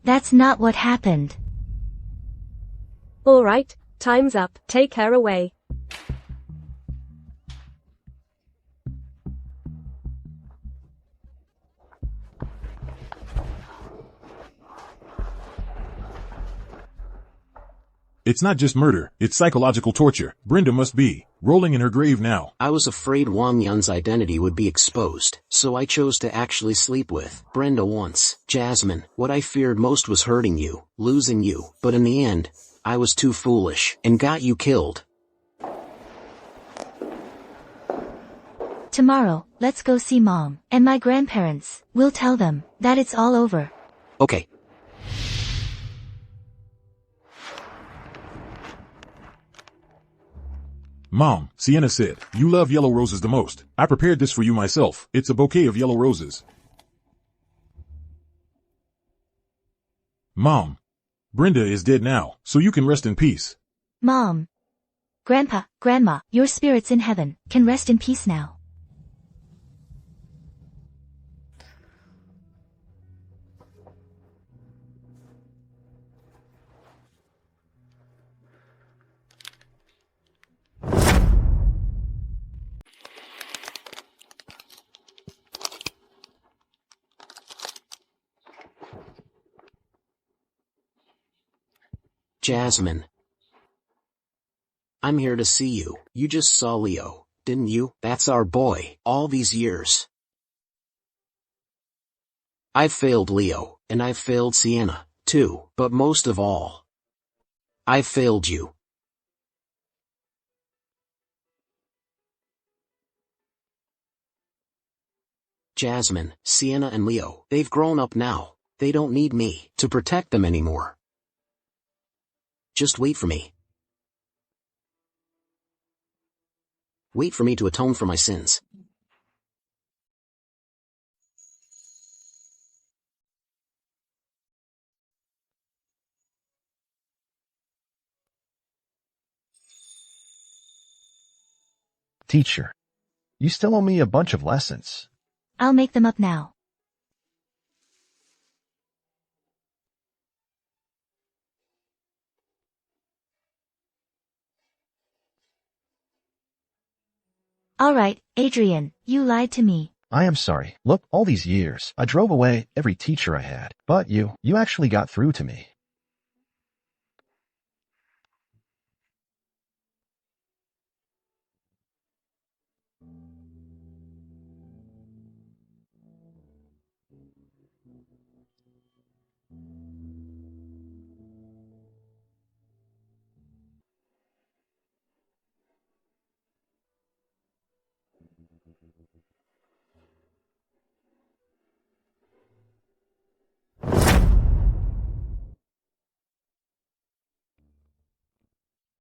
S1: That's not what happened.
S10: All right, time's up. Take her away.
S2: It's not just murder, it's psychological torture. Brenda must be rolling in her grave now.
S7: I was afraid Wang Yun's identity would be exposed, so I chose to actually sleep with Brenda once. Jasmine, what I feared most was hurting you, losing you, but in the end, I was too foolish and got you killed.
S1: Tomorrow, let's go see Mom and my grandparents. We'll tell them that it's all over.
S7: Okay.
S2: Mom, Sienna said, you love yellow roses the most. I prepared this for you myself. It's a bouquet of yellow roses. Mom, Brenda is dead now, so you can rest in peace.
S1: Mom, Grandpa, Grandma, your spirits in heaven can rest in peace now.
S7: Jasmine. I'm here to see you. You just saw Leo, didn't you? That's our boy, all these years. I've failed Leo, and I've failed Sienna, too, but most of all, I've failed you. Jasmine, Sienna and Leo, they've grown up now. They don't need me to protect them anymore. Just wait for me. Wait for me to atone for my sins.
S13: Teacher, You still owe me a bunch of lessons.
S1: I'll make them up now. Alright, Adrian, you lied to me.
S13: I am sorry. Look, all these years, I drove away every teacher I had. But you actually got through to me.